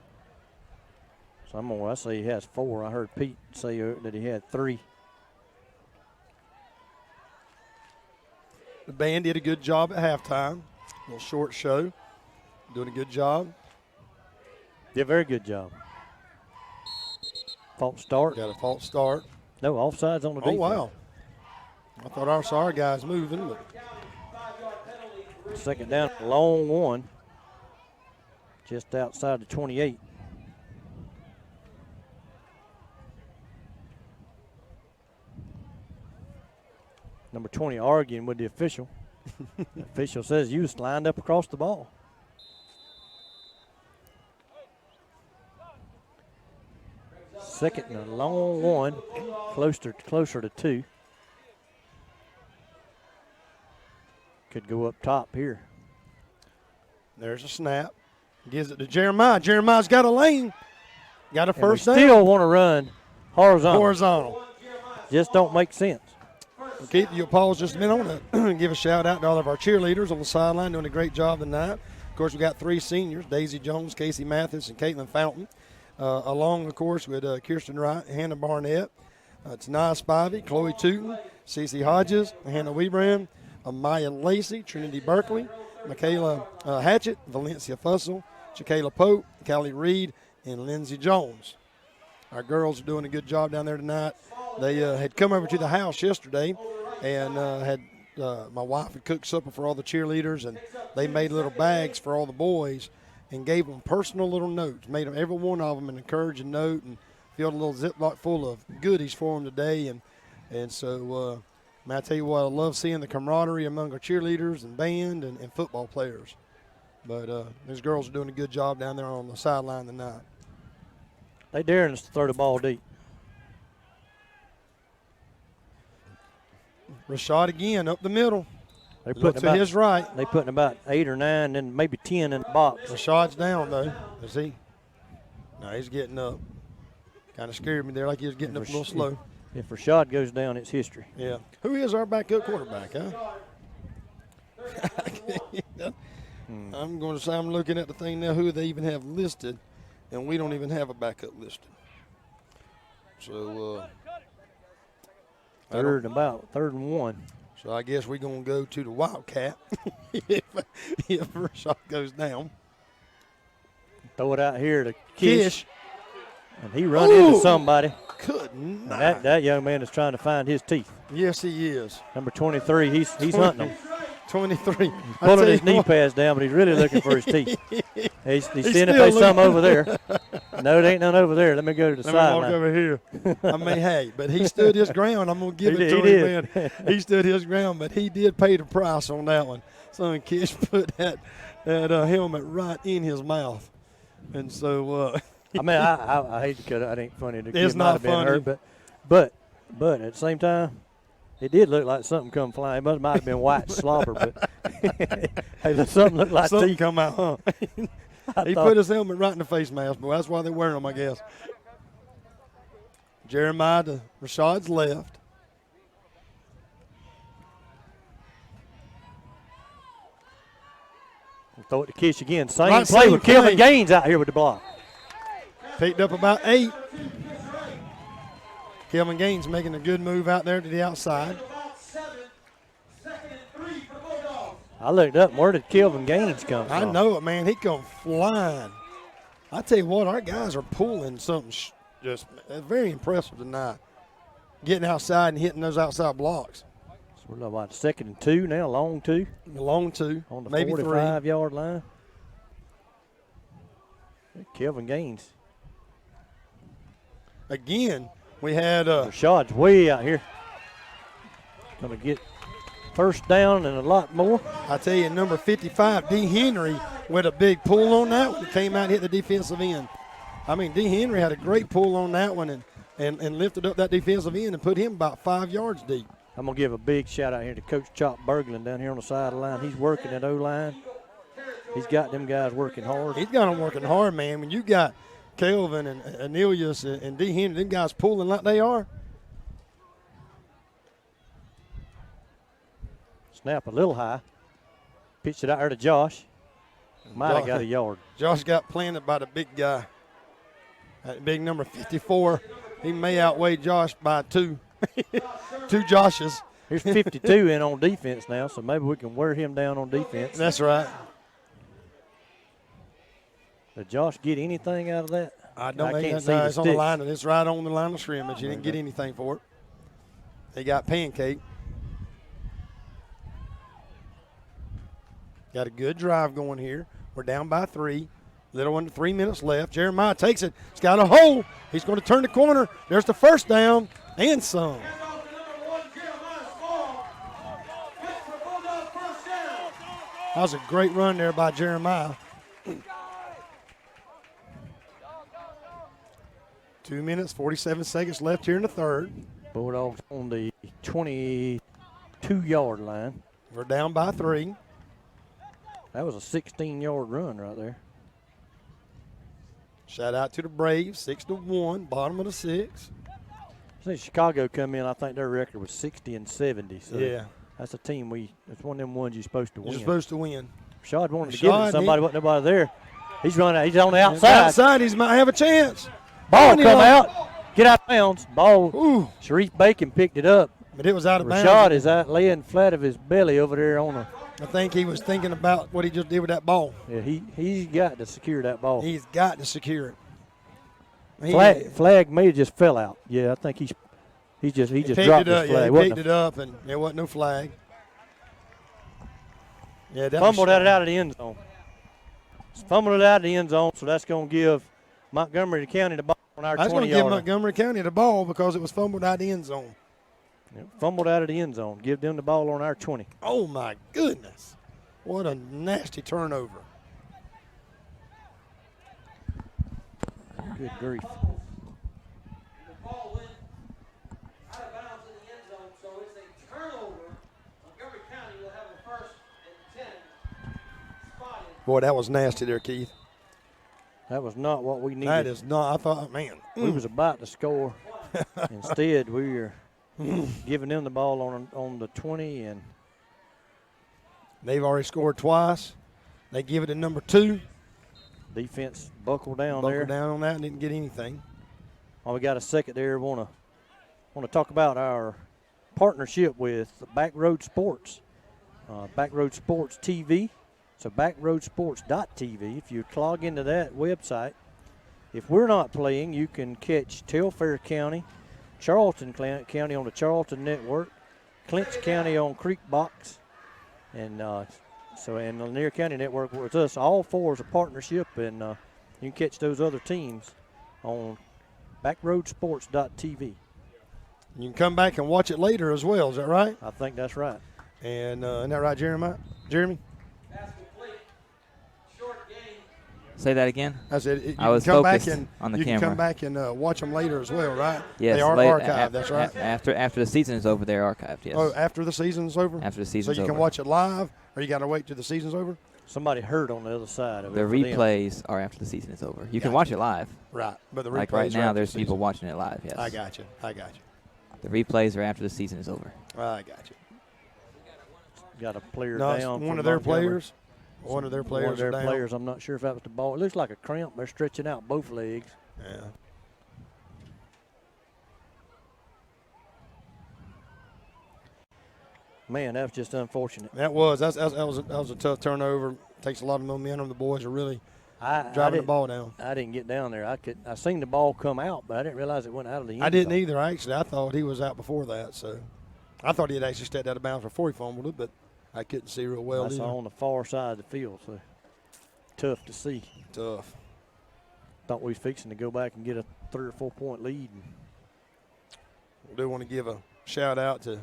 So I say he has 4. I heard Pete say that he had 3. The band did a good job at halftime. A little short show. Doing a good job. Yeah, very good job. False start. Got a false start. No, offsides on the defense. Oh, wow. I thought our guys moving. But. Second down, long one. Just outside the 28. Number 20 arguing with the official. The official says you was lined up across the ball. Second and a long one, closer to 2. Could go up top here. There's a snap. Gives it to Jeremiah. Jeremiah's got a lane. Got a first down. down. Still want to run horizontal. Horizontal. Just don't make sense. Keith, you'll pause just a minute. I want to give a shout-out to all of our cheerleaders on the sideline doing a great job tonight. Of course, we got 3 seniors, Daisy Jones, Casey Mathis, and Caitlin Fountain. Along, of course, with Kirsten Wright, Hannah Barnett, Tanaya Spivey, Chloe Tootin, Cece Hodges, Hannah Webrand, Maya Lacey, Trinity Berkeley, Michaela Hatchett, Valencia Fussell, Shakayla Pope, Callie Reed, and Lindsey Jones. Our girls are doing a good job down there tonight. They had come over to the house yesterday and my wife had cooked supper for all the cheerleaders, and they made little bags for all the boys and gave them personal little notes, made them, every one of them, an encouraging note, and filled a little Ziploc full of goodies for them today. And so, man, I tell you what, I love seeing the camaraderie among our cheerleaders and band and football players. But these girls are doing a good job down there on the sideline tonight. They daring us to throw the ball deep. Rashad again up the middle. They Look to his right. They putting about 8 or 9, and maybe 10 in the box. Rashad's down though. Is he? No, he's getting up. Kind of scared me there, like he was getting up a little slow. If Rashad goes down, it's history. Yeah. Who is our backup quarterback, huh? I'm going to say I'm looking at the thing now, who they even have listed, and we don't even have a backup listed. So, third and 1. So I guess we're going to go to the Wildcat if Rashad goes down. Throw it out here to Kish. And he run into somebody. Good night. That young man is trying to find his teeth. Yes, he is. Number 23, he's hunting them. 23. He's pulling his knee pads down, but he's really looking for his teeth. He's seeing if there's some over there. No, there ain't none over there. Let me go to the sideline. Let me walk over here. I mean, hey, but he stood his ground. I'm going to give it to him, man. He stood his ground, but he did pay the price on that one. So Kish put that helmet right in his mouth. And so I mean, I hate to cut it. It ain't funny. The it's kid not might have funny. been hurt, but at the same time, it did look like something come flying. It might have been white slobber, but hey, something looked like something teeth. come out, huh? He put his helmet right in the face mask, but that's why they're wearing them, I guess. Jeremiah to Rashad's left. We'll throw it to Kish again. Same play with Kevin Gaines out here with the block. Picked up about 8. Kevin Gaines making a good move out there to the outside. I looked up, where did Kelvin Gaines come from? I know it, man. He come flying. I tell you what, our guys are pulling something just very impressive tonight. Getting outside and hitting those outside blocks. So we're about 2nd and 2 now, long 2. Long 2, on the maybe 45-yard line. Kelvin Gaines. Again, we had Rashad's way out here. Going to get first down and a lot more. I tell you, number 55, D. Henry, with a big pull on that one. It came out and hit the defensive end. I mean, D. Henry had a great pull on that one and lifted up that defensive end and put him about 5 yards deep. I'm going to give a big shout out here to Coach Chop Berglund down here on the sideline. He's working at O-line. He's got them guys working hard. He's got them working hard, man. When you got Kelvin and Anelius and D. Henry, them guys pulling like they are. Snap a little high. Pitched it out there to Josh. Might have got a yard. Josh got planted by the big guy. That big number 54. He may outweigh Josh by 2. 2 Joshes. Here's 52 in on defense now, so maybe we can wear him down on defense. That's right. Did Josh get anything out of that? I can't see. No, it's on the line. It's right on the line of scrimmage. He didn't get anything for it. They got pancake. Got a good drive going here. We're down by 3. Little under 3 minutes left. Jeremiah takes it. He's got a hole. He's going to turn the corner. There's the first down and some. That was a great run there by Jeremiah. 2 minutes, 47 seconds left here in the third. Bulldogs on the 22-yard line. We're down by 3. That was a 16-yard run right there. Shout out to the Braves, 6-1, bottom of the 6. Since Chicago come in, I think their record was 60-70. So yeah. That's a team it's one of them ones you're supposed to win. You're supposed to win. Rashad wanted to give it to somebody, wasn't nobody there. He's running out. He's on the outside. Outside, he might have a chance. Ball come out. Get out of bounds. Ball. Ooh. Sharif Bacon picked it up. But it was out of bounds. Rashad is out laying flat of his belly over there on a. I think he was thinking about what he just did with that ball. Yeah, he's got to secure that ball. He's got to secure it. Flag may have just fell out. Yeah, I think he just dropped his flag. Yeah, he picked it up, and there wasn't no flag. Yeah, fumbled it out of the end zone. Fumbled it out of the end zone, so that's going to give Montgomery County the ball on our 20-yard line. That's going to give Montgomery County the ball because it was fumbled out of the end zone. Yep, fumbled out of the end zone. Give them the ball on our 20. Oh, my goodness. What a nasty turnover. Good grief. The ball went out of bounds in the end zone, so it's a turnover. Montgomery County will have a 1st and 10 spotted. Boy, that was nasty there, Keith. That was not what we needed. That is not. I thought, man. We was about to score. Instead, we were giving them the ball on the 20, and they've already scored twice. They give it to number 2. Defense buckled down there. Buckled down on that and didn't get anything. Oh, we got a second there. Want to talk about our partnership with Backroad Sports, Backroad Sports TV. So backroadsports.tv. If you log into that website, if we're not playing, you can catch Telfair County, Charlton County on the Charlton Network, Clinch County on Creek Box, and the Lanier County Network with us. All 4 is a partnership, and you can catch those other teams on backroadsports.tv. You can come back and watch it later as well. Is that right? I think that's right. And isn't that right, Jeremy? Say that again. I said I was focused on the camera. You can come back and watch them later as well, right? Yes, they are archived. That's right. After the season is over, they're archived. Yes. Oh, after the season's over. After the season's over. So you can watch it live, or you got to wait till the season's over. Somebody hurt on the other side of it. The replays are after the season is over. You can watch it live. Right, but the replays like right now, there's people watching it live. Yes. I got you. The replays are after the season is over. I got you. Got a player down. One of their players. One of their players. One of their players. I'm not sure if that was the ball. It looks like a cramp. They're stretching out both legs. Yeah. Man, that was just unfortunate. That was a tough turnover. Takes a lot of momentum. The boys are really driving the ball down. I didn't get down there. I seen the ball come out, but I didn't realize it went out of the end I didn't zone. either. Actually, I thought he was out before that. So I thought he had actually stepped out of bounds before he fumbled it, but I couldn't see real well. I saw on the far side of the field, so tough to see. Tough. Thought we was fixing to go back and get a 3 or 4 point lead. We do want to give a shout out to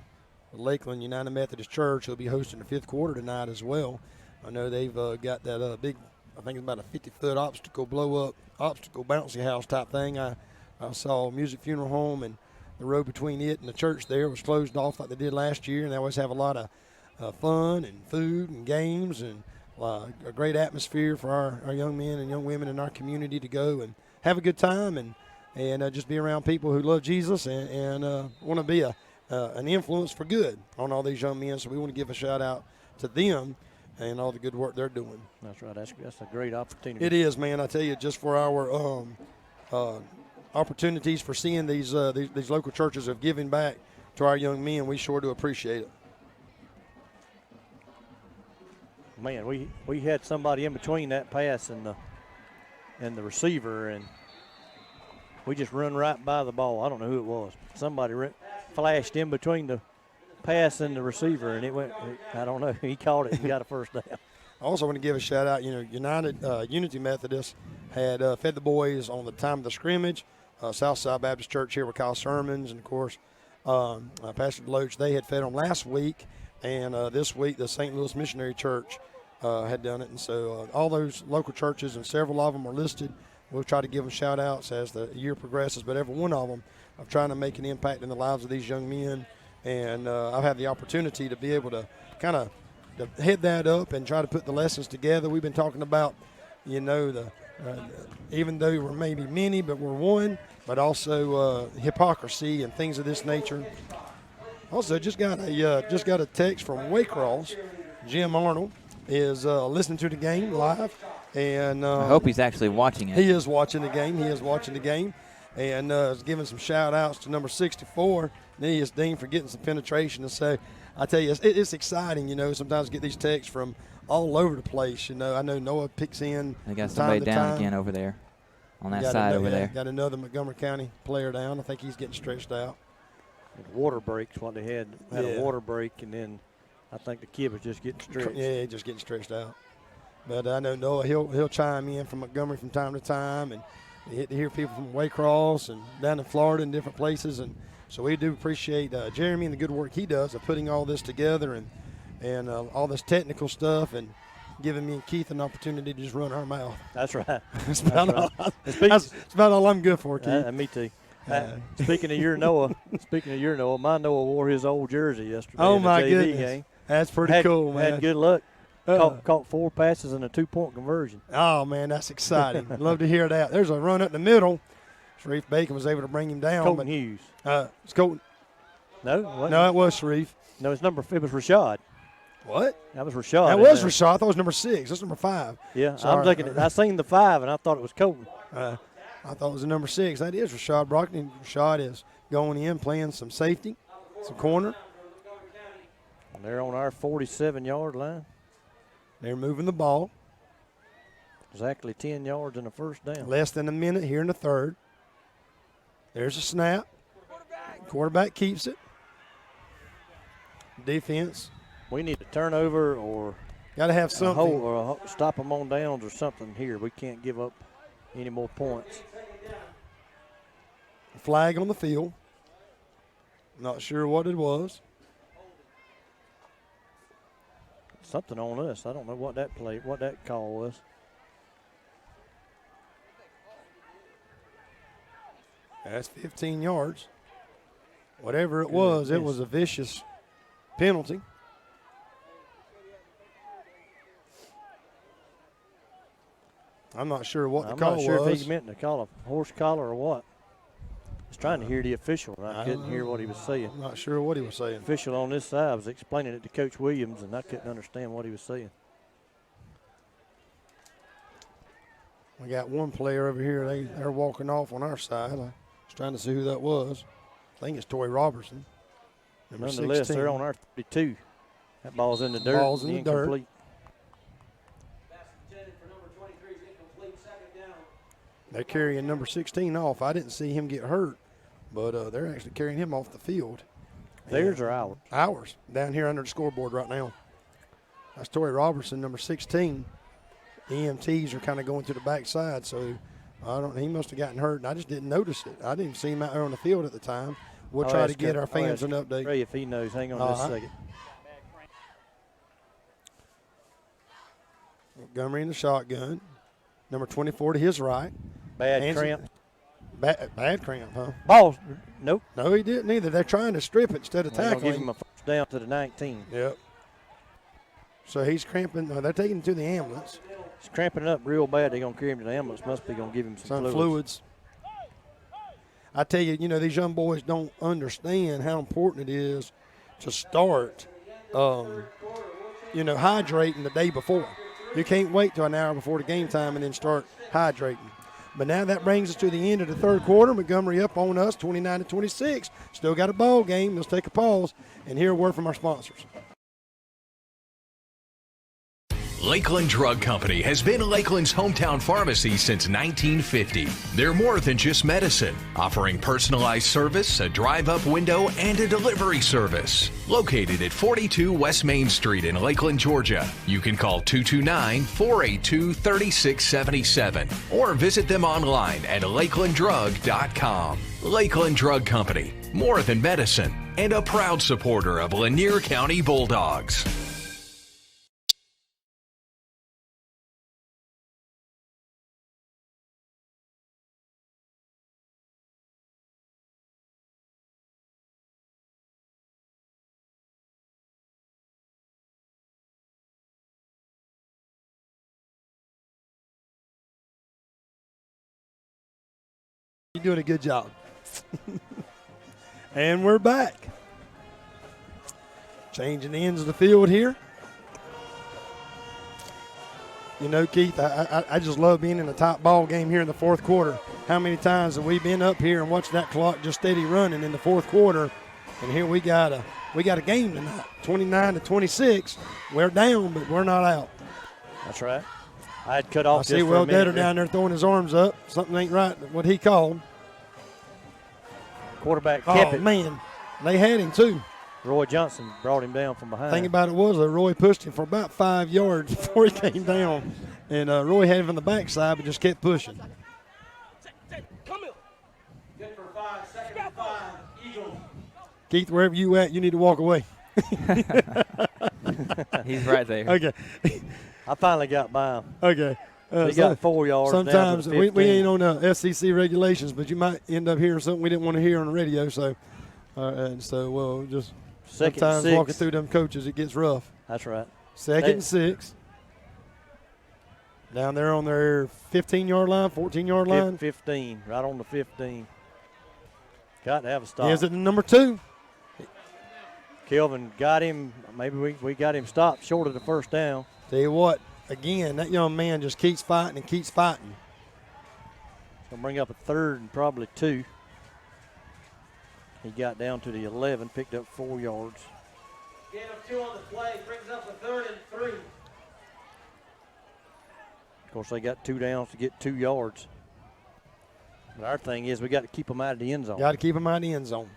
the Lakeland United Methodist Church. Who'll be hosting the 5th quarter tonight as well. I know they've got that big, I think it's about a 50-foot obstacle bouncy house type thing. I saw Music Funeral Home, and the road between it and the church there was closed off like they did last year, and they always have a lot of fun and food and games and a great atmosphere for our young men and young women in our community to go and have a good time and just be around people who love Jesus and want to be an influence for good on all these young men. So we want to give a shout out to them and all the good work they're doing. That's right. That's a great opportunity. It is, man. I tell you, just for our opportunities for seeing these local churches of giving back to our young men, we sure do appreciate it. Man, we had somebody in between that pass and the receiver, and we just run right by the ball. I don't know who it was. Somebody flashed in between the pass and the receiver, and it went. I don't know. He caught it and got a first down. I also want to give a shout out. Unity Methodist had fed the boys on the time of the scrimmage. Southside Baptist Church here with Kyle Sermons, and of course, Pastor Deloach. They had fed them last week, and this week the St. Louis Missionary Church had done it. And so all those local churches, and several of them are listed. We'll try to give them shout-outs as the year progresses, but every one of them are trying to make an impact in the lives of these young men. And I've had the opportunity to be able to kind of head that up and try to put the lessons together. We've been talking about, the even though we're maybe many, but we're one, but also hypocrisy and things of this nature. Also, just got a text from Waycross. Jim Arnold is listening to the game live, and I hope he's actually watching it. He is watching the game. And is giving some shout-outs to number 64, Neas Dean, for getting some penetration. And so, I tell you, it's exciting, sometimes get these texts from all over the place. I know Noah picks in. They got somebody down again over there on that side over there. Got another Montgomery County player down. I think he's getting stretched out. Water breaks what they had a water break, and then I think the kid was just getting stretched. Yeah, just getting stretched out. But I know Noah, he'll chime in from Montgomery from time to time, and you get to hear people from Waycross and down in Florida and different places. And so we do appreciate Jeremy and the good work he does of putting all this together and all this technical stuff and giving me and Keith an opportunity to just run our mouth. That's right. That's about all I'm good for, Keith. Me too. Speaking of your Noah, my Noah wore his old jersey yesterday. Oh, in the my JV goodness. game. That's pretty cool, man. Had good luck. Caught 4 passes and a 2-point conversion. Oh, man, that's exciting. Love to hear that. There's a run up the middle. Sharif Bacon was able to bring him down. Colton Hughes. It's Colton. No, it was Sharif. No, it was Rashad. What? That was Rashad. That was Rashad. I thought it was number 6. That's number 5. Yeah, sorry. I'm thinking. I seen the 5, and I thought it was Colton. I thought it was the number 6. That is Rashad Brockton. Rashad is going in, playing some safety, some corner. And they're on our 47-yard line. They're moving the ball. Exactly 10 yards in the first down. Less than a minute here in the third. There's a snap. Quarterback keeps it. Defense. We need a turnover or got to have something. Or stop them on downs or something here. We can't give up any more points. Flag on the field. Not sure what it was. Something on us. I don't know what that call was. That's 15 yards. Whatever it was a vicious penalty. I'm not sure what the call was. I'm not sure if he meant to call a horse collar or what. I was trying to hear the official, and I couldn't hear what he was saying. I'm not sure what he was saying. The official on this side was explaining it to Coach Williams, and I couldn't understand what he was saying. We got one player over here. They're walking off on our side. I was trying to see who that was. I think it's Toy Robertson. Nonetheless, 16. They're on our 32. That ball's in the dirt. Ball's in the dirt. They're carrying number 16 off. I didn't see him get hurt, but they're actually carrying him off the field. Theirs or ours? Ours, down here under the scoreboard right now. That's Tory Robertson, number 16. EMTs are kind of going to the backside, so he must have gotten hurt, and I just didn't notice it. I didn't see him out there on the field at the time. We'll try to get our fans an update. Ray, if he knows, hang on just a second. Montgomery in the shotgun. Number 24 to his right. Bad cramp. Bad cramp, huh? Ball. Nope. No, he didn't either. They're trying to strip it instead of tackling. Give him a first down to the 19. Yep. So he's cramping. They're taking him to the ambulance. He's cramping it up real bad. They're going to carry him to the ambulance. Must be going to give him some fluids. I tell you, these young boys don't understand how important it is to start, hydrating the day before. You can't wait till an hour before the game time and then start hydrating. But now that brings us to the end of the third quarter. Montgomery up on us, 29-26. Still got a ball game. Let's take a pause and hear a word from our sponsors. Lakeland Drug Company has been Lakeland's hometown pharmacy since 1950. They're more than just medicine, offering personalized service, a drive-up window, and a delivery service. Located at 42 West Main Street in Lakeland, Georgia. You can call 229-482-3677 or visit them online at lakelanddrug.com. Lakeland Drug Company, more than medicine, and a proud supporter of Lanier County Bulldogs. You're doing a good job. And we're back. Changing the ends of the field here. You know, Keith, I just love being in the top ball game here in the fourth quarter. How many times have we been up here and watched that clock just steady running in the fourth quarter? And here we got a game tonight, 29-26. We're down, but we're not out. That's right. I had cut off. I see Will Detter down there throwing his arms up. Something ain't right. What he called. Quarterback kept it. Oh man, they had him too. Roy Johnson brought him down from behind. Thing about it was, Roy pushed him for about 5 yards before he came down. And Roy had him on the backside, but just kept pushing. Good for 5, second and 5, Eagles. Keith, wherever you at, you need to walk away. He's right there. Okay. I finally got by him. Okay. He got 4 yards. Sometimes down to we ain't on the SEC regulations, but you might end up hearing something we didn't want to hear on the radio. So, and so we'll just sometimes walking through them coaches, it gets rough. That's right. Second and 6. Down there on their 15-yard line, 14-yard line. 15, right on the 15. Got to have a stop. Is it the number 2? Kelvin got him. Maybe we got him stopped short of the first down. Tell you what, again, that young man just keeps fighting and keeps fighting. It's going to bring up a 3rd and probably 2. He got down to the 11, picked up 4 yards. Gain of 2 on the play, brings up a 3rd and 3. Of course, they got 2 downs to get 2 yards. But our thing is we got to keep them out of the end zone. Got to keep them out of the end zone.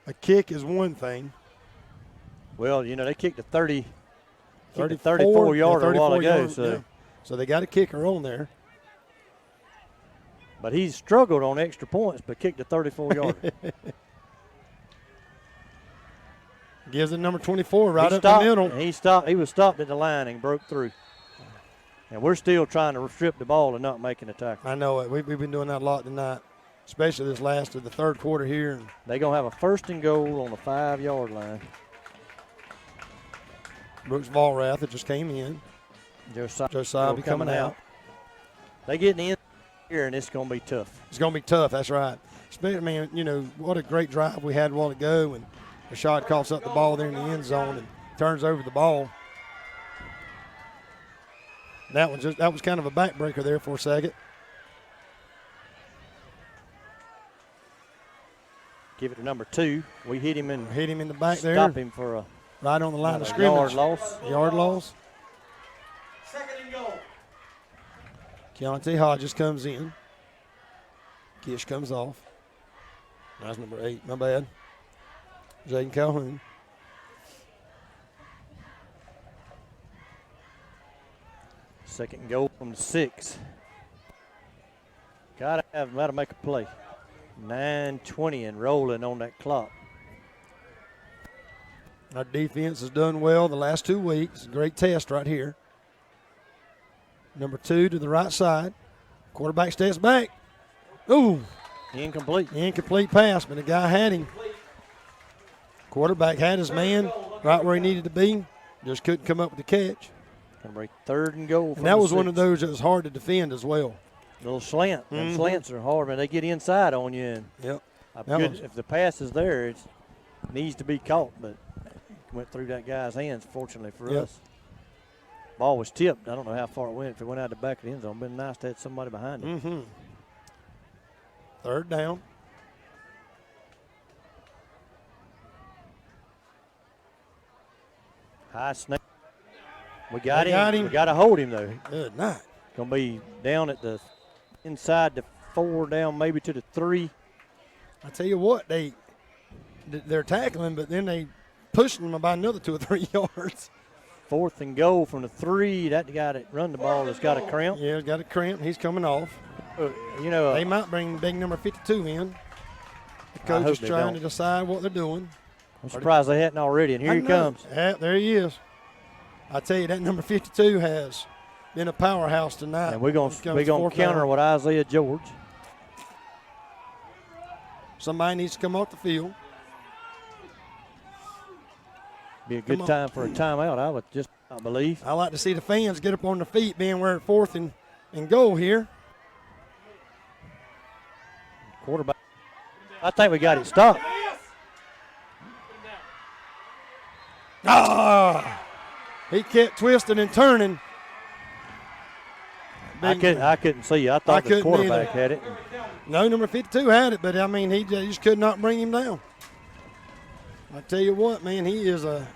A kick is one thing. Well, you know, they kicked a 34-yarder a while ago. So they got a kicker on there. But he's struggled on extra points, but kicked a 34-yarder. Gives it number 24 right up the middle. He stopped. He was stopped at the line and broke through. And we're still trying to strip the ball and not making a tackle. I know it. We've been doing that a lot tonight, especially this last of the third quarter here. They're going to have a 1st and goal on the 5-yard line. Brooks Volrath that just came in. Josiah coming out. They get in here, and it's going to be tough. It's going to be tough, that's right. Especially, man, you know, what a great drive we had a while ago, and Rashad coughs up the ball there in the end zone and turns over the ball. That was kind of a backbreaker there for a second. Give it to number 2. We hit him in the back there. Stop him for a right on the line of scrimmage. Yard loss. Second and goal. Keontae Hodges comes in. Kish comes off. That's number 8. My bad. Jaden Calhoun. Second and goal from the 6. Got to make a play. 9:20 and rolling on that clock. Our defense has done well the last 2 weeks. Great test right here. Number 2 to the right side. Quarterback steps back. Ooh. Incomplete. Incomplete pass, but the guy had him. Quarterback had his man right where he needed to be. Just couldn't come up with the catch. Going to break 3rd and goal. And that was one of those that was hard to defend as well. Little slant. Mm-hmm. Slants are hard, man. They get inside on you. And yep. If the pass is there, it needs to be caught, but it went through that guy's hands, fortunately for us. Ball was tipped. I don't know how far it went. If it went out the back of the end zone, it would have been nice to have somebody behind it. Mm-hmm. 3rd down. High snap. We got him. We got to hold him, though. Good night. Going to be down at the inside the 4, down maybe to the 3. I tell you what, they're tackling, but then they pushing them about another 2 or 3 yards. 4th and goal from the 3. That guy that run the ball has got a cramp. Yeah, he's got a cramp. He's coming off. You know, they might bring big number 52 in. The coach is trying to decide what they're doing. I'm surprised they hadn't already, and here he comes. Yeah, there he is. I tell you, that number 52 has been a powerhouse tonight. And we're going to counter with Isaiah George. Somebody needs to come off the field. Be a good time for a timeout, I believe. I like to see the fans get up on their feet, being we're at 4th and goal here. Quarterback. I think we got it stopped. He kept twisting and turning. I couldn't see. I thought the quarterback had it. No, number 52 had it, but I mean, he just could not bring him down. I tell you what, man, he's a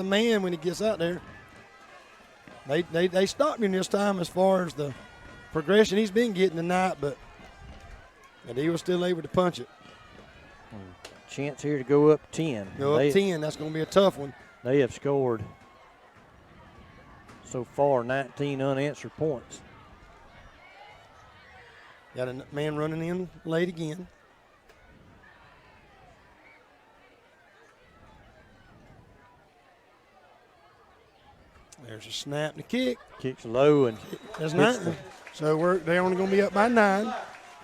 man when he gets out there. They stopped him this time as far as the progression he's been getting tonight, but he was still able to punch it. Chance here to go up 10. Go up 10. That's going to be a tough one. They have scored so far 19 unanswered points. Got a man running in late again. There's a snap and a kick. Kicks low and that's nothing. So they're only going to be up by 9.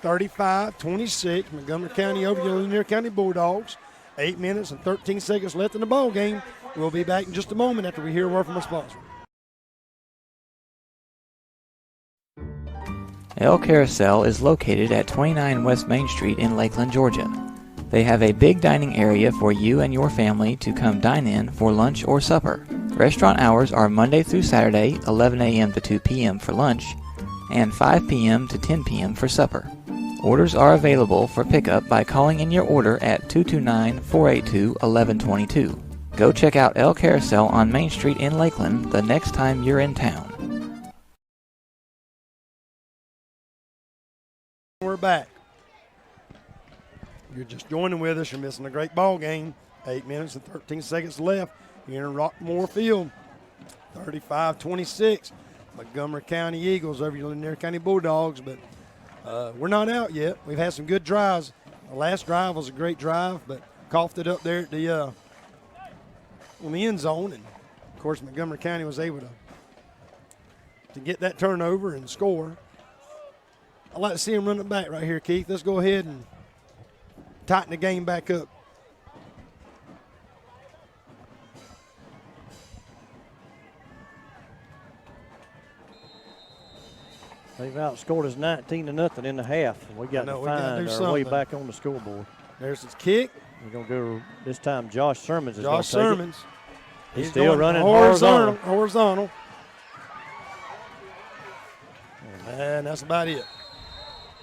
35-26. Montgomery County over the Lanier County Bulldogs. 8 minutes and 13 seconds left in the ball game. We'll be back in just a moment after we hear a word from our sponsor. El Carousel is located at 29 West Main Street in Lakeland, Georgia. They have a big dining area for you and your family to come dine in for lunch or supper. Restaurant hours are Monday through Saturday, 11 a.m. to 2 p.m. for lunch, and 5 p.m. to 10 p.m. for supper. Orders are available for pickup by calling in your order at 229-482-1122. Go check out El Carousel on Main Street in Lakeland the next time you're in town. We're back. You're just joining with us. You're missing a great ball game. 8 minutes and 13 seconds left here in Roquemore Field. 35-26. Montgomery County Eagles over the Lanier County Bulldogs, but we're not out yet. We've had some good drives. The last drive was a great drive, but coughed it up there at the on the end zone, and of course Montgomery County was able to get that turnover and score. I'd like to see him run it back right here, Keith. Let's go ahead and tighten the game back up. They've outscored us 19-0 in the half. We got to find our way back on the scoreboard. There's his kick. We're going to go this time. Josh Sermons is going to take Sermons. it. He's still running horizontal. And that's about it.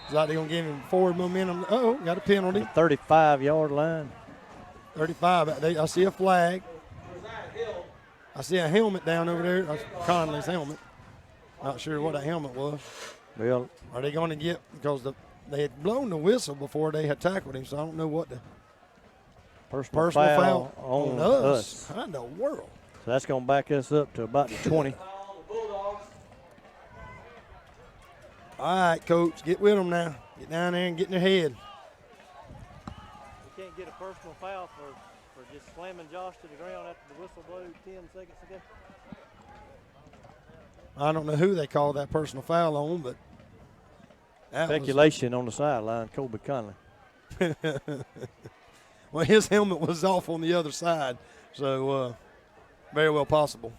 It's like they're going to give him forward momentum. Uh-oh, got a penalty. 35-yard line. 35. I see a flag. I see a helmet down over there. That's Conley's helmet. Not sure what that helmet was. Well, are they going to get, because they had blown the whistle before they had tackled him, so I don't know what the personal foul on us. How in the world? So that's going to back us up to about the 20. All right, Coach, get with them now. Get down there and get in their head. You can't get a personal foul for just slamming Josh to the ground after the whistle blew 10 seconds ago. I don't know who they called that personal foul on, but speculation on the sideline, Colby Conley. Well, his helmet was off on the other side, so very well possible.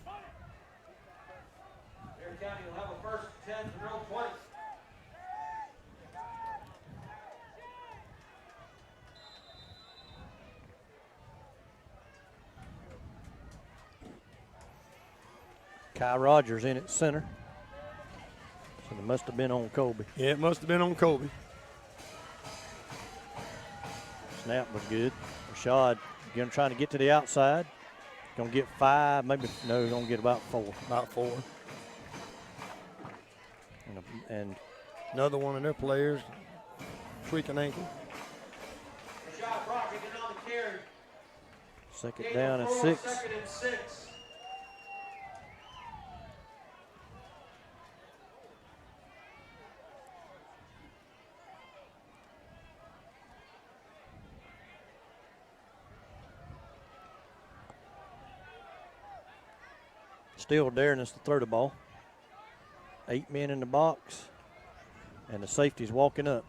Lanier County will have a first 10 from their own 20. Kai Rogers in at center. So it must have been on Colby. Yeah, it must have been on Colby. Snap was good. Rashad again trying to get to the outside. Going to get 5, maybe, no, going to get about 4. About 4. And another one of their players tweak an ankle. Rashad Proctor getting on the carry. Second down and 6. Second and 6. Still daring us to throw the ball. 8 men in the box, and the safety's walking up.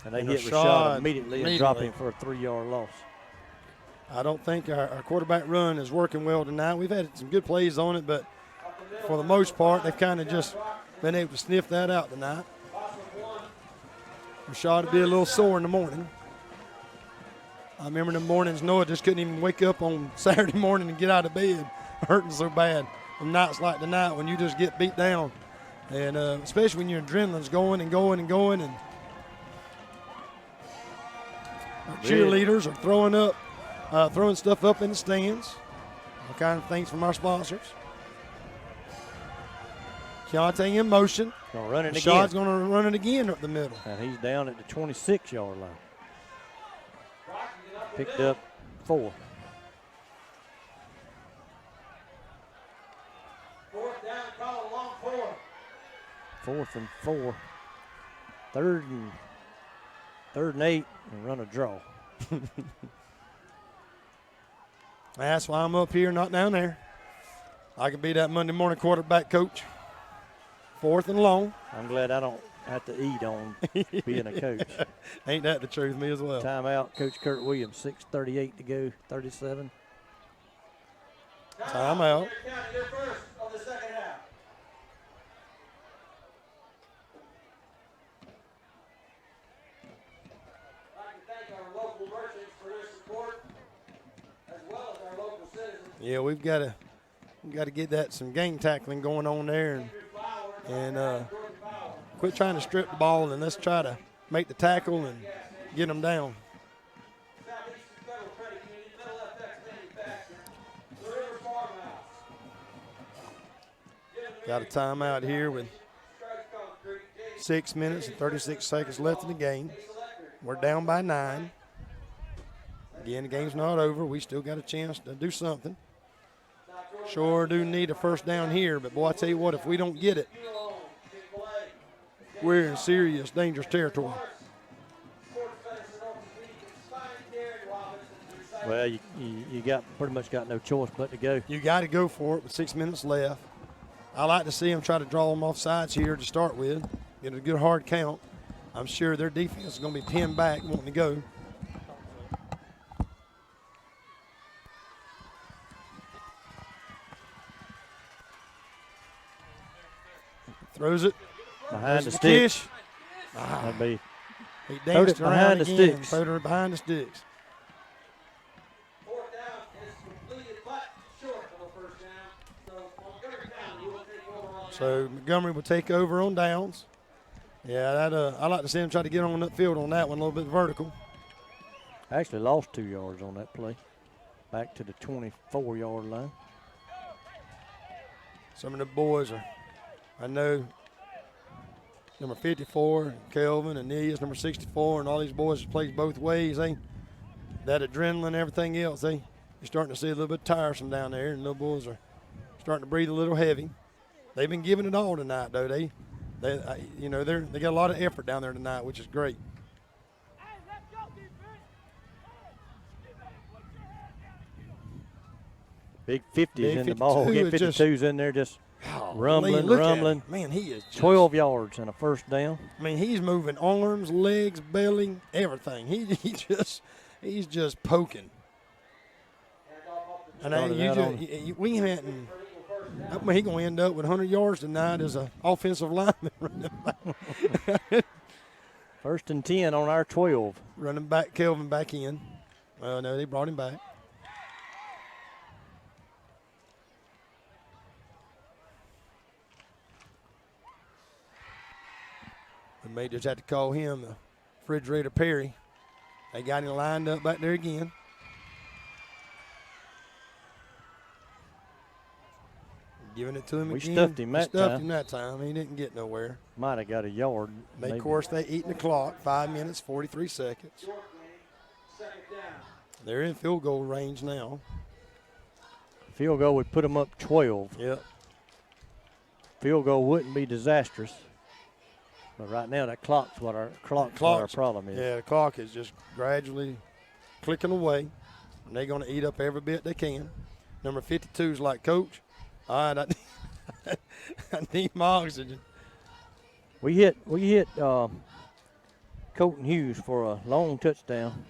And they hit Rashad immediately and drop him for a 3-yard loss. I don't think our quarterback run is working well tonight. We've had some good plays on it, but for the most part, they've kind of just been able to sniff that out tonight. Rashad would be a little sore in the morning. I remember in the mornings, Noah just couldn't even wake up on Saturday morning and get out of bed, hurting so bad. On nights like tonight when you just get beat down. And especially when your adrenaline's going and going and going. And our cheerleaders are throwing stuff up in the stands. All kind of things from our sponsors. Keontae in motion. Gonna run it again. Rashad's going to run it again up the middle. And he's down at the 26-yard line. Picked up 4. Fourth down, call a long 4. 4th and 4. Third and 8, and run a draw. That's why I'm up here, not down there. I could be that Monday morning quarterback coach. 4th and long. I'm glad I don't have to eat on being a coach. Ain't that the truth? Me as well. Timeout, Coach Kurt Williams, 6:38 to go, 37. Timeout. You're first of the second half. I'd like to thank our local merchants for their support, as well as our local citizens. Yeah, we've got to get that some game tackling going on there, and quit trying to strip the ball, and let's try to make the tackle and get them down. Southeastern Federal Credit Union, Middle FX Manufacturing, the River Farmhouse. Got a timeout here with 6 minutes and 36 seconds left in the game. We're down by 9. Again, the game's not over. We still got a chance to do something. Sure do need a first down here, but boy, I tell you what, if we don't get it, we're in serious, dangerous territory. Well, you got pretty much got no choice but to go. You got to go for it with 6 minutes left. I like to see them try to draw them off sides here to start with, get a good hard count. I'm sure their defense is going to be pinned back, wanting to go. Throws it. Behind the sticks. That'd be. He danced around behind the again. sticks. Throwed it behind the sticks. Fourth down is completed, but short of a first down. So Montgomery County will take over on So Montgomery will take over on downs. Yeah, I like to see him try to get on that field on that one, a little bit vertical. Actually lost 2 yards on that play. Back to the 24-yard line. Some of the boys are, I know, number 54, Kelvin, and Nias, number 64, and all these boys that plays both ways. That adrenaline and everything else, you're starting to see a little bit tiresome down there, and little boys are starting to breathe a little heavy. They've been giving it all tonight, though. They got a lot of effort down there tonight, which is great. Big 50s in the ball. Get 52's in there just rumbling. Man, he is 12 yards and a first down. I mean, he's moving arms, legs, belly, everything. He's just poking. And we hadn't. I mean, he's going to end up with 100 yards tonight as an offensive lineman running back. First and 10 on our 12. Running back, Kelvin back in. Well, no, they brought him back. We may just have to call him the Refrigerator Perry. They got him lined up back there again. Giving it to him again. We stuffed him that time. He didn't get nowhere. Might have got a yard. Of course, they eating the clock. 5 minutes, 43 seconds. They're in field goal range now. Field goal would put them up 12. Yep. Field goal wouldn't be disastrous. But right now, that clock's what our problem is. Yeah, the clock is just gradually clicking away. And they're going to eat up every bit they can. Number 52 is like, Coach, all right, I need my oxygen. We hit Colton Hughes for a long touchdown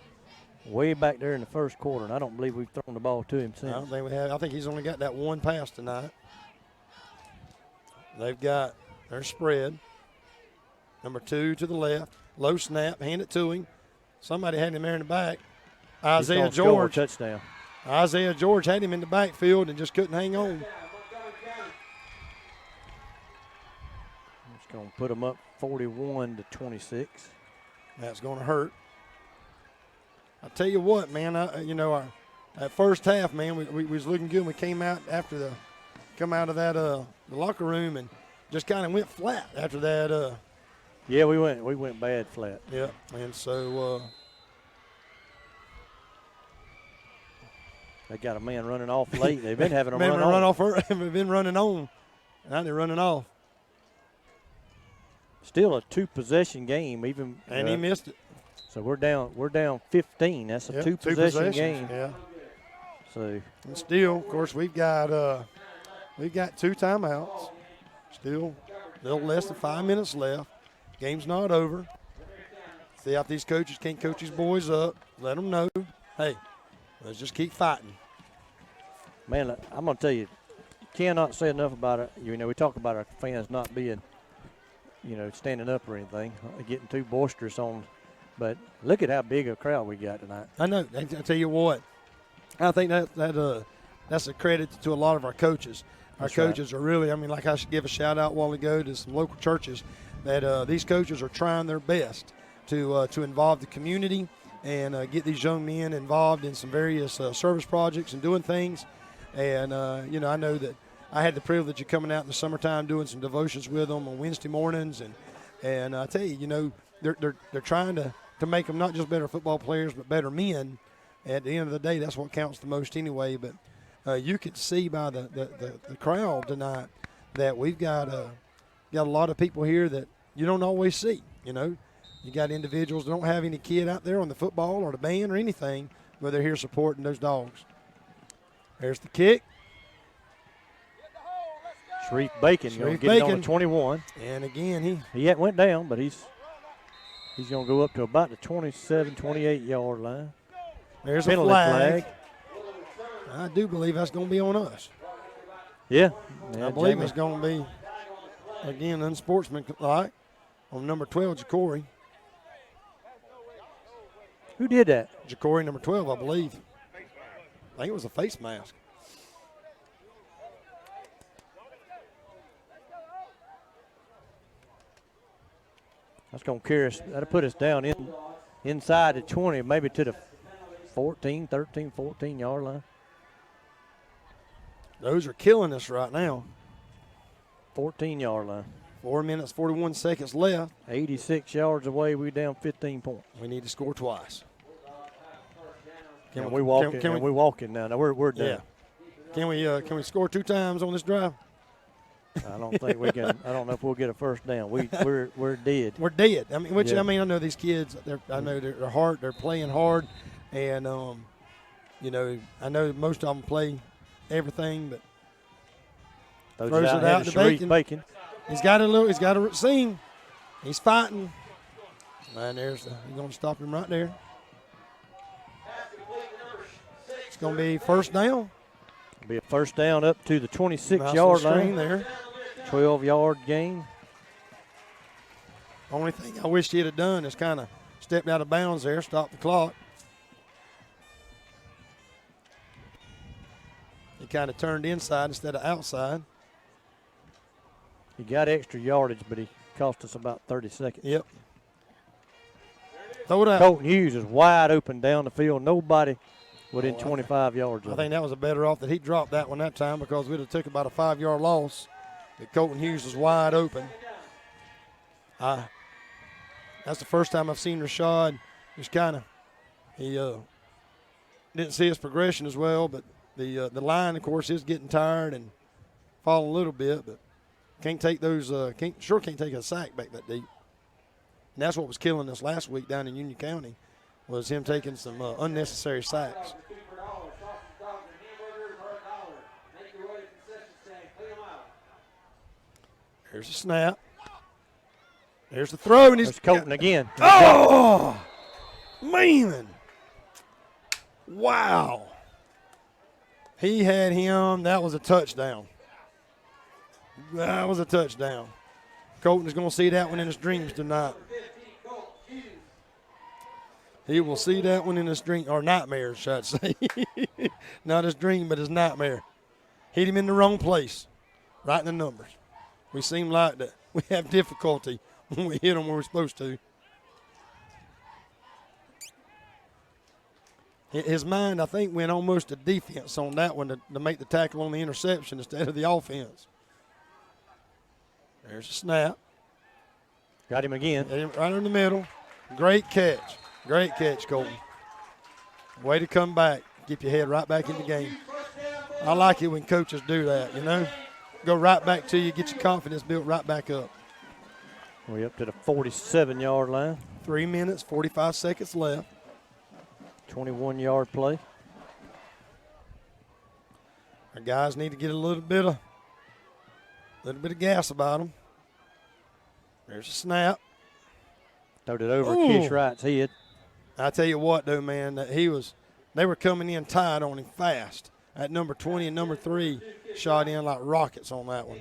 way back there in the first quarter, and I don't believe we've thrown the ball to him since. I don't think we have. I think he's only got that one pass tonight. They've got their spread. Number 2 to the left. Low snap, hand it to him. Somebody had him there in the back. Isaiah He's gonna score a George. touchdown. Isaiah George had him in the backfield and just couldn't hang on. It's going to put them up 41-26. That's going to hurt. I tell you what, man. That first half, man, we was looking good. We came out after out of that the locker room and just kind of went flat after that. Yeah, we went bad flat. Yeah, and so they got a man running off late. They've been having a run off. They've been running on. Now they're running off. Still a 2-possession game, even. And he missed it. So we're down 15. That's a two-possession game. Yeah. So. And still, of course, we've got 2 timeouts. Still a little less than 5 minutes left. Game's not over. See if these coaches can't coach these boys up. Let them know, hey, let's just keep fighting. Man, I'm going to tell you, cannot say enough about it. We talk about our fans not being, standing up or anything, getting too boisterous on. But look at how big a crowd we got tonight. I know. I tell you what, I think that's a credit to a lot of our coaches. Our coaches are really, like I should give a shout out a while ago to some local churches that these coaches are trying their best to involve the community and get these young men involved in some various service projects and doing things. And, I know that I had the privilege of coming out in the summertime doing some devotions with them on Wednesday mornings. And I tell you, they're trying to make them not just better football players but better men. At the end of the day, that's what counts the most anyway. But you could see by the crowd tonight that we've got a lot of people here that you don't always see. You got individuals that don't have any kid out there on the football or the band or anything, but they're here supporting those dogs. There's the kick. Sharif Bacon going to get it on the 21. And again, he went down, but he's going to go up to about the 27, 28-yard line. There's penalty a flag. I do believe that's going to be on us. Yeah. I believe it's going to be, again, unsportsmanlike on number 12, Jacory. Who did that? Jacory, number 12, I believe. I think it was a face mask. That's going to carry us. That'll put us down inside the 20, maybe to the 13, 14-yard line. Those are killing us right now. 14-yard line. 4 minutes, 41 seconds left. 86 yards away, we down 15 points. We need to score twice. Can we walking now? No, we're done. Yeah. Can we score 2 times on this drive? I don't think we can. I don't know if we'll get a first down. We're dead. We're dead. I know these kids. I know they're hard. They're playing hard, and I know most of them play everything, but throws it out to Bacon. He's got a seam. He's fighting. And he's going to stop him right there. It's going to be first down. It'll be a first down up to the 26-yard line. There. 12-yard gain. Only thing I wish he'd have done is kind of stepped out of bounds there, stopped the clock. He kind of turned inside instead of outside. He got extra yardage, but he cost us about 30 seconds. Yep. Throw it out. Colton Hughes is wide open down the field. Nobody within 25 yards of him. I think that was a better off that he dropped that one that time because we'd have took about a 5-yard loss. But Colton Hughes was wide open. That's the first time I've seen Rashad just he didn't see his progression as well, but the line, of course, is getting tired and falling a little bit, but can't take those can't take a sack back that deep. And that's what was killing us last week down in Union County was him taking some unnecessary sacks. There's a snap. There's the throw. And there's Colton again. Oh, man. Wow. He had him. That was a touchdown. That was a touchdown. Colton is going to see that one in his dreams tonight. He will see that one in his dream, or nightmare, should I say. Not his dream, but his nightmare. Hit him in the wrong place, right in the numbers. We seem like that. We have difficulty when we hit them where we're supposed to. His mind, I think, went almost to defense on that one to make the tackle on the interception instead of the offense. There's a snap. Got him again. Hit him right in the middle. Great catch. Great catch, Colton. Way to come back. Get your head right back in the game. I like it when coaches do that, you know. Go right back to you, get your confidence built right back up. We're up to the 47-yard line. 3 minutes, 45 seconds left. 21-yard play. Our guys need to get a little bit of gas about them. There's a snap. Throwed it over Kish Wright's head. I tell you what, though, man, they were coming in tight on him fast. At number 20 and number 3 shot in like rockets on that one.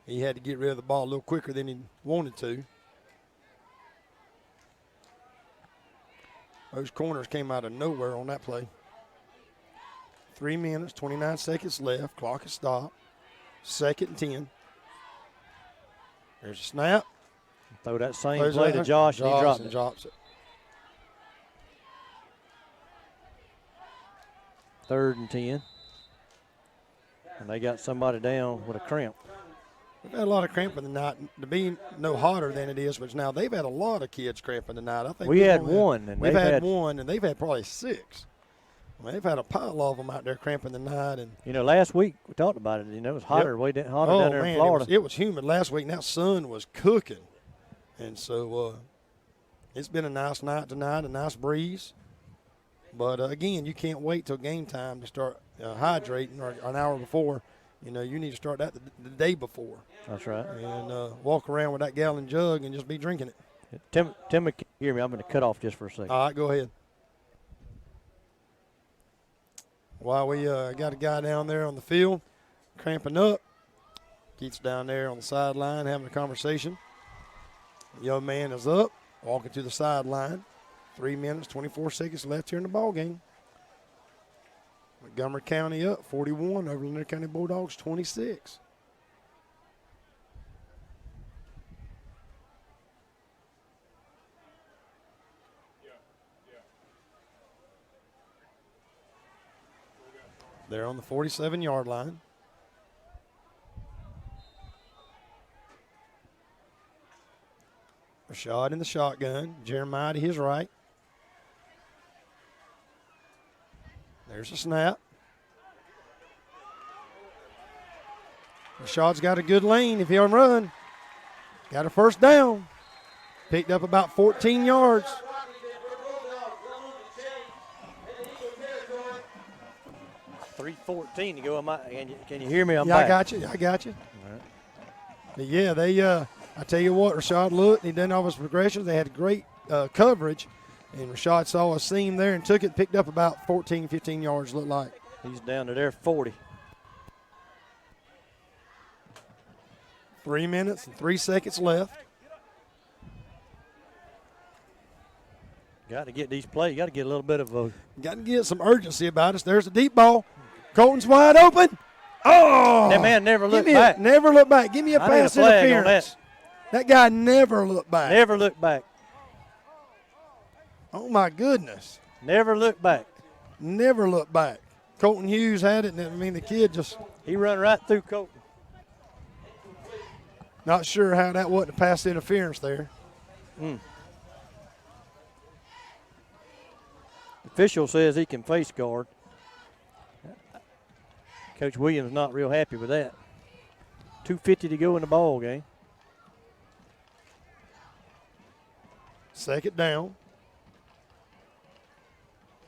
He had to get rid of the ball a little quicker than he wanted to. Those corners came out of nowhere on that play. 3 minutes, 29 seconds left. Clock is stopped. 2nd and 10. There's a snap. Throw that same play to Josh, and he drops it. 3rd and 10. And they got somebody down with a cramp. We've had a lot of cramping tonight. To be no hotter than it is, but now they've had a lot of kids cramping tonight. I think we had one. And we've had one, and they've had probably 6. Well, they've had a pile of them out there cramping tonight. And you know, last week we talked about it. You know, it was hotter, hotter down there in Florida. It was humid last week, and that sun was cooking. And so it's been a nice night tonight, a nice breeze. But, again, you can't wait till game time to start hydrating or an hour before. You know, you need to start that the day before. That's right. And walk around with that gallon jug and just be drinking it. Tim, can you hear me? I'm going to cut off just for a second. All right, go ahead. While we got a guy down there on the field cramping up, Keith's down there on the sideline having a conversation. The young man is up, walking to the sideline. 3 minutes, 24 seconds left here in the ball game. Montgomery County up 41 over Lanier County Bulldogs 26. They're on the 47-yard line. Rashad in the shotgun. Jeremiah to his right. There's a snap. Rashad's got a good lane if he'll run. Got a first down. Picked up about 14 yards. .314 to go. Can you hear me? I'm back. I got you. All right. But yeah, I tell you what, Rashad looked. He done all his progressions. They had great coverage. And Rashad saw a seam there and took it, picked up about 14, 15 yards, looked like. He's down to their 40. 3 minutes and 3 seconds left. Got to get these plays. Got to get a little bit of a. Got to get some urgency about us. There's a deep ball. Colton's wide open. Oh! That man never looked back. Never looked back. Give me a pass interference. That guy never looked back. Never looked back. Oh, my goodness. Never looked back. Never looked back. Colton Hughes had it, and I mean, the kid just. He run right through Colton. Not sure how that wasn't a pass interference there. Official says he can face guard. Coach Williams not real happy with that. 2:50 to go in the ball game. 2nd down.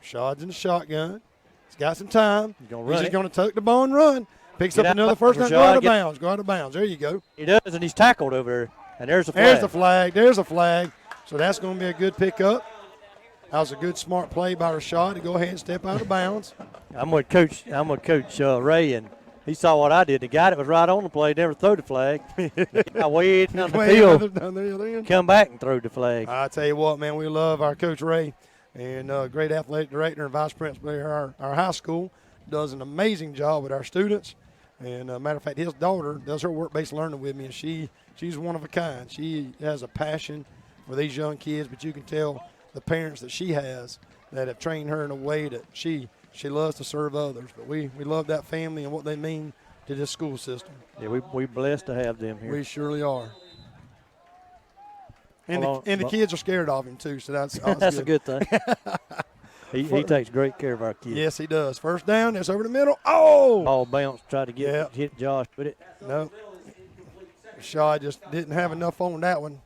Rashad's in the shotgun. He's got some time. He's just going to tuck the ball and run. Picks up another first down. Go out of bounds. Go out of bounds. There you go. He does, and he's tackled over there. And there's a flag. There's the flag. There's a flag. So that's going to be a good pickup. That was a good, smart play by Rashad to go ahead and step out of bounds. I'm with Coach Ray, and He saw what I did. The guy that was right on the play never threw the flag. I waited down the field, come back and threw the flag. I tell you what, man, we love our Coach Ray and great athletic director and vice principal at our high school. Does an amazing job with our students. And matter of fact, his daughter does her work-based learning with me, and she's one of a kind. She has a passion for these young kids, but you can tell the parents that she has that have trained her in a way that she loves to serve others. But we love that family and what they mean to this school system. Yeah, we're blessed to have them here. We surely are. And the kids are scared of him, too, so that's a good thing. He takes great care of our kids. Yes, he does. First down, it's over the middle. Oh! Ball bounced, tried to hit Josh, but it. No. Shaw just didn't have enough on that one.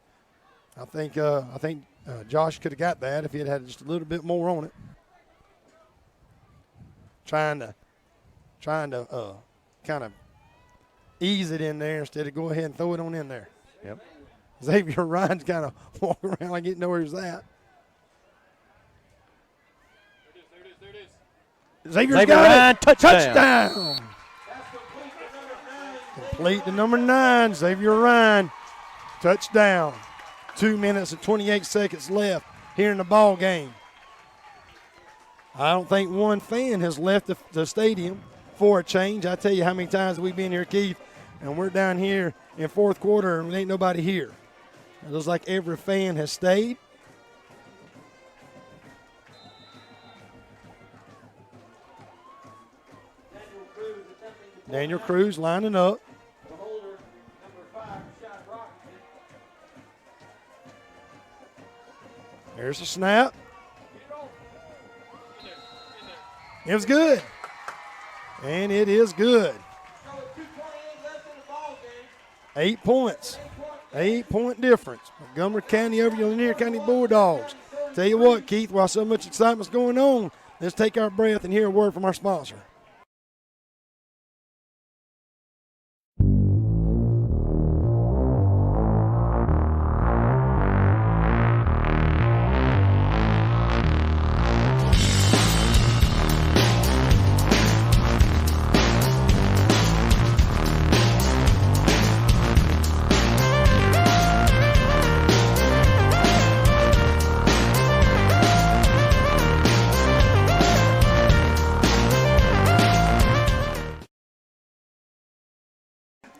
I think Josh could have got that if he had just a little bit more on it. Trying to kind of ease it in there instead of go ahead and throw it on in there. Yep. Xavier Ryan's kind of walking around like he didn't know where he was at. Xavier got it. Touchdown. Complete to number 9, Xavier Ryan. Touchdown. 2 minutes and 28 seconds left here in the ball game. I don't think one fan has left the stadium for a change. I tell you how many times we've been here, Keith, and we're down here in fourth quarter and ain't nobody here. It looks like every fan has stayed. Daniel Cruz lining up. There's a snap. It was good. And it is good. 8 points. 8-point difference. Montgomery County over your Lanier County Bulldogs. Tell you what, Keith, while so much excitement's going on, let's take our breath and hear a word from our sponsor.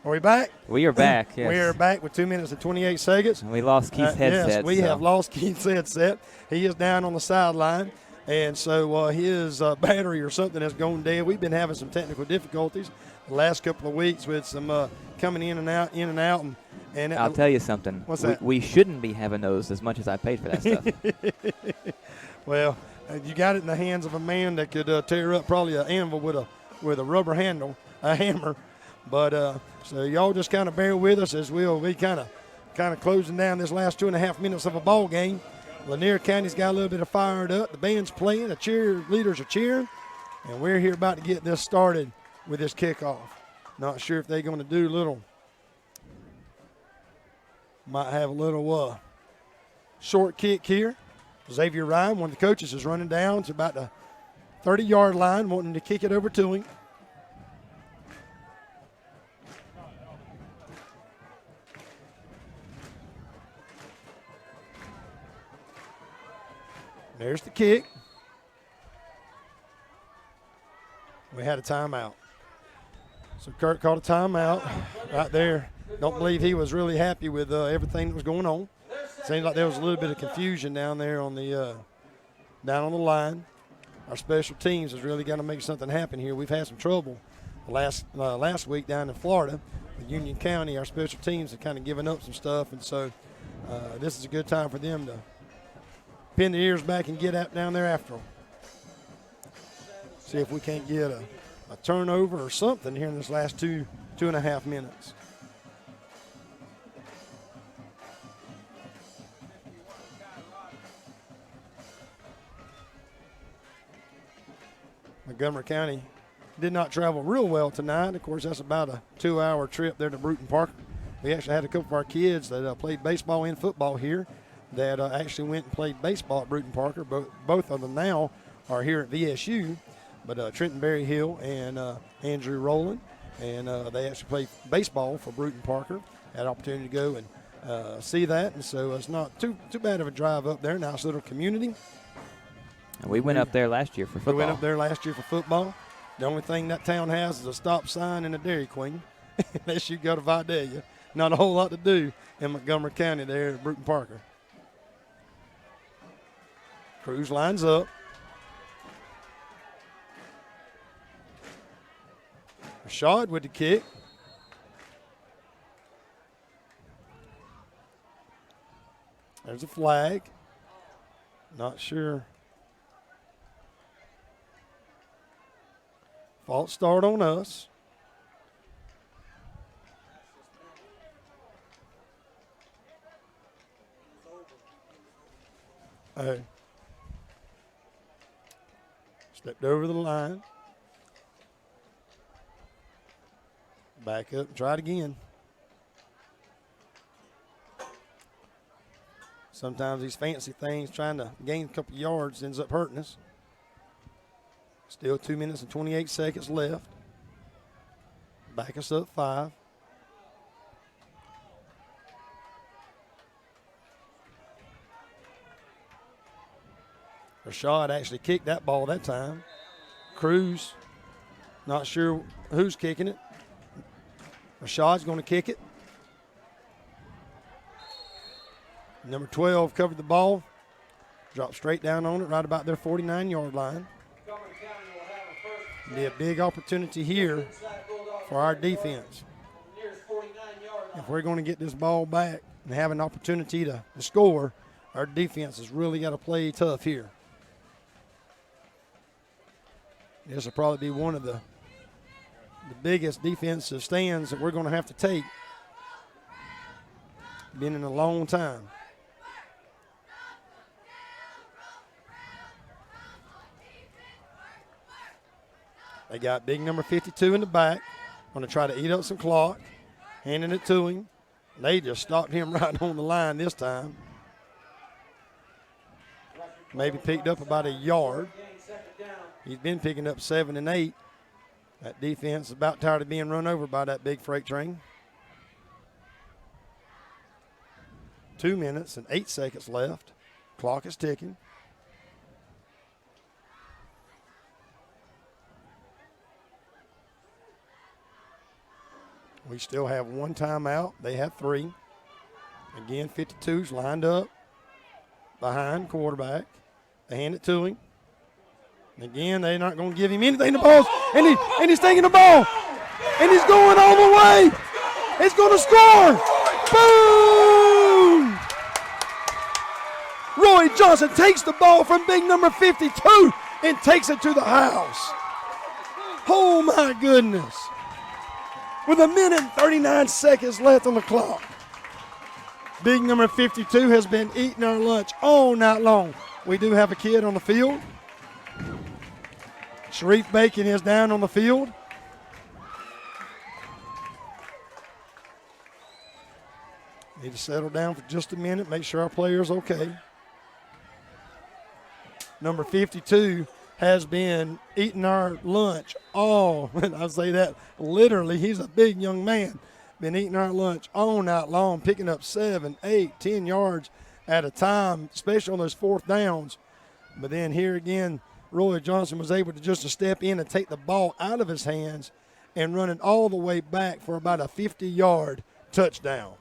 Are we back? We are back, yes. We are back with 2 minutes and 28 seconds. And we lost Keith's headset. Yes, we have lost Keith's headset. He is down on the sideline. And so his battery or something has gone dead. We've been having some technical difficulties the last couple of weeks with some coming in and out. And I'll tell you something. What's that? We shouldn't be having those as much as I paid for that stuff. Well, you got it in the hands of a man that could tear up probably an anvil with a rubber handle, a hammer. But so y'all just kind of bear with us as we'll be kind of closing down this last 2.5 minutes of a ball game. Lanier County's got a little bit of fired up. The band's playing, the cheerleaders are cheering, and we're here about to get this started with this kickoff. Not sure if they're going to do might have a little short kick here. Xavier Ryan, one of the coaches, is running down to about the 30-yard line, wanting to kick it over to him. There's the kick. We had a timeout. So Kurt called a timeout right there. Don't believe he was really happy with everything that was going on. Seems like there was a little bit of confusion down there on the line. Our special teams has really got to make something happen here. We've had some trouble last week down in Florida with Union County. Our special teams have kind of given up some stuff, and so this is a good time for them to pin their ears back and get out down there after them. See if we can't get a turnover or something here in this last 2.5 minutes. Montgomery County did not travel real well tonight. Of course, that's about a 2-hour trip there to Bruton Park. We actually had a couple of our kids that played baseball and football here that actually went and played baseball at Bruton Parker. Both of them now are here at VSU. But Trenton Berryhill and Andrew Rowland and they actually play baseball for Bruton Parker. Had an opportunity to go and see that, and so it's not too bad of a drive up there. Nice little community. And we went up there last year for football. We went up there last year for football. The only thing that town has is a stop sign and a Dairy Queen, unless you go to Vidalia. Not a whole lot to do in Montgomery County there at Bruton Parker. Cruz lines up. Rashad with the kick. There's a flag. Not sure. False start on us. Stepped over the line. Back up and try it again. Sometimes these fancy things, trying to gain a couple yards, ends up hurting us. Still 2 minutes and 28 seconds left. Back us up 5. Rashad actually kicked that ball that time. Cruz, not sure who's kicking it. Rashad's going to kick it. Number 12 covered the ball. Dropped straight down on it right about their 49-yard line. Be a big opportunity here for our defense. If we're going to get this ball back and have an opportunity to score, our defense has really got to play tough here. This will probably be one of the biggest defensive stands that we're going to have to take. Been in a long time. They got big number 52 in the back. Going to try to eat up some clock. Handing it to him. They just stopped him right on the line this time. Maybe picked up about a yard. He's been picking up 7 and 8. That defense is about tired of being run over by that big freight train. 2 minutes and 8 seconds left. Clock is ticking. We still have 1 timeout. They have 3. Again, 52's lined up behind quarterback. They hand it to him. Again, they're not going to give him anything. The ball's, and he's taking the ball. And he's going all the way. He's going to score. Boom! Roy Johnson takes the ball from big number 52 and takes it to the house. Oh, my goodness. With 1 minute and 39 seconds left on the clock. Big number 52 has been eating our lunch all night long. We do have a kid on the field. Sharif Bacon is down on the field. Need to settle down for just a minute, make sure our player's okay. Number 52 has been eating our lunch all, and I say that literally, he's a big young man, been eating our lunch all night long, picking up 7, 8, 10 yards at a time, especially on those 4th downs. But then here again, Roy Johnson was able to just step in and take the ball out of his hands and run it all the way back for about a 50-yard touchdown.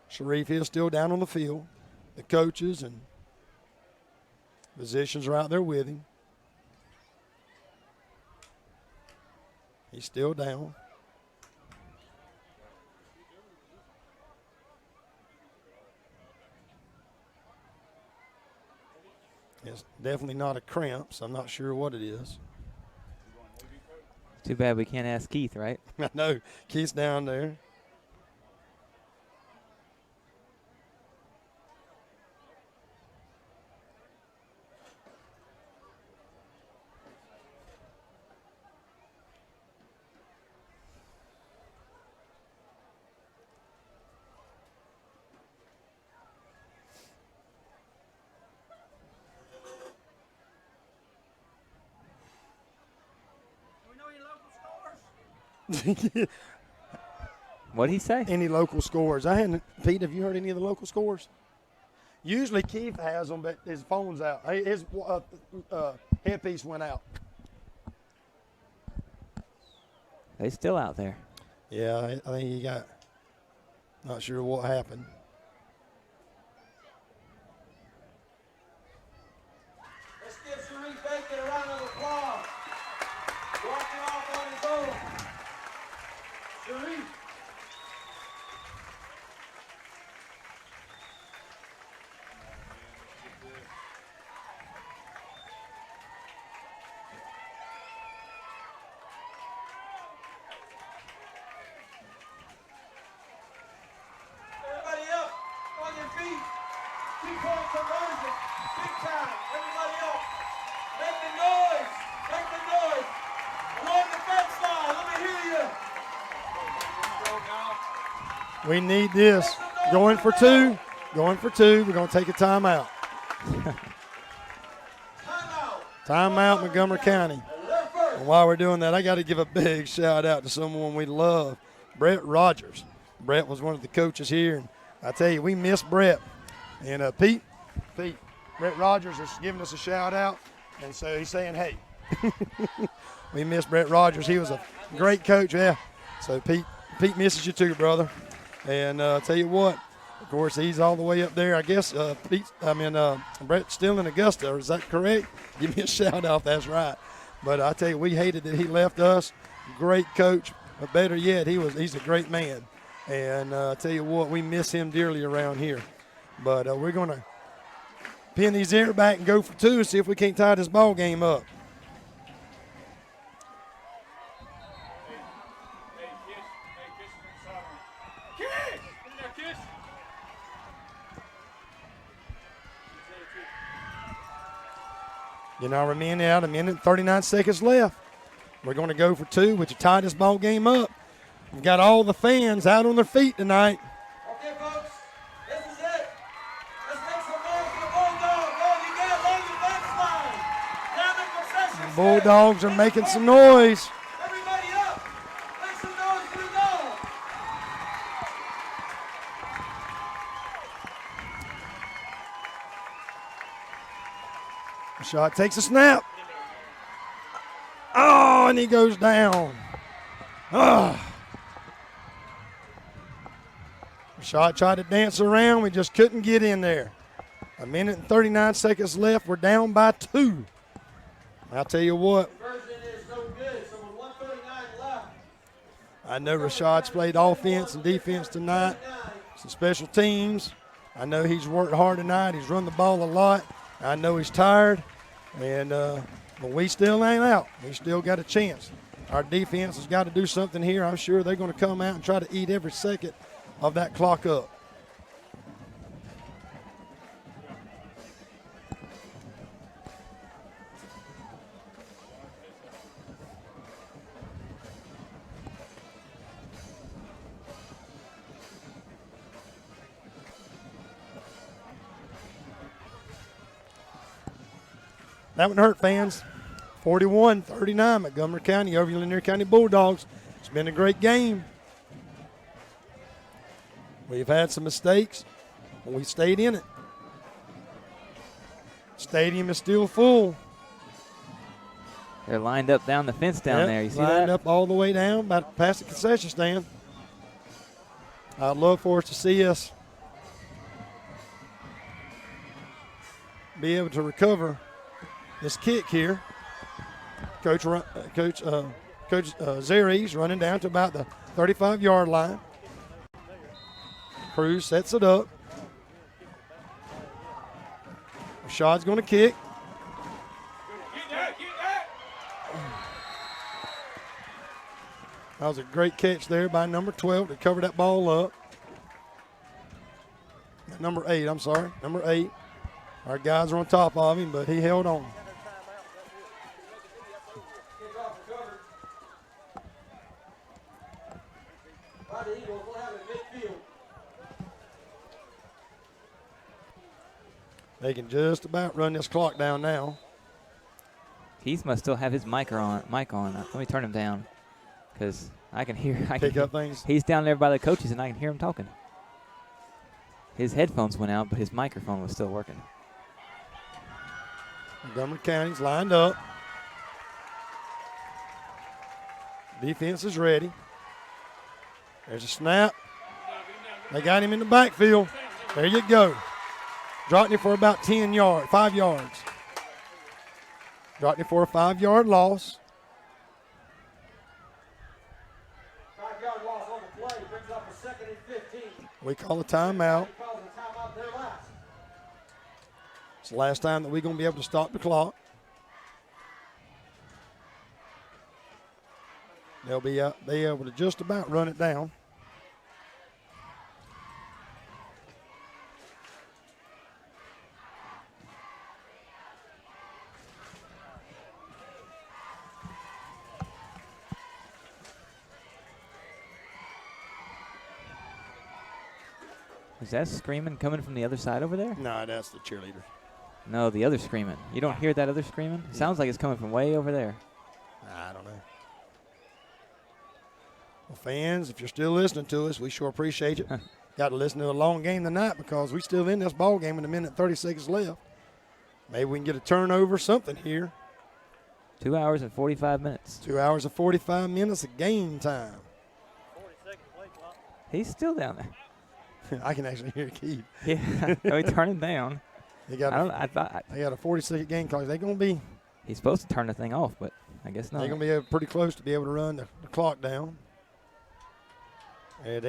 Sharif is still down on the field. The coaches and physicians are out there with him. He's still down. It's definitely not a cramp, so I'm not sure what it is. Too bad we can't ask Keith, right? I know. Keith's down there. What'd he say? Any local scores? I hadn't. Pete, have you heard any of the local scores? Usually Keith has them, but his phone's out. His headpiece went out. They still out there. Yeah, I think he got. Not sure what happened. Let's give Sharif Bacon a round of applause. Walking off on his own. Sharif. Everybody up on your feet. 2-point conversion. Big time. Everybody up. Make the noise. Make the noise. Along the fence line. Let me hear you. We need this. Going for two. Going for two. We're going to take a timeout. Timeout, Montgomery County. And while we're doing that, I got to give a big shout out to someone we love, Brett Rogers. Brett was one of the coaches here, and I tell you, we miss Brett. And Pete, Brett Rogers is giving us a shout out, and so he's saying, hey, we miss Brett Rogers. He was a great coach, yeah. So Pete misses you too, brother. And tell you what, of course, he's all the way up there. I guess Brett's still in Augusta. Is that correct? Give me a shout out if that's right. But I tell you, we hated that he left us. Great coach, but better yet, he's a great man. And I tell you what, we miss him dearly around here. But we're going to pin these air back and go for two and see if we can't tie this ball game up. You know, we're out, a minute and 39 seconds left. We're going to go for two, which will tie this ball game up. We've got all the fans out on their feet tonight. Okay, folks, this is it. Let's make some noise for the Bulldogs. Oh, you got along the fence line. Down the concession stand. Bulldogs are making some noise. Everybody up. Make some noise for the Dogs. Shot takes a snap. Oh, and he goes down. Oh. Shot tried to dance around. We just couldn't get in there. A minute and 39 seconds left. We're down by two. I'll tell you what. Conversion is no good, so with 1:39 left. I know Rashad's played offense and defense tonight. Some special teams. I know he's worked hard tonight. He's run the ball a lot. I know he's tired. And but we still ain't out. We still got a chance. Our defense has got to do something here. I'm sure they're going to come out and try to eat every second of that clock up. That one hurt, fans. 41-39, Montgomery County over Lanier County Bulldogs. It's been a great game. We've had some mistakes, but we stayed in it. Stadium is still full. They're lined up down the fence down there. You see that? Lined up all the way down, about past the concession stand. I'd love for us to see us be able to recover this kick here. Coach Zeres running down to about the 35-yard line. Cruz sets it up. Rashad's going to kick. That was a great catch there by number 12 to cover that ball up. Number 8, I'm sorry. Number 8. Our guys are on top of him, but he held on. They can just about run this clock down now. Keith must still have his mic on. Let me turn him down, because I can hear. Pick up things. He's down there by the coaches, and I can hear him talking. His headphones went out, but his microphone was still working. Montgomery County's lined up. Defense is ready. There's a snap. They got him in the backfield. There you go. Dropped him for about 5 yards. Dropped him for a 5-yard loss. 5-yard loss on the play brings up a 2nd and 15. We call a timeout. It's the last time that we're going to be able to stop the clock. They'll be able to just about run it down. Is that screaming coming from the other side over there? No, that's the cheerleader. No, the other screaming. You don't hear that other screaming? It sounds like it's coming from way over there. I don't know. Well, fans, if you're still listening to us, we sure appreciate it. Got to listen to a long game tonight because we're still in this ball game with 1:30 seconds left. Maybe we can get a turnover, something here. 2 hours and 45 minutes. 2 hours and 45 minutes of game time. He's still down there. I can actually hear Keith. Yeah, we turn him down. They got a 40-second game clock. They're going to be. He's supposed to turn the thing off, but I guess not. They're going to be pretty close to be able to run the clock down. And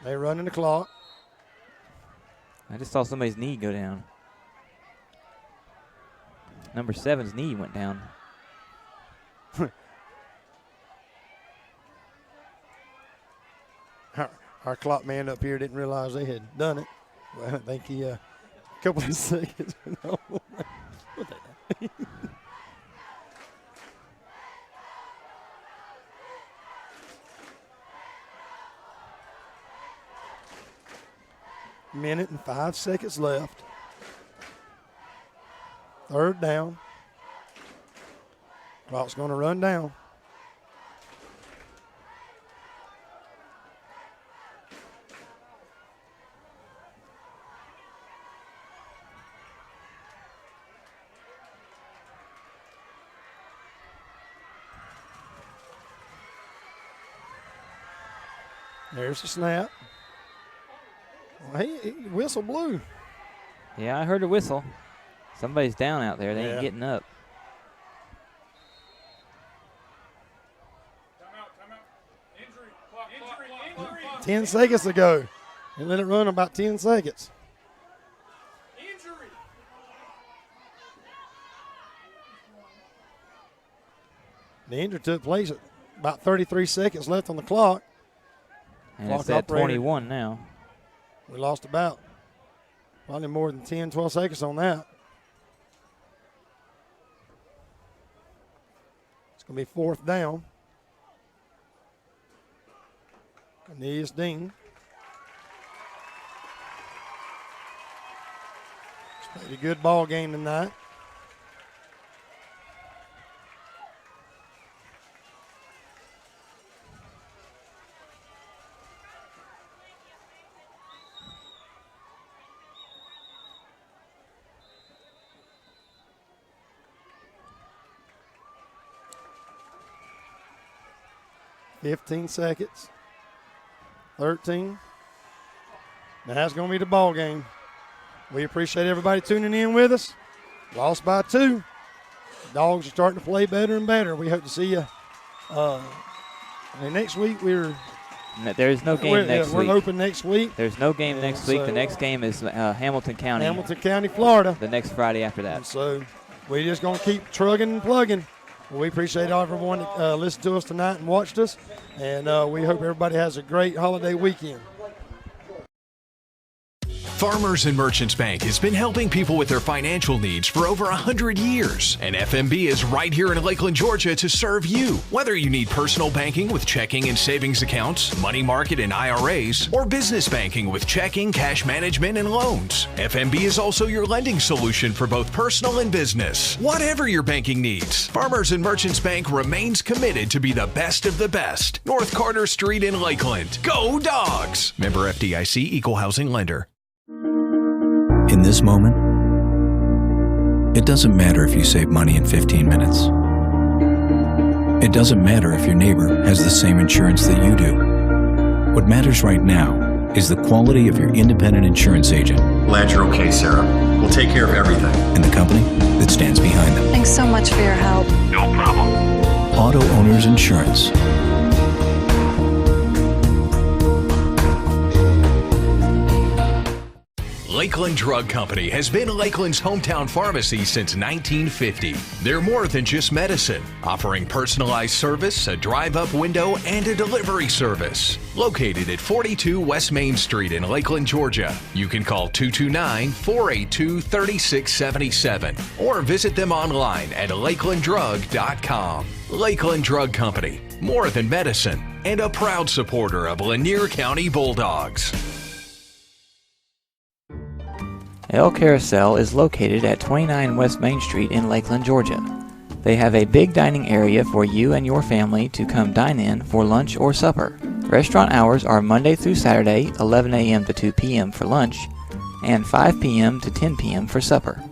they're running the clock. I just saw somebody's knee go down. Number 7's knee went down. Our clock man up here didn't realize they had done it. Well, I think he a couple of seconds. No. What the heck? Minute and 5 seconds left. 3rd down. Clock's going to run down. There's the snap. Well, he whistle blew. Yeah, I heard a whistle. Somebody's down out there. They ain't getting up. Injury. 10 seconds to go. And let it run about 10 seconds. Injury. The injury took place at about 33 seconds left on the clock. And it's at 21 now. We lost probably more than 10, 12 seconds on that. It's going to be 4th down. Cornelius Dean. It's played a good ball game tonight. $15 seconds. 13. Now that's going to be the ball game. We appreciate everybody tuning in with us. Lost by 2. Dogs are starting to play better and better. We hope to see you. Next week there's no game next week. We're open next week. There's no game next week. The next game is Hamilton County. Hamilton County, Florida. The next Friday after that. And so we're just going to keep trugging and plugging. We appreciate all everyone that listened to us tonight and watched us. And we hope everybody has a great holiday weekend. Farmers and Merchants Bank has been helping people with their financial needs for over 100 years. And FMB is right here in Lakeland, Georgia to serve you. Whether you need personal banking with checking and savings accounts, money market and IRAs, or business banking with checking, cash management, and loans, FMB is also your lending solution for both personal and business. Whatever your banking needs, Farmers and Merchants Bank remains committed to be the best of the best. North Carter Street in Lakeland. Go Dogs! Member FDIC, Equal Housing Lender. In this moment, it doesn't matter if you save money in 15 minutes. It doesn't matter if your neighbor has the same insurance that you do. What matters right now is the quality of your independent insurance agent. Glad you're okay, Sarah. We'll take care of everything. And the company that stands behind them. Thanks so much for your help. No problem. Auto Owners Insurance. Lakeland Drug Company has been Lakeland's hometown pharmacy since 1950. They're more than just medicine, offering personalized service, a drive-up window, and a delivery service. Located at 42 West Main Street in Lakeland, Georgia. You can call 229-482-3677 or visit them online at lakelanddrug.com. Lakeland Drug Company, more than medicine, and a proud supporter of Lanier County Bulldogs. El Carousel is located at 29 West Main Street in Lakeland, Georgia. They have a big dining area for you and your family to come dine in for lunch or supper. Restaurant hours are Monday through Saturday, 11 a.m. to 2 p.m. for lunch, and 5 p.m. to 10 p.m. for supper.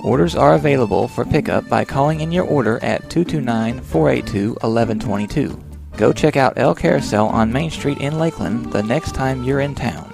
Orders are available for pickup by calling in your order at 229-482-1122. Go check out El Carousel on Main Street in Lakeland the next time you're in town.